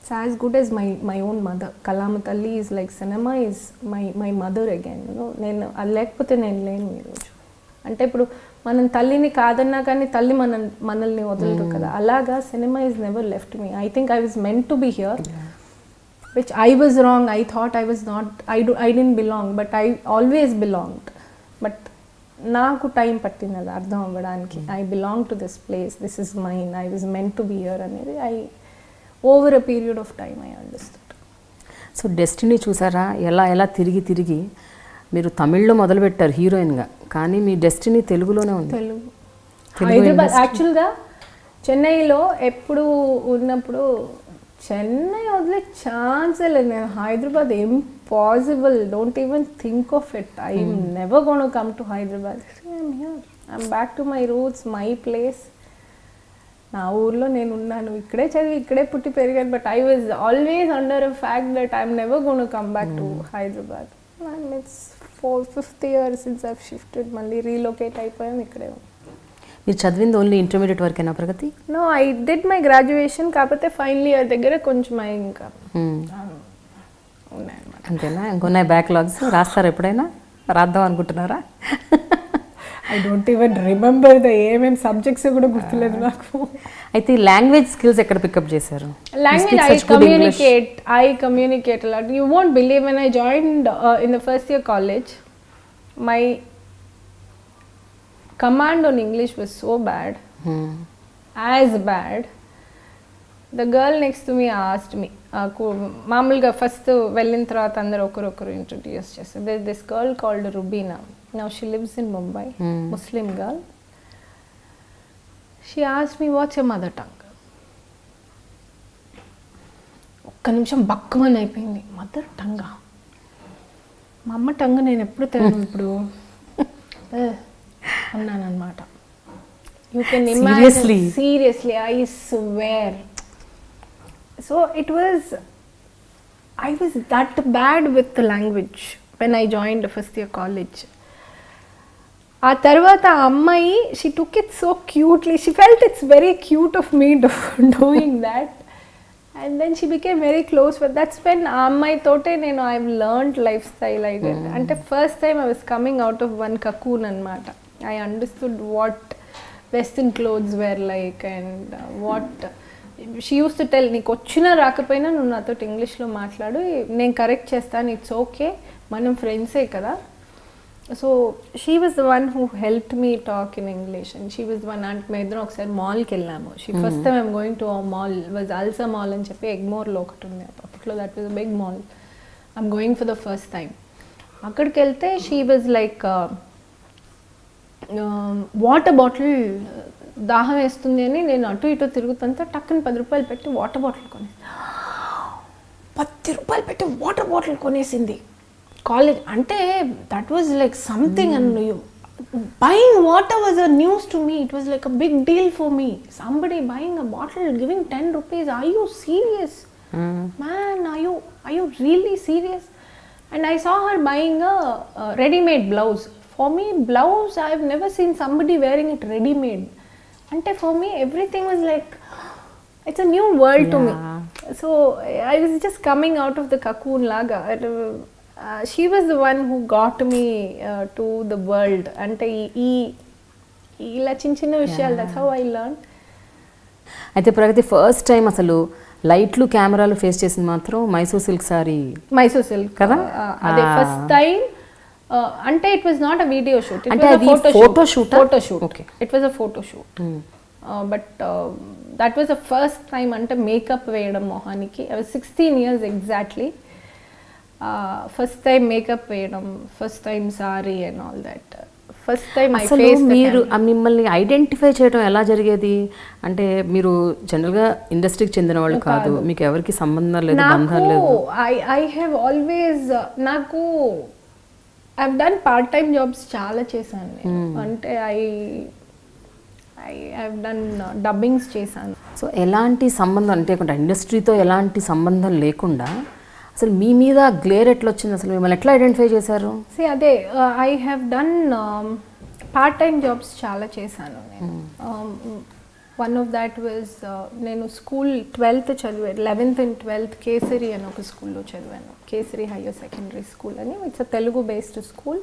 it's as good as my own mother. Kalama Talli is like cinema is my mother again. నేను అది లేకపోతే నేను లేను ఈరోజు. అంటే ఇప్పుడు మనం తల్లిని కాదన్నా కానీ తల్లి మనల్ని వదలరు కదా, అలాగా cinema is never left me. I think I was meant to be here, which I was wrong. I thought I was not, I didn't belong, but I always belonged. But నాకు టైం పట్టింది అది అర్థం అవ్వడానికి. I belong to this place, this is mine, I was meant to be here అనేది over a period of time I understood. So destiny చూసారా, ఎలా తిరిగి మీరు తమిళ్లో మొదలుపెట్టారు హీరోయిన్గా, కానీ మీ డెస్టినీ తెలుగులోనే ఉంది. తెలుగు హైదరాబాద్ యాక్చువల్గా చెన్నైలో ఎప్పుడు ఉన్నప్పుడు చెన్నై వదిలే ఛాన్సే లేదు. నేను Hyderabad impossible, don't even think of it. I never gonna come to Hyderabad. I'm here, I'm back to my roots, my place. నా ఊర్లో నేను ఉన్నాను, ఇక్కడే చదివి ఇక్కడే పుట్టి పెరిగాను. But I was always under a fact that I'm never gonna come back to Hyderabad. And it's 5th year since I've shifted. మళ్ళీ రీలొకేట్ అయిపోయాం ఇక్కడే. మీరు చదివింది ఓన్లీ ఇంటర్మీడియట్ వరకేనా Pragathi? No, I did my graduation, కాకపోతే ఫైనల్ ఇయర్ దగ్గర కొంచెం ఇంకా ఉన్నాయన్నమాట. అంతేనా? ఇంకొన్నాయి బ్యాక్లాగ్స్? రాస్తారా ఎప్పుడైనా? రాద్దాం అనుకుంటున్నారా? ఐ డోంట్ ఈవెన్ రిమెంబర్ ఏమేమి సబ్జెక్ట్స్ కూడా గుర్తులేదు నాకు. అయితే లాంగ్వేజ్ స్కిల్స్ ఎక్కడ పికప్ చేశారు? Language, I communicate a lot. You won't believe, when I joined in the first year college, my command on English was so bad, as bad. The girl next to me asked మీ, మామూలుగా ఫస్ట్ వెళ్ళిన తర్వాత అందరు ఒకరొకరు ఇంట్రడ్యూస్ చేస్తారు. This girl called Rubina, now she lives in Mumbai, Muslim girl. She asked me what's your mother tongue. ఒక్క నిమిషం బక్కుమని అయిపోయింది. మదర్ టంగా, మా అమ్మ టంగ్ నేను ఎప్పుడు తిన్నాను ఇప్పుడు అన్నాను అనమాట. You can imagine, seriously I swear. So it was, I was that bad with the language when I joined first year college. ఆ తర్వాత ఆ అమ్మాయి, she took it so cutely, she felt it's very cute of me doing that, and then she became very close. But that's when ఆ అమ్మాయి తోటే నేను I've learned lifestyle. I did. అంటే first time I was coming out of one cocoon అన్నమాట. I understood what western clothes were like and what she used to tell, నీకు వచ్చినా రాకపోయినా నువ్వు నాతో ఇంగ్లీష్లో మాట్లాడు, నేను కరెక్ట్ చేస్తాను, ఇట్స్ ఓకే, మనం ఫ్రెండ్సే కదా. So she was the one who help me talk in English and she was one. అంటే మేము ఇద్దరం ఒకసారి మాల్కి వెళ్ళాము. She first time I'm going to mall was Alsa mall అని చెప్పి ఎగ్మోర్లో ఒకటి ఉంది అప్పట్లో, that was a big mall. I'm going for the first time. అక్కడికి వెళ్తే she was like water bottle, దాహం వేస్తుంది అని నేను అటు ఇటు తిరుగుతుంటే టక్కుని 10 రూపాయలు పెట్టి వాటర్ బాటిల్ కొనేసి, 10 రూపాయలు పెట్టి వాటర్ బాటిల్ కొనేసింది కాలేజ్. అంటే that was like something. And buying water was a news to me. It was like a big deal for me. Somebody buying a bottle giving 10 rupees. Are you serious man? Are you really serious? And I saw her buying a ready-made blouse. For me, blouse, I've never seen somebody wearing it ready-made. Ante for me, everything was like, it's a new world to me. So I was just coming out of the cocoon laga. She was the one who got me to the world. Ante ila chinna vishayalu, that's how I learned. అయితే ప్రగతి ఫస్ట్ టైం అసలు లైట్లు కెమెరాలు ఫేస్ చేసింది మాత్రం మైసూర్ సిల్క్ సారీ. మైసూర్ సిల్క్ కదా, అదే ఫస్ట్ టైం. అంటే it was not a video shoot, అంటే అది photo shoot. Okay, it was a photo shoot. But that was the first time. అంటే మేకప్ వేయడం మొహానికి. I was 16 years exactly. First time makeup వేయడం, first time sari and all that. First time మీరు మిమ్మల్ని ఐడెంటిఫై చేయడం ఎలా జరిగేది? అంటే మీరు జనరల్గా ఇండస్ట్రీకి చెందిన వాళ్ళు కాదు, మీకు ఎవరికి సంబంధం లేదు, బంధాలు లేవు. ఐ హ్యావ్ ఆల్వేస్, నాకు I have done part time jobs చాలా చేశాను నేను. అంటే ఐ హావ్ డన్ డబ్బింగ్స్ చేశాను. సో ఎలాంటి సంబంధం అంటే ఇండస్ట్రీతో ఎలాంటి సంబంధం లేకుండా అసలు మీ మీద గ్లేర్ ఎట్లా వచ్చింది? అసలు మిమ్మల్ని ఎట్లా ఐడెంటిఫై చేశారు? అదే I have done part time jobs చాలా చేశాను నేను. వన్ ఆఫ్ దాట్ వాజ్, నేను స్కూల్ 12th చదివాను, 11th and 12th కేసరి అని ఒక స్కూల్లో చదివాను. కేసరి హయ్యర్ సెకండరీ స్కూల్ అని. It's a Telugu based school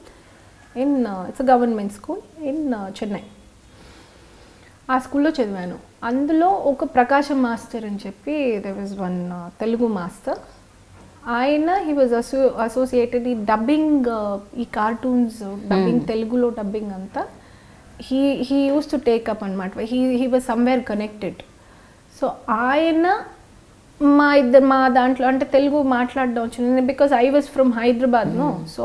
in, it's a government school in Chennai. ఆ స్కూల్లో చదివాను. అందులో ఒక ప్రకాశం మాస్టర్ అని చెప్పి, there was one Telugu master. ఆయన హీ వాజ్ అసోసియేటెడ్ ఈ డబ్బింగ్, ఈ కార్టూన్స్ డబ్బింగ్, తెలుగులో డబ్బింగ్ అంతా he use to take up అనమాట. He was somewhere connected. So ఆయన మా దాంట్లో అంటే తెలుగు మాట్లాడడం వచ్చింది. Because I was from Hyderabad no, so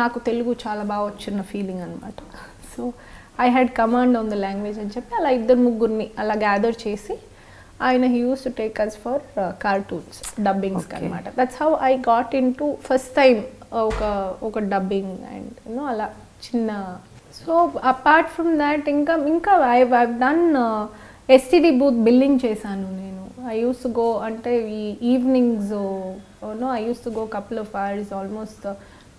నాకు తెలుగు చాలా బాగా వచ్చిన ఫీలింగ్ అనమాట. So I had command on the language అని చెప్పి అలా 2-3 అలా గ్యాదర్ చేసి ఆయన he use to take us for cartoons డబ్బింగ్స్కి అనమాట. That's how I got in to first time ఒక డబ్బింగ్ అండ్ యూనో అలా చిన్న. సో అపార్ట్ ఫ్రమ్ దాట్ ఇంకా I have done STD booth billing చేశాను నేను. ఐ యూస్ టు గో, అంటే ఈ evenings no, I use to go couple of hours, almost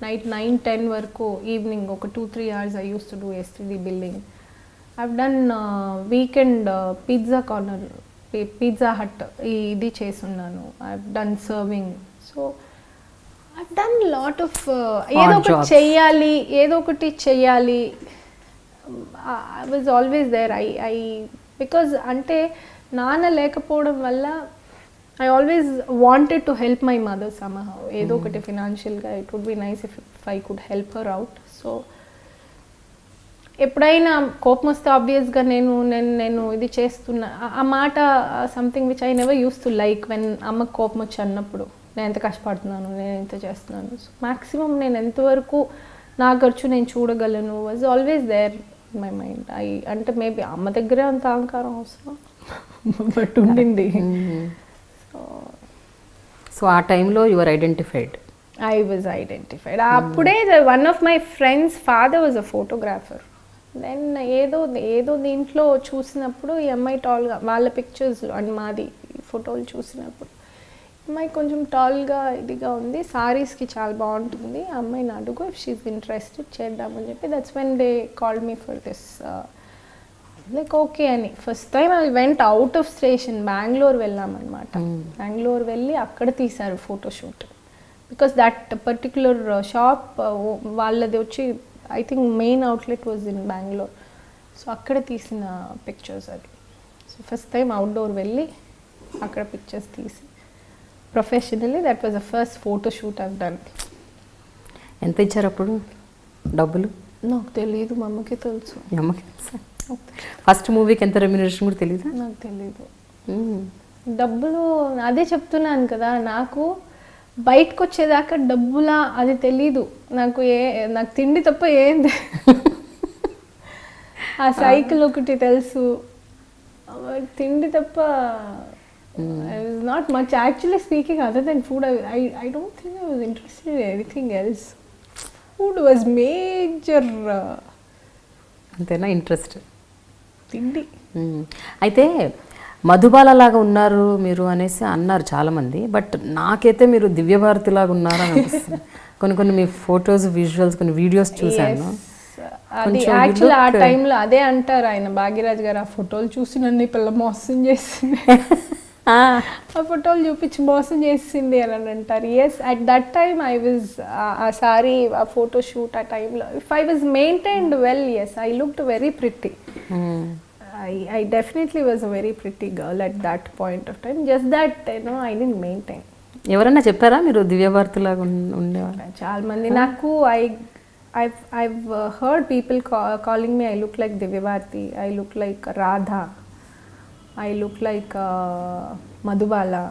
night 9-10 వరకు, ఈవినింగ్ ఒక 2-3 hours I use to do STD billing. I have done weekend pizza corner, Pizza Hut ఇది చేస్తున్నాను. I have done serving. So I have done lot of, ఏదో ఒకటి చెయ్యాలి. I was always there. I because అంటే నాన్న లేకపోవడం వల్ల I always wanted to help my mother somehow. ఏదో ఒకటి ఫినాన్షియల్గా it would be nice if I could help her out. So ఎప్పుడైనా కోపం వస్తే ఆబ్వియస్గా నేను ఇది చేస్తున్నా ఆ మాట something which I never use to like when అమ్మకు కోపం వచ్చి అన్నప్పుడు నేను ఎంత కష్టపడుతున్నాను, నేను ఎంత చేస్తున్నాను. సో మ్యాక్సిమం నేను ఎంతవరకు నా ఖర్చు నేను చూడగలను was always there in my mind. అంటే మేబీ అమ్మ దగ్గరే అంత అహంకారం అవసరం బట్ ఉండింది. సో ఆ టైంలో your identified. I was identified. అప్పుడే one of my friends father was a photographer. Then ఏదో దీంట్లో చూసినప్పుడు ఈ అమ్మాయి టాల్గా వాళ్ళ పిక్చర్స్లో అండ్ మాది ఫోటోలు చూసినప్పుడు అమ్మాయి కొంచెం టాల్గా ఇదిగా ఉంది, సారీస్కి చాలా బాగుంటుంది, అమ్మాయిని అడుగు ఇఫ్ షీఈస్ ఇంట్రెస్టెడ్ చేద్దామని చెప్పి that's when they called me for this like okay అని. First time I went out of station, Bengaluru వెళ్ళామన్నమాట. బెంగళూరు వెళ్ళి అక్కడ తీశారు photoshoot. Because that particular shop వాళ్ళది వచ్చి I think main outlet was in Bengaluru. So అక్కడ తీసిన పిక్చర్స్ అది. సో ఫస్ట్ టైం అవుట్డోర్ వెళ్ళి అక్కడ పిక్చర్స్ తీసి professionally that was the first photo shoot I've done. ఎంత ఇచ్చారు అప్పుడు డబ్బులు? నాకు తెలియదు, మా అమ్మకి తెలుసు. మీ అమ్మకి తెలుసా? ఫస్ట్ మూవీకి ఎంత రెమ్యునరేషన్ కూడా తెలియదా? నాకు తెలీదు. డబ్బులు అదే చెప్తున్నాను కదా, నాకు బయటకు వచ్చేదాకా డబ్బులా అది తెలీదు. నాకు తిండి తప్ప ఏంది ఆ సైకిల్ ఒకటి తెలుసు, తిండి తప్ప I was not much actually speaking other than food. I don't think I was interested in anything else. Food was major. అంతేనా ఇంట్రెస్ట్? తిండి. అయితే మధుబాల లాగా ఉన్నారు మీరు అనేసి అన్నారు చాలామంది, బట్ నాకైతే మీరు దివ్యభారతి లాగా ఉన్నారు అని అనిపిస్తుంది. కొన్ని మీ ఫొటోస్ విజువల్స్ కొన్ని వీడియోస్ చూసాను. అది యాక్చువల్లీ ఆ టైంలో అదే అంటారు ఆయన, భాగ్యరాజ్ గారు ఆ ఫోటోలు చూసి నన్ను పిల్ల మోసం చేసింది, ఆ ఫోటోలు చూపించి మోసం చేసింది అని అంటారు. Yes, at that time I was uh sorry uh photo shoot uh టైంలో if I was maintained well, yes I looked very pretty. I definitely was a very pretty girl at that point of time. Just that, I didn't maintain. ఎవరన్నా చెప్పారా మీరు దివ్యభారతి లాగా ఉండేవాళ్ళు? చాలా మంది నాకు I've heard people calling me I look like Divyabharati, I look like Radha, I look like Madhubala,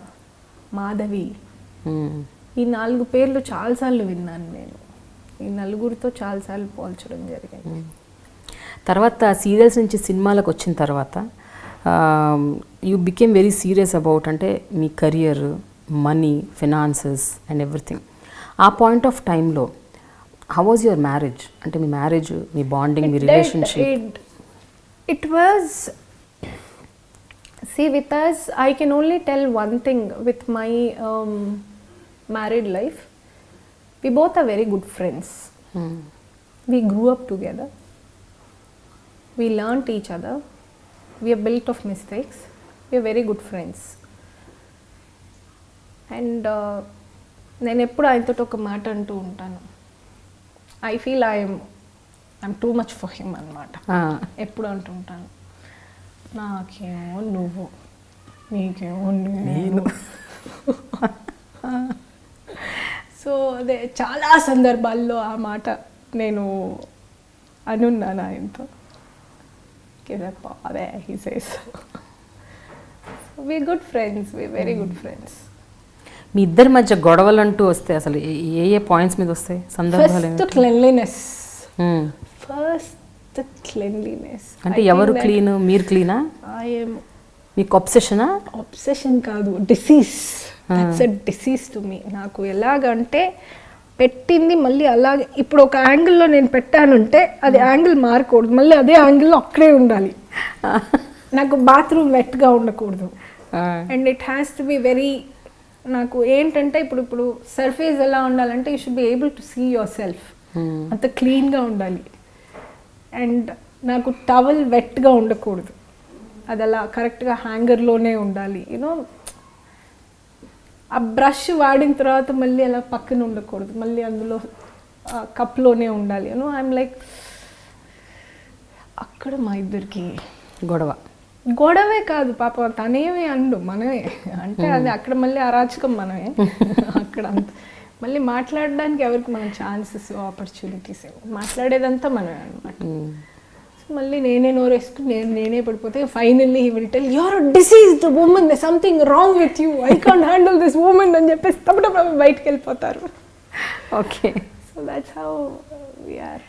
Madhavi. ఈ 4 పేర్లు చాలాసార్లు విన్నాను నేను. ఈ నలుగురితో చాలాసార్లు పోల్చడం జరిగింది. తర్వాత సీరియల్స్ నుంచి సినిమాలకు వచ్చిన తర్వాత you became very serious about అంటే మీ career, money, finances and everything. ఆ పాయింట్ ఆఫ్ టైంలో హౌ వాజ్ యువర్ మ్యారేజ్? అంటే మీ మ్యారేజ్, మీ బాండింగ్, మీ relationship. It was see with us I can only tell one thing with my married life. We both are very good friends. We grew up together. We learnt each other. We are built of mistakes. We are very good friends. And నేను ఎప్పుడు ఆయనతో ఒక మాట అంటూ ఉంటాను, I feel I'm too much for him అనమాట. ఎప్పుడు అంటుంటాను, నాకేమో నువ్వు, నీకేమో నేను. సో అదే చాలా సందర్భాల్లో ఆ మాట నేను అనున్నాను ఆయనతో. అదే he says. We're good friends, we're very good friends. మీ ఇద్దరి మధ్య గొడవలు అంటూ వస్తే అసలు ఏ పాయింట్స్ మీద వస్తాయి సందర్భాలు? First cleanliness. అంటే ఎవరు క్లీన్? మీరు క్లీనా? మీకు ఒబ్సెషనా? ఒబ్సెషన్ కాదు, disease. That's a disease to me. నాకు ఎలాగంటే పెట్టింది మళ్ళీ అలాగే, ఇప్పుడు ఒక యాంగిల్లో నేను పెట్టానంటే అది యాంగిల్ మారకూడదు, మళ్ళీ అదే యాంగిల్లో అక్కడే ఉండాలి. నాకు బాత్రూమ్ వెట్గా ఉండకూడదు. And it has to be very, నాకు ఏంటంటే ఇప్పుడు సర్ఫేస్ ఎలా ఉండాలంటే you should be able to see yourself, అంత క్లీన్గా ఉండాలి. అండ్ నాకు టవల్ వెట్గా ఉండకూడదు, అది అలా కరెక్ట్గా హ్యాంగర్లోనే ఉండాలి. ఆ బ్రష్ వాడిన తర్వాత మళ్ళీ అలా పక్కన ఉండకూడదు, మళ్ళీ అందులో కప్లోనే ఉండాలి. ఐఎమ్ లైక్, అక్కడ మా ఇద్దరికి గొడవే కాదు పాప, తనేమే అండు మనమే అంటే అది అక్కడ మళ్ళీ అరాచకం మనమే. అక్కడ మళ్ళీ మాట్లాడడానికి ఎవరికి మనం ఛాన్సెస్, ఆపర్చునిటీస్, మాట్లాడేదంతా మనమే అనమాట. మళ్ళీ నేనే నోరేసుకుని నేనే పడిపోతే finally he will tell you're a diseased woman, something wrong with you, I can't handle this woman అని చెప్పేసి తప్పట బయటకు వెళ్ళిపోతారు. Okay, so that's how we're.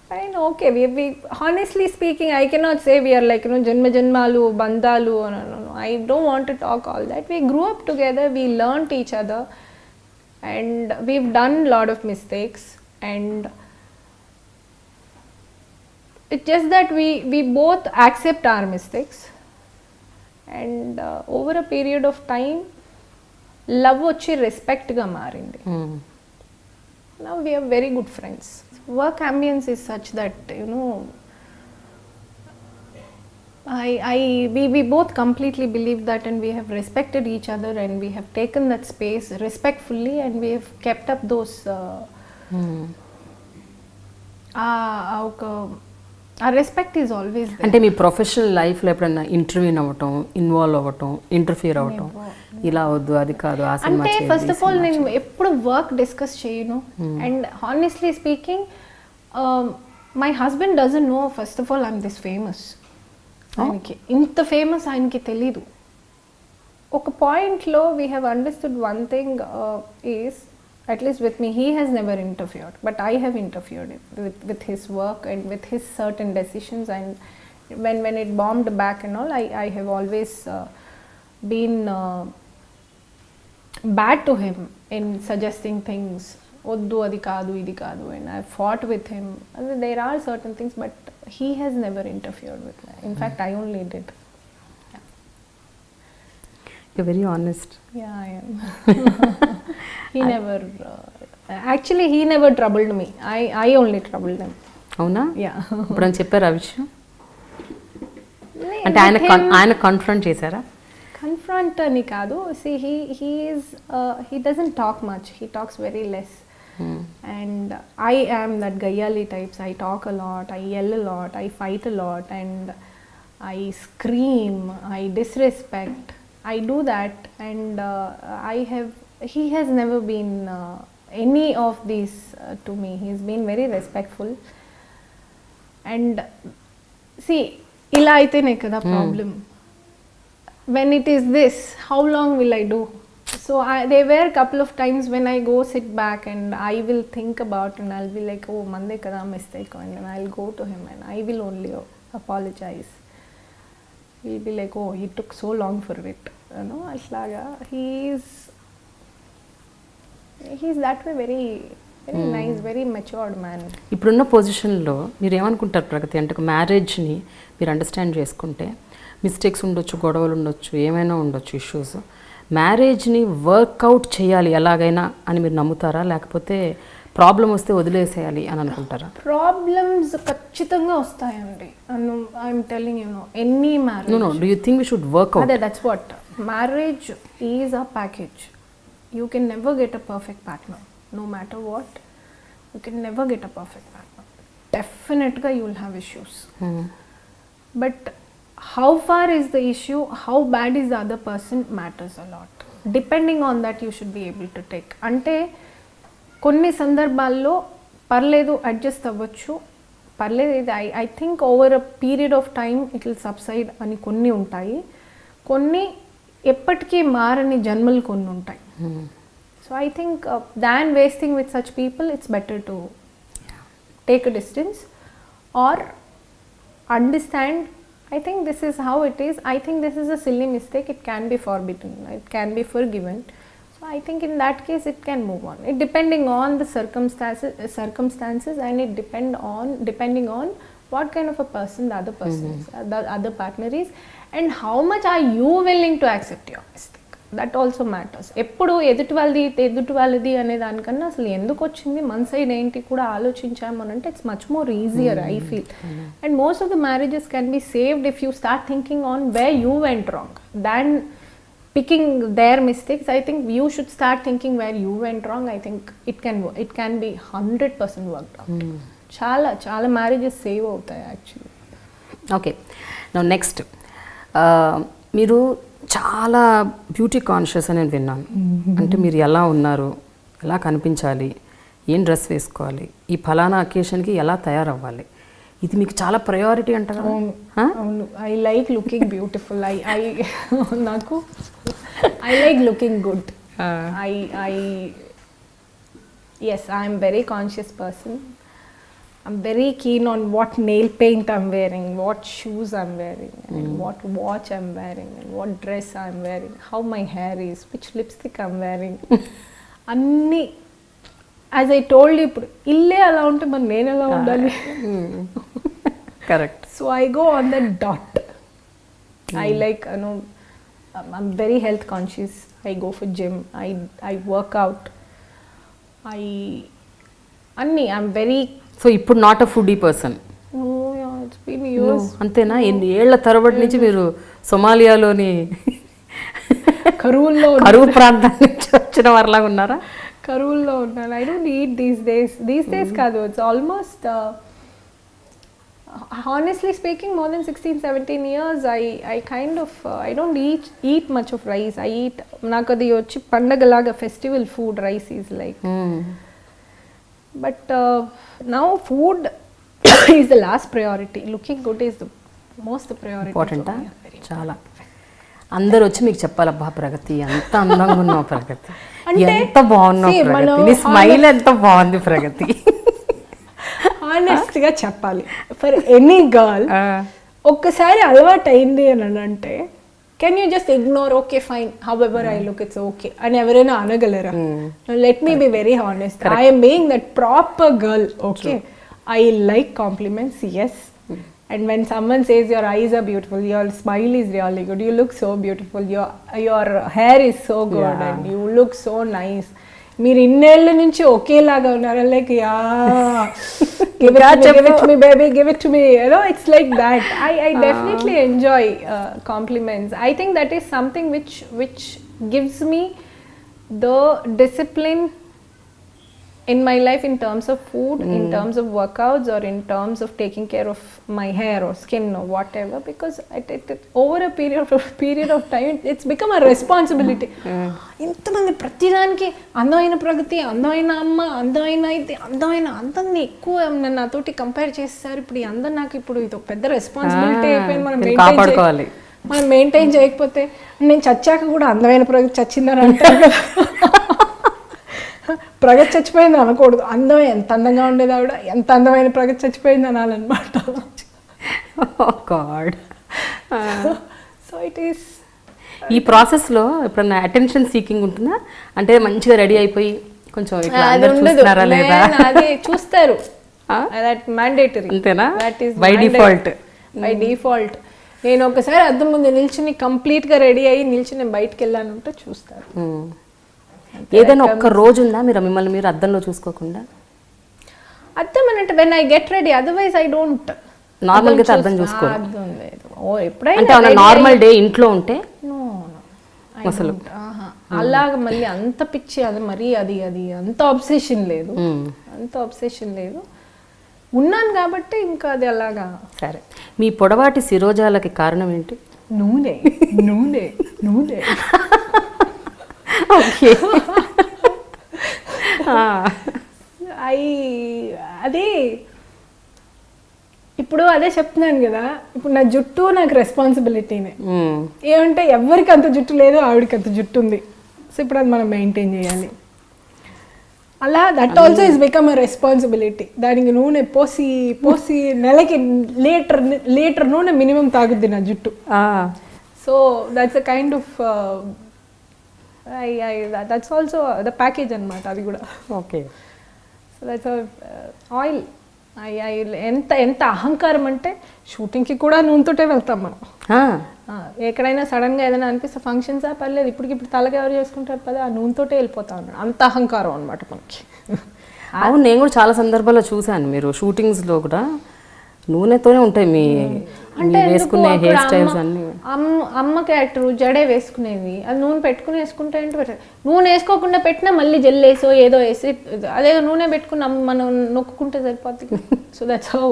Fine, okay. We honestly speaking, I cannot say we are like, janma janmalu, bandalu. No. I don't want to talk all that. We grew up together, we learnt each other, and we've done a lot of mistakes. And it's just that we both accept our mistakes. And over a period of time, love vachi respect ga marindi. Now we are very good friends. Work ambience is such that we both completely believe that, and we have respected each other, and we have taken that space respectfully, and we have kept up those our respect is always there. అంటే మీ ప్రొఫెషనల్ లైఫ్లో ఎప్పుడైనా ఇంటర్వ్యూ అవ్వటం, ఇన్వాల్వ్ అవ్వటం, ఇంటర్ఫియర్ అవ్వటం, ఇలా వద్దు అది కాదు ఆ సినిమా అంటే చేయండి, ఫస్ట్ ఆఫ్ ఆల్ నేను ఎప్పుడు వర్క్ డిస్కస్ చేయను. And honestly speaking my husband doesn't know first of all I'm this famous. ఆయనకి ఇంత ఫేమస్ ఆయనకి తెలీదు. ఒక పాయింట్లో we have understood one thing is, at least with me, he has never interfered, but I have interfered with his work and with his certain decisions. And when it bombed back and all, I have always been bad to him in suggesting things. Oddu adi kaadu idi kaadu, and I fought with him. There are certain things, but he has never interfered with me. In fact, I only did. You're very honest. Yeah, I am. He never actually he never troubled me. I only troubled him. అవునా? Yeah. ఇప్పుడు అని చెప్పారు ఆ విషయం? అంటే ఆయన కన్ఫ్రంట్ చేశారా? కన్ఫ్రంట్ అని కాదు. See, he doesn't talk much. He talks very less. And I am that gayyali types. I talk a lot, I yell a lot, I fight a lot, and I scream, I disrespect. I do that, and he has never been any of these to me. He's been very respectful. And see, ila aitene kada problem. When it is this, how long will I do? So there were a couple of times when I go sit back and I will think about, and I'll be like, oh, mande kada mistake, and I'll go to him and I will only apologize. He'll be like, oh, he took so long for it. Aslaga. He's that way very nice, very matured man. ఇప్పుడున్న పొజిషన్లో మీరు ఏమనుకుంటారు ప్రగతి? అంటే మ్యారేజ్ని మీరు అండర్స్టాండ్ చేసుకుంటే మిస్టేక్స్ ఉండొచ్చు, గొడవలు ఉండొచ్చు, ఏమైనా ఉండొచ్చు, ఇష్యూస్. మ్యారేజ్ని వర్కౌట్ చేయాలి ఎలాగైనా అని మీరు నమ్ముతారా, లేకపోతే ప్రాబ్లం వస్తే వదిలేసేయాలి అని అనుకుంటారా? ప్రాబ్లమ్స్ ఖచ్చితంగా వస్తాయండి. I'm telling any marriage. No, do you think we should work out? అదే, that's what marriage is a package. You can never get a perfect partner. No matter what, you can never get a perfect partner. Definitely you will have issues. But how far is the issue, how bad is the other person matters a lot. Depending on that you should be able to take. Ante కొన్ని సందర్భాల్లో పర్లేదు, అడ్జస్ట్ అవ్వచ్చు, పర్లేదు, ఇది I think over a period of time it will subside అని కొన్ని ఉంటాయి. కొన్ని ఎప్పటికీ మారని జన్మలు కొన్ని ఉంటాయి. So I think than wasting with such people, it's better to take a distance or understand. I think this is how it is. I think this is a silly mistake. It can be forbidden. It can be forgiven. So I think in that case it can move on. It depending on the circumstances, and it depending on what kind of a person the other person is, the other partner is, and how much are you willing to accept your mistake. That also matters. ఎప్పుడు ఎదుటి వాళ్ళది అనే దానికన్నా అసలు ఎందుకు వచ్చింది, మన సైడ్ ఏంటి కూడా ఆలోచించాము అని అంటే it's much more easier I feel. And most of the marriages can be saved if you start thinking on where you went wrong than picking there mistakes. I think you should start thinking where you went wrong. I think it can B 100% worked out. చాలా చాలా మ్యారేజెస్ సేవ్ అవుతాయి యాక్చువల్లీ. ఓకే, నౌ నెక్స్ట్, మీరు చాలా బ్యూటీ కాన్షియస్ అని నేను విన్నాను. అంటే మీరు ఎలా ఉన్నారు, ఎలా కనిపించాలి, ఏం డ్రెస్ వేసుకోవాలి, ఈ ఫలానా అకేషన్కి ఎలా తయారవ్వాలి, ఇది మీకు చాలా ప్రయారిటీ అంట కదా? అవును, ఐ లైక్ లుకింగ్ బ్యూటిఫుల్. నాకు I like looking good. Yes, I'm very conscious person. I'm very keen on what nail paint I'm wearing, what shoes I'm wearing, and what watch I'm wearing, and what dress I'm wearing, how my hair is, which lipstick I'm wearing. Anni, as I told you, ille ala unte man nenu ela undali. Correct. So I go on that dot. I like, I'm very health conscious. I go for gym. I work out. I'm very. So ఇప్పుడు not a foodie person. It's been years. అంతేనా? ఎన్ని ఏళ్ల తరబడి నుంచి మీరు సొమాలియాలోని కరువు ప్రాంతం నుంచి వచ్చిన వారిలాగా ఉన్నారా? కరువుల్లో ఉన్నాను. I don't eat these days కాదు. It's almost honestly speaking, more than 16-17 years, I kind of I don't eat much of rice. I eat, నాకు అది వచ్చి పండగలాగా festival food rice is like. But now food is the last priority. Looking good is the most priority. Important. చాలా అందరూ వచ్చి మీకు చెప్పాలి, అబ్బా ప్రగతి ఎంత అందంగా ఉన్నావు, ప్రగతి ఎంత బాగున్నావు, ప్రగతి నీ స్మైల్ ఎంత బాగుంది, ప్రగతి. హానెస్ట్గా చెప్పాలి, ఫర్ ఎనీ గర్ల్ ఒక్కసారి అలవాటు అయింది అని అంటే can you just ignore, okay fine, however I look it's okay అని ఎవరైనా అనగలరా? Let me be very honest. I'm being that proper girl. Okay, I like compliments, yes. And when someone says your eyes are beautiful, your smile is really good, you look so beautiful, your hair is so good, and you look so nice. మీరు ఇన్నేళ్ళ నుంచి ఒకేలాగా ఉన్నారు, like yeah give it to me baby, give it to me, it's like that. I definitely enjoy compliments. I think that is something which gives me the discipline in my life in terms of food, in terms of workouts, or in terms of taking care of my hair or skin or whatever, because over a period of time it's become a responsibility. ఇంతమంది ప్రతిదానికి అందమైన ప్రగతి, అందమైన అమ్మ, అందమైన అయితే, అందమైన అందరిని ఎక్కువ నాతోటి కంపేర్ చేస్తారు. ఇప్పుడు ఈ అందరు నాకు ఇప్పుడు ఇది ఒక పెద్ద రెస్పాన్సిబిలిటీ అయిపోయింది. మనం మెయింటైన్ చేయకపోతే, నేను చచ్చాక కూడా అందమైన ప్రగతి చచ్చిందని అంటారు కదా. ప్రగతి చచ్చిపోయింది అనకూడదు, ఎంత అందంగా ఉండేది ఆవిడ, ఎంత అందమైన ప్రగతి చచ్చిపోయింది అనాలన్నమాట. So it is. ఈ ప్రాసెస్లో ఎప్పుడన్నా అటెన్షన్ సీకింగ్ ఉంటుందా? అంటే మంచిగా రెడీ అయిపోయి కొంచెం అది చూస్తారు, దట్ మ్యాండేటరీ. అంతేనా? That is by default. By default నేను ఒకసారి అద్దం ముందు నిల్చుని కంప్లీట్గా రెడీ అయ్యి నిల్చుని బయటకు వెళ్ళానంటే చూస్తారు. ఏదైనా ఒక్క రోజు ఉందా మీరు మిమ్మల్ని మీరు అద్దంలో చూసుకోకుండా? అద్దం అంటే when I get ready, otherwise I don't. Normal గా అద్దం చూసుకో. అద్దం లేదు. ఓ ఎప్పుడైనా అంటే నార్మల్ డే ఇంట్లో ఉంటే అసలు అలాగా మళ్ళీ అంత పిచ్చి, అది మరి అది అంత ఆబ్సెషన్ లేదు, ఉన్నాను కాబట్టి ఇంకా అది అలాగా. సరే, మీ పొడవాటి శిరోజాలకి కారణం ఏంటి? నూనె. ఓకే. అదే ఇప్పుడు అదే చెప్తున్నాను కదా, ఇప్పుడు నా జుట్టు నాకు రెస్పాన్సిబిలిటీనే. ఏమంటే ఎవరికి అంత జుట్టు లేదు, ఆవిడకి అంత జుట్టు ఉంది. సో ఇప్పుడు అది మనం మెయింటైన్ చేయాలి. అలా that also is become a responsibility. దానికి నూనె పోసి నెలకి లీటర్ నూనె మినిమం తాగుద్ది నా జుట్టు. So that's a kind of that's also the package అనమాట అది కూడా. ఓకే. So that's oil. ఎంత అహంకారం అంటే షూటింగ్కి కూడా నూనెతోటే వెళ్తాం మనం. ఎక్కడైనా సడన్గా ఏదైనా అనిపిస్తే ఫంక్షన్సా పర్లేదు, ఇప్పుడు తలకి ఎవరు చేసుకుంటారు పదా, ఆ నూనెతోటే వెళ్ళిపోతా ఉన్నాడు. అంత అహంకారం అనమాట మనకి. అవును, నేను కూడా చాలా సందర్భాల్లో చూశాను, మీరు షూటింగ్స్లో కూడా నూనెతోనే ఉంటాయి మీ వేసుకునే హెయిర్ స్టైల్స్ అన్ని. అమ్మ క్యారెక్టర్ జడే వేసుకునేది, అది నూనె పెట్టుకుని వేసుకుంటే ఏంటి పెట్టారు, నూనె వేసుకోకుండా పెట్టినా మళ్ళీ జెల్లేసో ఏదో వేసి అదే నూనె పెట్టుకుని మనం నొక్కుంటే సరిపోతుంది. సో దట్స్ హౌ,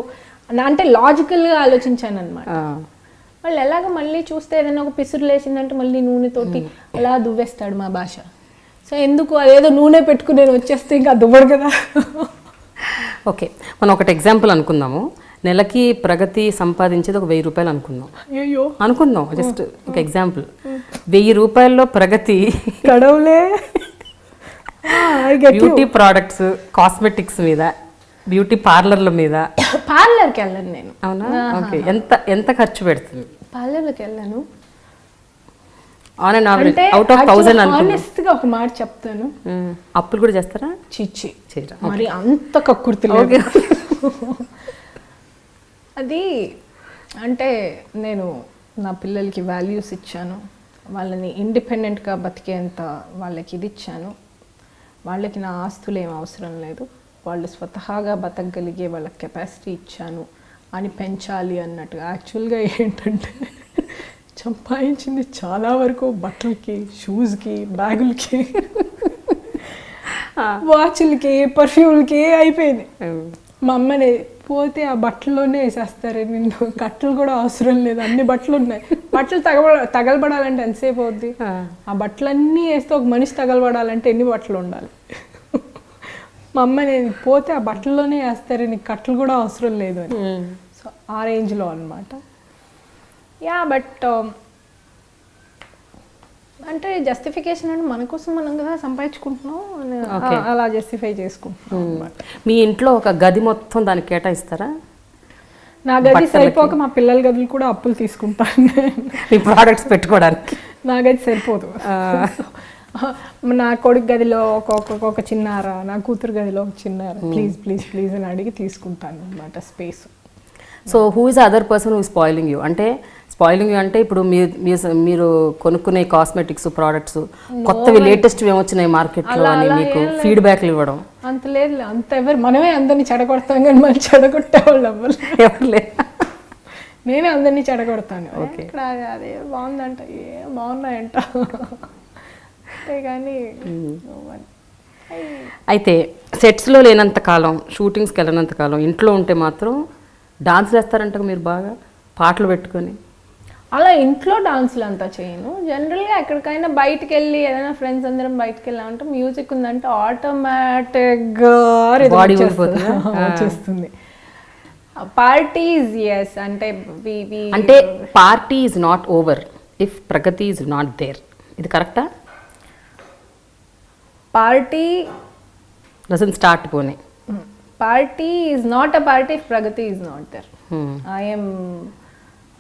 అంటే లాజికల్గా ఆలోచించాను అనమాట. వాళ్ళు ఎలాగ మళ్ళీ చూస్తే ఏదైనా ఒక పిసురు లేచిందంటే మళ్ళీ నూనెతోటి అలా దువ్వేస్తాడు మా భాష. సో ఎందుకు అదేదో నూనె పెట్టుకుని నేను వచ్చేస్తే ఇంకా దువ్వడు కదా. ఓకే, మనం ఒకటి ఎగ్జాంపుల్ అనుకుందాము. నెలకి ప్రగతి సంపాదించేది ఒక 1000 రూపాయలు అనుకుందాం. అయ్యో అనుకుందాం, జస్ట్ ఒక ఎగ్జాంపుల్. 1000 రూపాయల్లో ప్రగతి గడవలే బ్యూటీ ప్రోడక్ట్స్, కాస్మెటిక్స్ మీద, బ్యూటీ పార్లర్ల మీద. పార్లర్కి వెళ్ళను నేను. అవునా? ఓకే. ఎంత ఖర్చు పెడుతుంది? పార్లర్కి వెళ్ళాను on and average out of 1000 ఆనెస్ట్గా ఒక మాట చెప్తాను. అప్పులు కూడా చేస్తారా? చిచ్చి చేయరా? మరి అంత కక్కుర్తి లేదు. అది అంటే నేను నా పిల్లలకి వాల్యూస్ ఇచ్చాను, వాళ్ళని ఇండిపెండెంట్గా బతికేంత వాళ్ళకి ఇది ఇచ్చాను. వాళ్ళకి నా ఆస్తులు ఏం అవసరం లేదు, వాళ్ళు స్వతహాగా బతకగలిగే వాళ్ళకి కెపాసిటీ ఇచ్చాను అని పెంచాలి అన్నట్టుగా. యాక్చువల్గా ఏంటంటే సంపాదించింది చాలా వరకు బట్టలకి, షూస్కి, బ్యాగులకి, వాచ్లకి, పర్ఫ్యూమ్లకి అయిపోయింది. మా అమ్మని పోతే ఆ బట్టల్లోనే వేసేస్తారు, నిన్ను కట్టలు కూడా అవసరం లేదు, అన్ని బట్టలు ఉన్నాయి. బట్టలు తగలబడాలంటే ఎంతసేపు అవుద్ది? ఆ బట్టలన్నీ వేస్తే ఒక మనిషి తగలబడాలంటే ఎన్ని బట్టలు ఉండాలి? మా అమ్మ నేను పోతే ఆ బట్టల్లోనే వేస్తారు, నీకు కట్టలు కూడా అవసరం లేదు అని. సో ఆ రేంజ్లో అనమాట. యా బట్ అంటే జస్టిఫికేషన్ అంటే మన కోసం మనం కదా సంపాదించుకుంటున్నాం, అలా జస్టిఫై చేసుకుంటున్నాం అనమాట. మీ ఇంట్లో ఒక గది మొత్తం దానికి కేటాయిస్తారా? నా గది సరిపోక మా పిల్లల గదులు కూడా అప్పులు తీసుకుంటాను ఈ ప్రోడక్ట్స్ పెట్టుకోవడానికి. నా గది సరిపోదు. నా కొడుకు గదిలో ఒక చిన్నార, నా కూతురు గదిలో ఒక చిన్నార, ప్లీజ్ ప్లీజ్ ప్లీజ్ అని అడిగి తీసుకుంటాను అనమాట space. So who is other person who spoiling you? అంటే స్పాయిలింగ్ యూ అంటే ఇప్పుడు మీరు కొనుక్కునే కాస్మెటిక్స్ ప్రోడక్ట్స్ కొత్తవి లేటెస్ట్ ఏమొచ్చినాయి మార్కెట్లో అని మీకు ఫీడ్బ్యాక్లు ఇవ్వడం? అంత లేదు, అంత ఎవరు, మనమే అందరినీ చెడగొడతాం కానీ మళ్ళీ చెడగొట్టే వాళ్ళు ఎవరు లేదు. నేనే అందరినీ చెడగొడతాను. ఇక్కడ అదే బాగుందంట, ఏ బాగున్నాయంట అంతే కానీ. అయితే సెట్స్లో లేనంత కాలం, షూటింగ్స్కి వెళ్ళినంత కాలం ఇంట్లో ఉంటే మాత్రం డాన్స్ వేస్తారంట మీరు బాగా, పాటలు పెట్టుకొని. అలా ఇంట్లో డాన్సులు అంతా చేయను. జనరల్గా ఎక్కడికైనా బయటకు వెళ్ళి ఏదైనా ఫ్రెండ్స్ అందరం బయటకు వెళ్ళామంటే మ్యూజిక్ ఉందంటే ఆటోమేటిక్గా బాడీ వచ్చేస్తుంది. పార్టీస్ ఎస్ అంటే అంటే party is not over if Pragathi is not there. ఇది కరెక్టా? పార్టీ డజంట్ స్టార్ట్ పోనీ. Party is not a party if Pragathi is not there.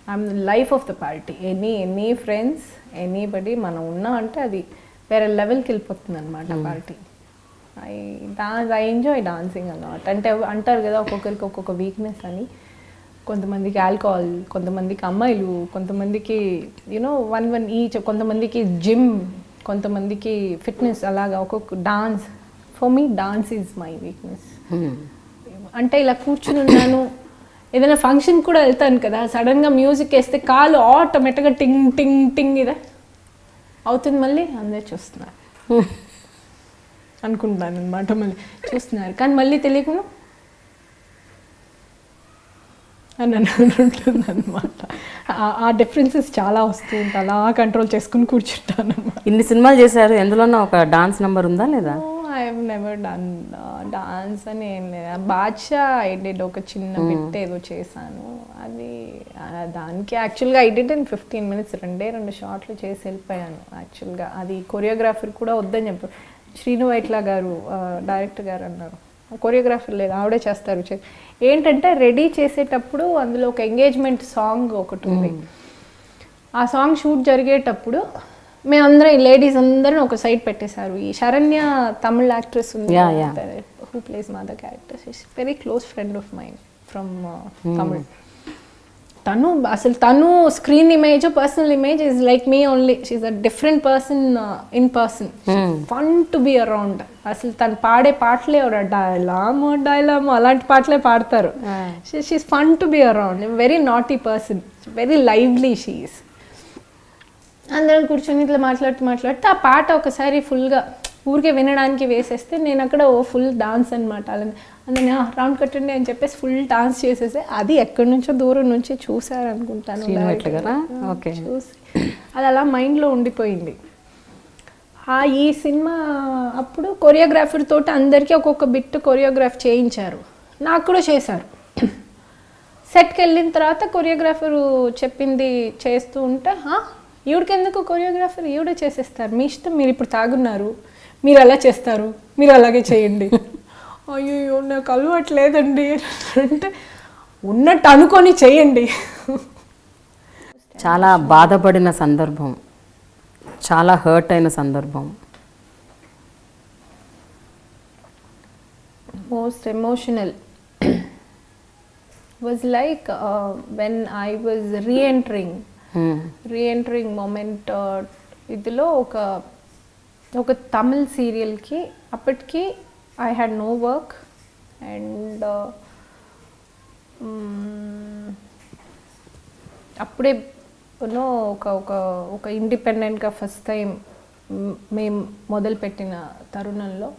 I'm the life of the party. Any friends, anybody, మనం ఉన్నా అంటే అది వేరే లెవెల్కి వెళ్ళిపోతుంది అనమాట party. I enjoy dancing a lot. అంటే అంటారు కదా ఒక్కొక్కరికి ఒక్కొక్క వీక్నెస్ అని. కొంతమందికి ఆల్కహాల్, కొంతమందికి అమ్మాయిలు, కొంతమందికి వన్ ఈచ్, కొంతమందికి జిమ్, కొంతమందికి ఫిట్నెస్, అలాగా ఒక్కొక్క dance. For me dance is my weakness. అంటే ఇలా కూర్చుని ఉన్నాను, ఏదైనా ఫంక్షన్ కూడా వెళ్తాను కదా, సడన్గా మ్యూజిక్ వేస్తే కాలు ఆటోమేటిక్గా టింగ్ టింగ్ టింగ్ ఇదే అవుతుంది. మళ్ళీ అందరు చూస్తున్నారు అనుకుంటాను అనమాట, మళ్ళీ చూస్తున్నారు కానీ మళ్ళీ తెలియకుండా అని ఉంటుంది అనమాట. ఆ డిఫరెన్సెస్ చాలా వస్తూ ఉంటాయి, అలా కంట్రోల్ చేసుకుని కూర్చుంటాను అనమాట. ఇన్ని సినిమాలు చేశారు, ఎందులోనా ఒక డాన్స్ నెంబర్ ఉందా లేదా? I have never done dance అని ఏం లేదు. బాద్షా ఐ డిడ్ ఒక చిన్న బిట్ ఏదో చేశాను, అది దానికి యాక్చువల్గా ఐ డిడ్ ఇన్ 15 minutes, 2 షాట్లు చేసి వెళ్ళిపోయాను. యాక్చువల్గా అది కొరియోగ్రాఫర్ కూడా వద్దని చెప్పారు. శ్రీను వైట్ల గారు డైరెక్టర్ గారు అన్నారు కొరియోగ్రాఫర్ లేదు, ఆవిడే చేస్తారు. ఏంటంటే రెడీ చేసేటప్పుడు అందులో ఒక ఎంగేజ్మెంట్ సాంగ్ ఒకటి ఉంది. ఆ సాంగ్ షూట్ జరిగేటప్పుడు మేమందరం లేడీస్ అందరం ఒక సైడ్ పెట్టేశారు. ఈ శరణ్య తమిళ్ యాక్ట్రెస్ ఉంది, who plays mother character, very close friend of mind from Tamil. తను screen image, personal image is like me only. She's a different person in person, fun to be around. అసలు తను పాడే పాటలే డైలామో అలాంటి పాటలే పాడతారు. She's fun to be around, very naughty person, very lively she's. అందరం కూర్చొని ఇట్లా మాట్లాడుతూ ఆ పాట ఒకసారి ఫుల్గా ఊరికే వినడానికి వేసేస్తే నేను అక్కడ ఫుల్ డాన్స్ అనమాట. అందుకని రౌండ్ కట్టండి అని చెప్పేసి ఫుల్ డాన్స్ చేసేసి అది ఎక్కడి నుంచో దూరం నుంచి చూసారనుకుంటాను, చూసి అది అలా మైండ్లో ఉండిపోయింది. ఈ సినిమా అప్పుడు కొరియోగ్రాఫర్ తోటి అందరికీ ఒక్కొక్క బిట్ కొరియోగ్రాఫ్ చేయించారు, నాకు కూడా చేశారు. సెట్కి వెళ్ళిన తర్వాత కొరియోగ్రాఫరు చెప్పింది చేస్తూ ఉంటే ఈవిడికెందుకు కొరియోగ్రాఫర్, ఈవిడే చేసేస్తారు, మీ ఇష్టం, మీరు ఇప్పుడు తాగున్నారు, మీరు అలా చేస్తారు, మీరు అలాగే చేయండి. అయ్యో నాకు అలవాట్లేదండి అంటే ఉన్నట్టు అనుకొని చేయండి. చాలా బాధపడిన సందర్భం, చాలా హర్ట్ అయిన సందర్భం? Most emotional was like when I was re-entering moment. ఇదిలో ఒక తమిళ్ సీరియల్కి అప్పటికి I had no work and అప్పుడే ఒక ఇండిపెండెంట్గా ఫస్ట్ టైం మేము మొదలుపెట్టిన తరుణంలో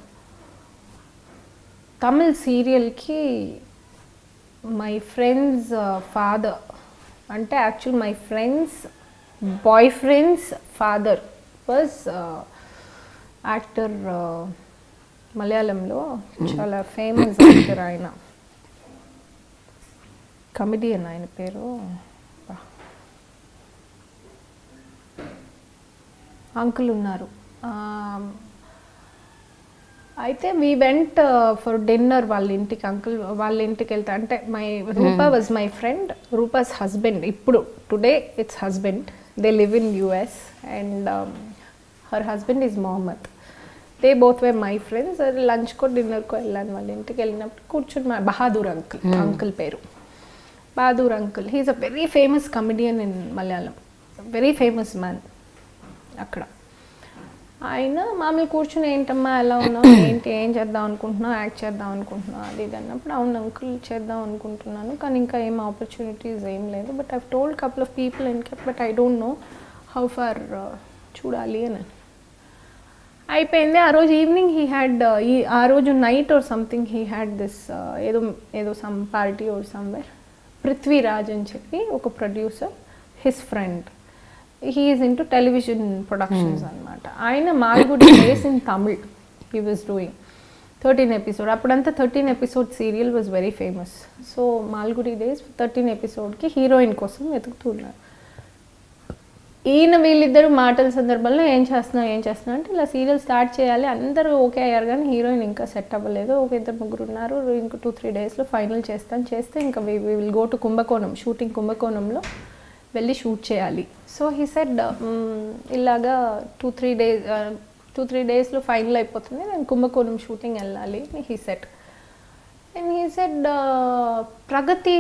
తమిళ్ సీరియల్కి మై ఫ్రెండ్స్ ఫాదర్, అంటే actual my friends boyfriends father was actor, మలయాళంలో చాలా ఫేమస్ యాక్టర్, ఆయన కమెడియన్, ఆయన పేరు అంకుల్ ఉన్నారు. అయితే వీ వెంట్ ఫర్ డిన్నర్ వాళ్ళ ఇంటికి, అంకుల్ వాళ్ళ ఇంటికి వెళ్తా అంటే Rupa was my friend, Rupa's husband, ఇప్పుడు today it's husband, they live in US and her husband is Mohammed. They both were my friends. లంచ్కో డిన్నర్కో వెళ్ళాను వాళ్ళ ఇంటికి. వెళ్ళినప్పుడు కూర్చుని బహాదూర్ అంకుల్ పేరు Bahadur uncle, he's a very famous comedian in Malayalam, very famous man. అక్కడ ఆయన మామూలు కూర్చుని ఏంటమ్మా ఎలా ఉన్నావు, ఏంటి, ఏం చేద్దాం అనుకుంటున్నావు, యాక్ట్ చేద్దాం అనుకుంటున్నావు, అది ఇది అన్నప్పుడు అవును అంకుల్ చేద్దాం అనుకుంటున్నాను, కానీ ఇంకా ఏం ఆపర్చునిటీస్ ఏం లేదు, but I told couple of people and but I don't know how far చూడాలి అని. అయిపోయింది. ఆ రోజు ఈవినింగ్ హీ హ్యాడ్, ఆ రోజు night or something he had this ఏదో some party or somewhere. Prithviraj అని చెప్పి ఒక producer, his friend, he is into television productions అనమాట. ఆయన Malgudi Days in Tamil he was doing 13 episode. అప్పుడంతా 13 episode serial was very famous. So Malgudi Days 13 episodeకి హీరోయిన్ కోసం వెతుకుతున్నారు. ఈయన వీళ్ళిద్దరు మాటల సందర్భంలో ఏం చేస్తున్నా అంటే ఇలా సీరియల్ స్టార్ట్ చేయాలి, అందరూ ఓకే అయ్యారు, కానీ హీరోయిన్ ఇంకా సెట్ అవ్వలేదు, ఒక 2-3 ఉన్నారు, ఇంకా 2-3 డేస్లో ఫైనల్ చేస్తే ఇంకా వి విల్ గో టు కుంభకోణం, షూటింగ్ కుంభకోణంలో వెళ్ళి షూట్ చేయాలి. సో హీ సెడ్ ఇలాగా 2-3 డేస్లో ఫైనల్ అయిపోతుంది, నేను కుంభకోణం షూటింగ్ వెళ్ళాలి he said. And he said Pragathi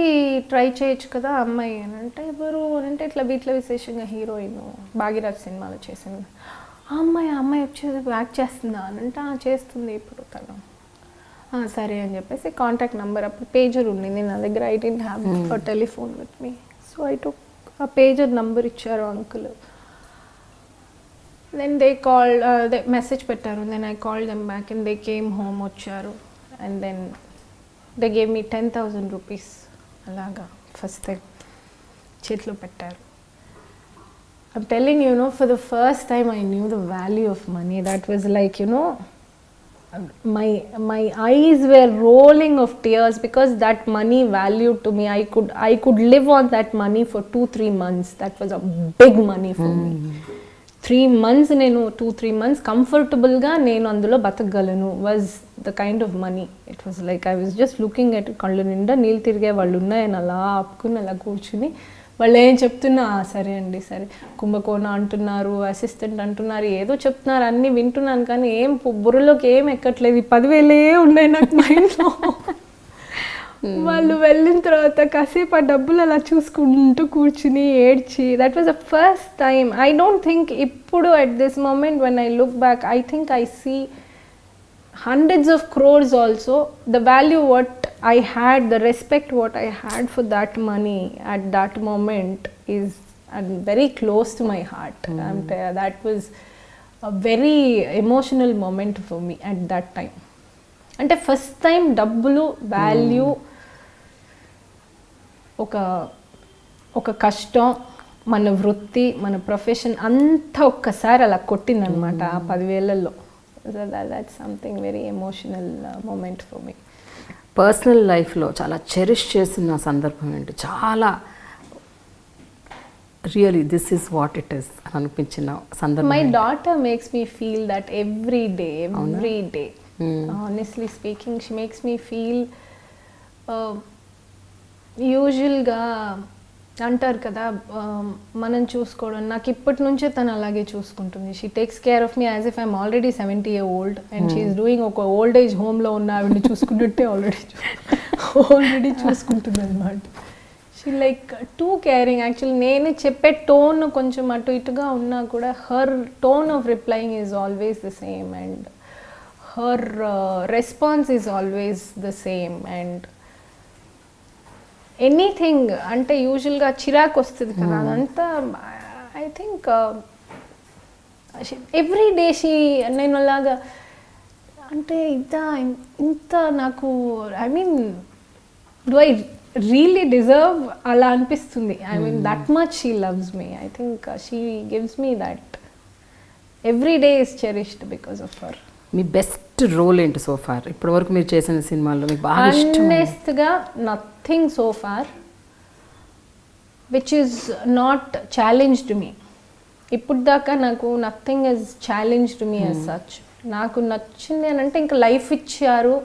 try చేయొచ్చు కదా అమ్మాయి అని అంటే, ఎవరు అని అంటే ఇట్లా వీటిలో విశేషంగా హీరోయిన్ భాగీరథ్ సినిమాలో చేసింది ఆ అమ్మాయి వచ్చేది యాక్ట్ చేస్తుందా అని అంటే చేస్తుంది ఇప్పుడు తను. సరే అని చెప్పేసి కాంటాక్ట్ నెంబర్, అప్పుడు పేజర్ ఉండింది నా దగ్గర, I didn't have telephone with me. So I took ఆ పేజర్ నంబర్ ఇచ్చారు uncle. Then they call, they message పెట్టారు, then I call them back and they came home వచ్చారు. And then they gave me 10,000 rupees అలాగా ఫస్ట్ టైం చేతిలో పెట్టారు. I'm telling you no, for the first time I knew the value of money. That was like you know, my eyes were rolling of tears because that money valued to me. I could live on that money for 2-3 months. That was a big money for me. 3 months నేను 2-3 months comfortable గా నేను అందులో బతకగలను was the kind of money. It was like I was just looking at it, కళ్ళు నిండా నీళ్ళు తిరిగే వాళ్ళు ఉన్నాయని అలా ఆపుకుని అలా కూర్చుని, వాళ్ళు ఏం చెప్తున్నా సరే అండి, సరే కుంభకోణ అంటున్నారు, అసిస్టెంట్ అంటున్నారు, ఏదో చెప్తున్నారు, అన్నీ వింటున్నాను, కానీ ఏం బుర్రలోకి ఏం ఎక్కట్లేదు. 10,000 ఉన్నాయి నాకు మైండ్లో. వాళ్ళు వెళ్ళిన తర్వాత కాసేపు ఆ డబ్బులు అలా చూసుకుంటూ కూర్చుని ఏడ్చి, that was the first time. I don't think ఇప్పుడు at this moment when I look back, I think I see hundreds of crores also. The value what I had, the respect what I had for that money at that moment is very close to my heart. That was a very emotional moment for me at that time. అంటే ఫస్ట్ టైం డబ్బులు వాల్యూ, ఒక కష్టం, మన వృత్తి, మన ప్రొఫెషన్ అంతా ఒక్కసారి అలా కొట్టిందనమాట ఆ 10,000లో. So that's something very emotional moment for me. Personal లైఫ్లో చాలా చెరిష్ చేసిన సందర్భం ఏంటి? చాలా really this is what it is అని అనిపించిన సందర్భం మై ఏంటి? Daughter makes me feel that every day honestly speaking she makes me feel యూజువల్గా అంటారు కదా మనం చూసుకోవడం, నాకు ఇప్పటి నుంచే తను అలాగే చూసుకుంటుంది. She takes care of me as if I'm already 70 years old and she's doing ఒక ఓల్డ్ ఏజ్ హోమ్లో ఉన్న ఆవిడని చూసుకుంటుంటే ఆల్రెడీ చూసుకుంటుంది అనమాట. She like too caring. Actually నేను చెప్పే టోన్ కొంచెం అటు ఇటుగా ఉన్నా కూడా her tone of replying is always the same and her response is always the same. And anything అంటే యూజువల్గా చిరాకు వస్తుంది కదా, అదంతా ఐ థింక్ ఎవ్రీ డే నేను అలాగా అంటే ఇంత నాకు I mean do I really deserve అలా అనిపిస్తుంది. I mean that much she loves me. I think she gives me that every day is cherished because of her. మీ బెస్ట్ రోల్ ఏంటి సో ఫార్? ఇప్పటి వరకు మీరు చేసిన సినిమాల్లో మీకు బాగా ఇష్టం? ఆనెస్ట్గా nothing so far which is not challenged me. ఇప్పుడు దాకా నాకు nothing is challenged me as such. నాకు నచ్చింది అని అంటే ఇంకా లైఫ్ ఇచ్చారు,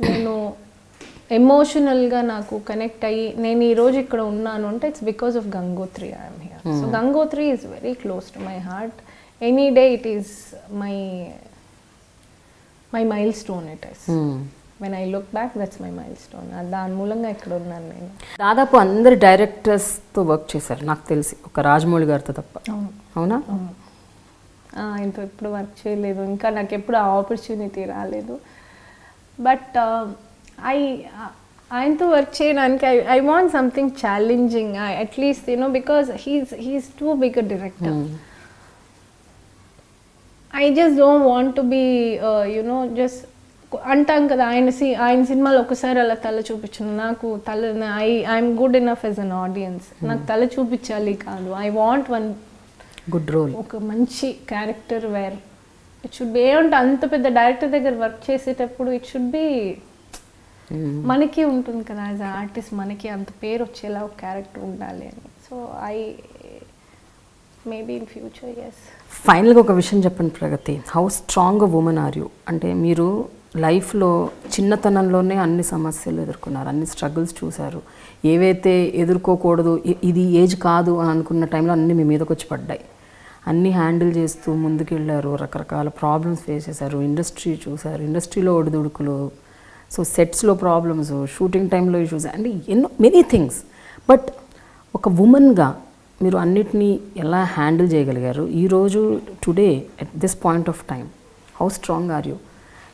నేను ఎమోషనల్గా నాకు కనెక్ట్ అయ్యి నేను ఈరోజు ఇక్కడ ఉన్నాను అంటే it's because of Gangotri I'm here. So Gangotri is very close to my heart. Any day it is my milestone it is. When I look back, that's my milestone. దాని మూలంగా ఇక్కడ ఉన్నాను నేను. దాదాపు అందరు డైరెక్టర్స్తో వర్క్ చేశారు నాకు తెలిసి, ఒక రాజమౌళి గారితో తప్ప. అవునా? ఆయనతో ఎప్పుడు వర్క్ చేయలేదు, ఇంకా నాకు ఎప్పుడు ఆ ఆపర్చునిటీ రాలేదు. బట్ ఆయనతో వర్క్ చేయడానికి I want something challenging at least because he's too big director. I just don't want to be, just అంటాం కదా ఆయన సినిమాలో ఒకసారి అలా తల చూపించను, నాకు I'm good enough as an audience, నాకు తల చూపించాలి కాదు. I want one good role, ఒక మంచి character where it should be. ఏమంటే అంత పెద్ద డైరెక్టర్ దగ్గర వర్క్ చేసేటప్పుడు ఇట్ షుడ్ బి మనకి ఉంటుంది కదా యాజ్ ఆర్టిస్ట్, మనకి అంత పేరు వచ్చేలా ఒక క్యారెక్టర్ ఉండాలి అని. So maybe in future yes. ఫైనల్గా ఒక విషయం చెప్పండి Pragathi, how strong a women are you? అంటే మీరు లైఫ్లో చిన్నతనంలోనే అన్ని సమస్యలు ఎదుర్కొన్నారు, అన్ని స్ట్రగుల్స్ చూశారు, ఏవైతే ఎదుర్కోకూడదు ఇది ఏజ్ కాదు అని అనుకున్న టైంలో అన్నీ మీ మీదకి వచ్చి పడ్డాయి, అన్నీ హ్యాండిల్ చేస్తూ ముందుకెళ్ళారు, రకరకాల ప్రాబ్లమ్స్ ఫేస్ చేశారు, ఇండస్ట్రీ చూశారు, ఇండస్ట్రీలో ఒడిదుడుకులు, సో సెట్స్లో ప్రాబ్లమ్స్, షూటింగ్ టైంలో ఇష్యూస్ అండ్ ఎన్నో మెనీ థింగ్స్. బట్ ఒక ఉమెన్గా మీరు అన్నిటినీ ఎలా హ్యాండిల్ చేయగలిగారు ఈరోజు? Today at this point of time how strong are you?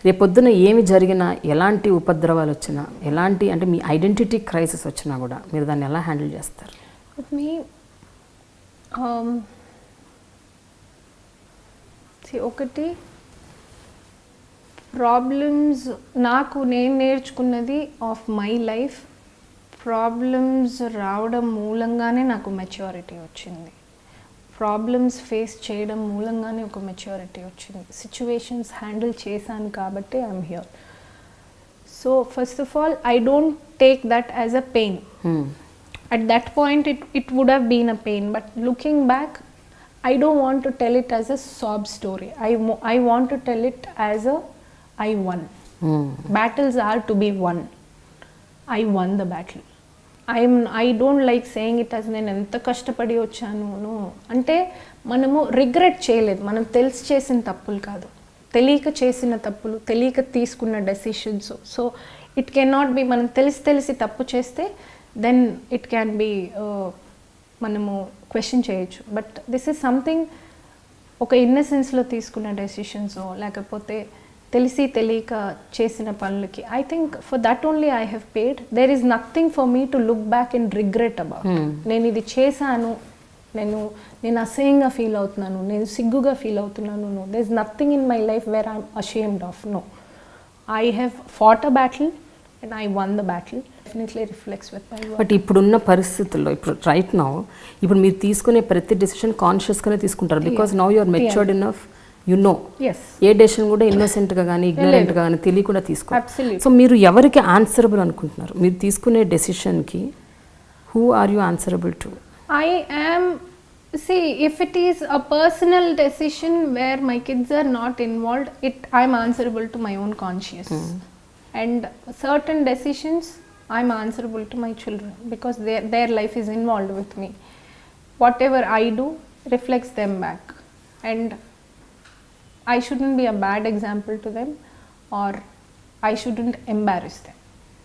రేపొద్దున ఏమి జరిగినా, ఎలాంటి ఉపద్రవాలు వచ్చినా, ఎలాంటి అంటే మీ ఐడెంటిటీ క్రైసిస్ వచ్చినా కూడా మీరు దాన్ని ఎలా హ్యాండిల్ చేస్తారు? ఒకటి ప్రాబ్లమ్స్ నేను నేర్చుకున్నది ఆఫ్ మై లైఫ్, ప్రాబ్లమ్స్ రావడం మూలంగానే నాకు మెచ్యూరిటీ వచ్చింది, ప్రాబ్లమ్స్ ఫేస్ చేయడం మూలంగానే ఒక మెచ్యూరిటీ వచ్చింది, సిచ్యువేషన్స్ హ్యాండిల్ చేశాను కాబట్టి I'm here. So first of all I don't take that as a pain. At that point it would have been a pain, but looking back I don't want to tell it as a sob story. I want to tell it as a I won. Battles are to be won. I won the battle. I don't like saying it as నేను ఎంత కష్టపడి వచ్చాను అంటే మనము రిగ్రెట్ చేయలేదు, మనం తెలిసి చేసిన తప్పులు కాదు, తెలియక చేసిన తప్పులు, తెలియక తీసుకున్న decisions. So it can not be మనం తెలిసి తప్పు చేస్తే దెన్ ఇట్ క్యాన్ బి మనము క్వశ్చన్ చేయొచ్చు. బట్ దిస్ ఈజ్ సంథింగ్ ఒక ఇన్నసెన్స్లో తీసుకున్న డెసిషన్స్ లేకపోతే తెలిసి తెలియక చేసిన పనులకి I think for that only I have paid. There is nothing for me to look back and regret about. నేను ఇది చేశాను, నేను అసహ్యంగా ఫీల్ అవుతున్నాను, నేను సిగ్గుగా ఫీల్ అవుతున్నాను, no, there is nothing in my life where I'm ashamed of. No, I have fought a battle and I won the battle. Definitely reflects with my work. But ఇప్పుడున్న పరిస్థితుల్లో ఇప్పుడు రైట్ నౌ ఇప్పుడు మీరు తీసుకునే ప్రతి డెసిషన్ కాన్షియస్గానే తీసుకుంటారు, because now you are matured enough, you know yes, ఏ డెసిషన్ కూడా ఇన్నోసెంట్గా కానీ ఇగ్నరెంట్గా కానీ తెలియకుండా తీసుకో. అబ్సల్యూట్. సో మీరు ఎవరికి ఆన్సరబుల్ అనుకుంటున్నారు? మీరు తీసుకునే డెసిషన్కి who are you answerable to? I am, see, if it is a personal decision where my kids are not involved, I'm answerable to my own conscience. And certain decisions I'm answerable to my children because their life is involved with me. Whatever I do reflects them back, and I shouldn't be a bad example to them, or I shouldn't embarrass them.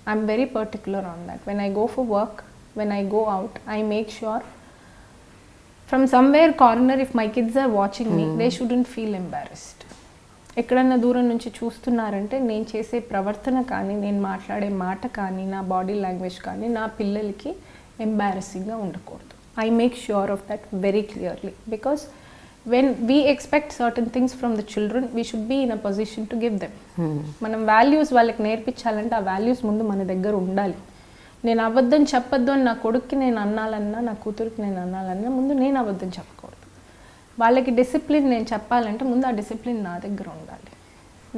I'm very particular on that. When I go for work, when I go out, I make sure from somewhere corner, if my kids are watching me, they shouldn't feel embarrassed. ఎక్కడన్నా దూరం నుంచి చూస్తున్నారంటే నేను చేసే ప్రవర్తన కానీ, నేను మాట్లాడే మాట కానీ, నా బాడీ లాంగ్వేజ్ కానీ నా పిల్లలకి ఎంబారసింగ్గా ఉండకూడదు. I make sure of that very clearly, because when we expect certain things from the children, we should be in a position to give them. మనం వాల్యూస్ వాళ్ళకి నేర్పించాలంటే ఆ వాల్యూస్ ముందు మన దగ్గర ఉండాలి. నేను అబద్ధం చెప్పొద్దు అని నా కొడుక్కి నేను అన్నాలన్నా, నా కూతురికి నేను అన్నాలన్నా ముందు నేను అబద్ధం చెప్పకూడదు. వాళ్ళకి డిసిప్లిన్ నేను చెప్పాలంటే ముందు ఆ డిసిప్లిన్ నా దగ్గర ఉండాలి.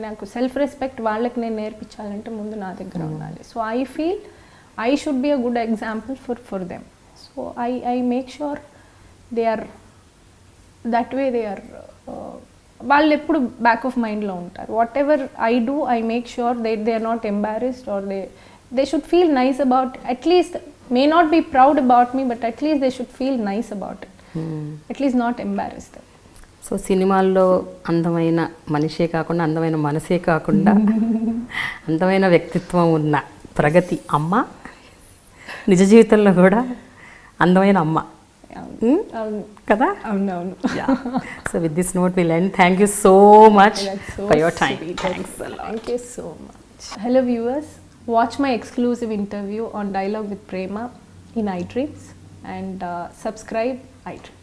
నాకు సెల్ఫ్ రెస్పెక్ట్ వాళ్ళకి నేను నేర్పించాలంటే ముందు నా దగ్గర ఉండాలి. So I feel I should be a good example for them. So I make sure they are that way, they are వాళ్ళు ఎప్పుడు బ్యాక్ ఆఫ్ మైండ్లో ఉంటారు. Whatever I do, I make sure they are not embarrassed, or they should feel nice about, at least may not be proud about me, but at least they should feel nice about it. At least not embarrass them. So సినిమాల్లో అందమైన మనిషే కాకుండా, అందమైన మనసే కాకుండా అందమైన వ్యక్తిత్వం ఉన్న ప్రగతి అమ్మ నిజ జీవితంలో కూడా అందమైన అమ్మ కదా? అవునవును. So with this note will end. Thank you so much for your time. Thanks a lot. Thank you so much. Hello viewers, watch my exclusive interview on Dialogue with Prema in iDreams, and subscribe iDream.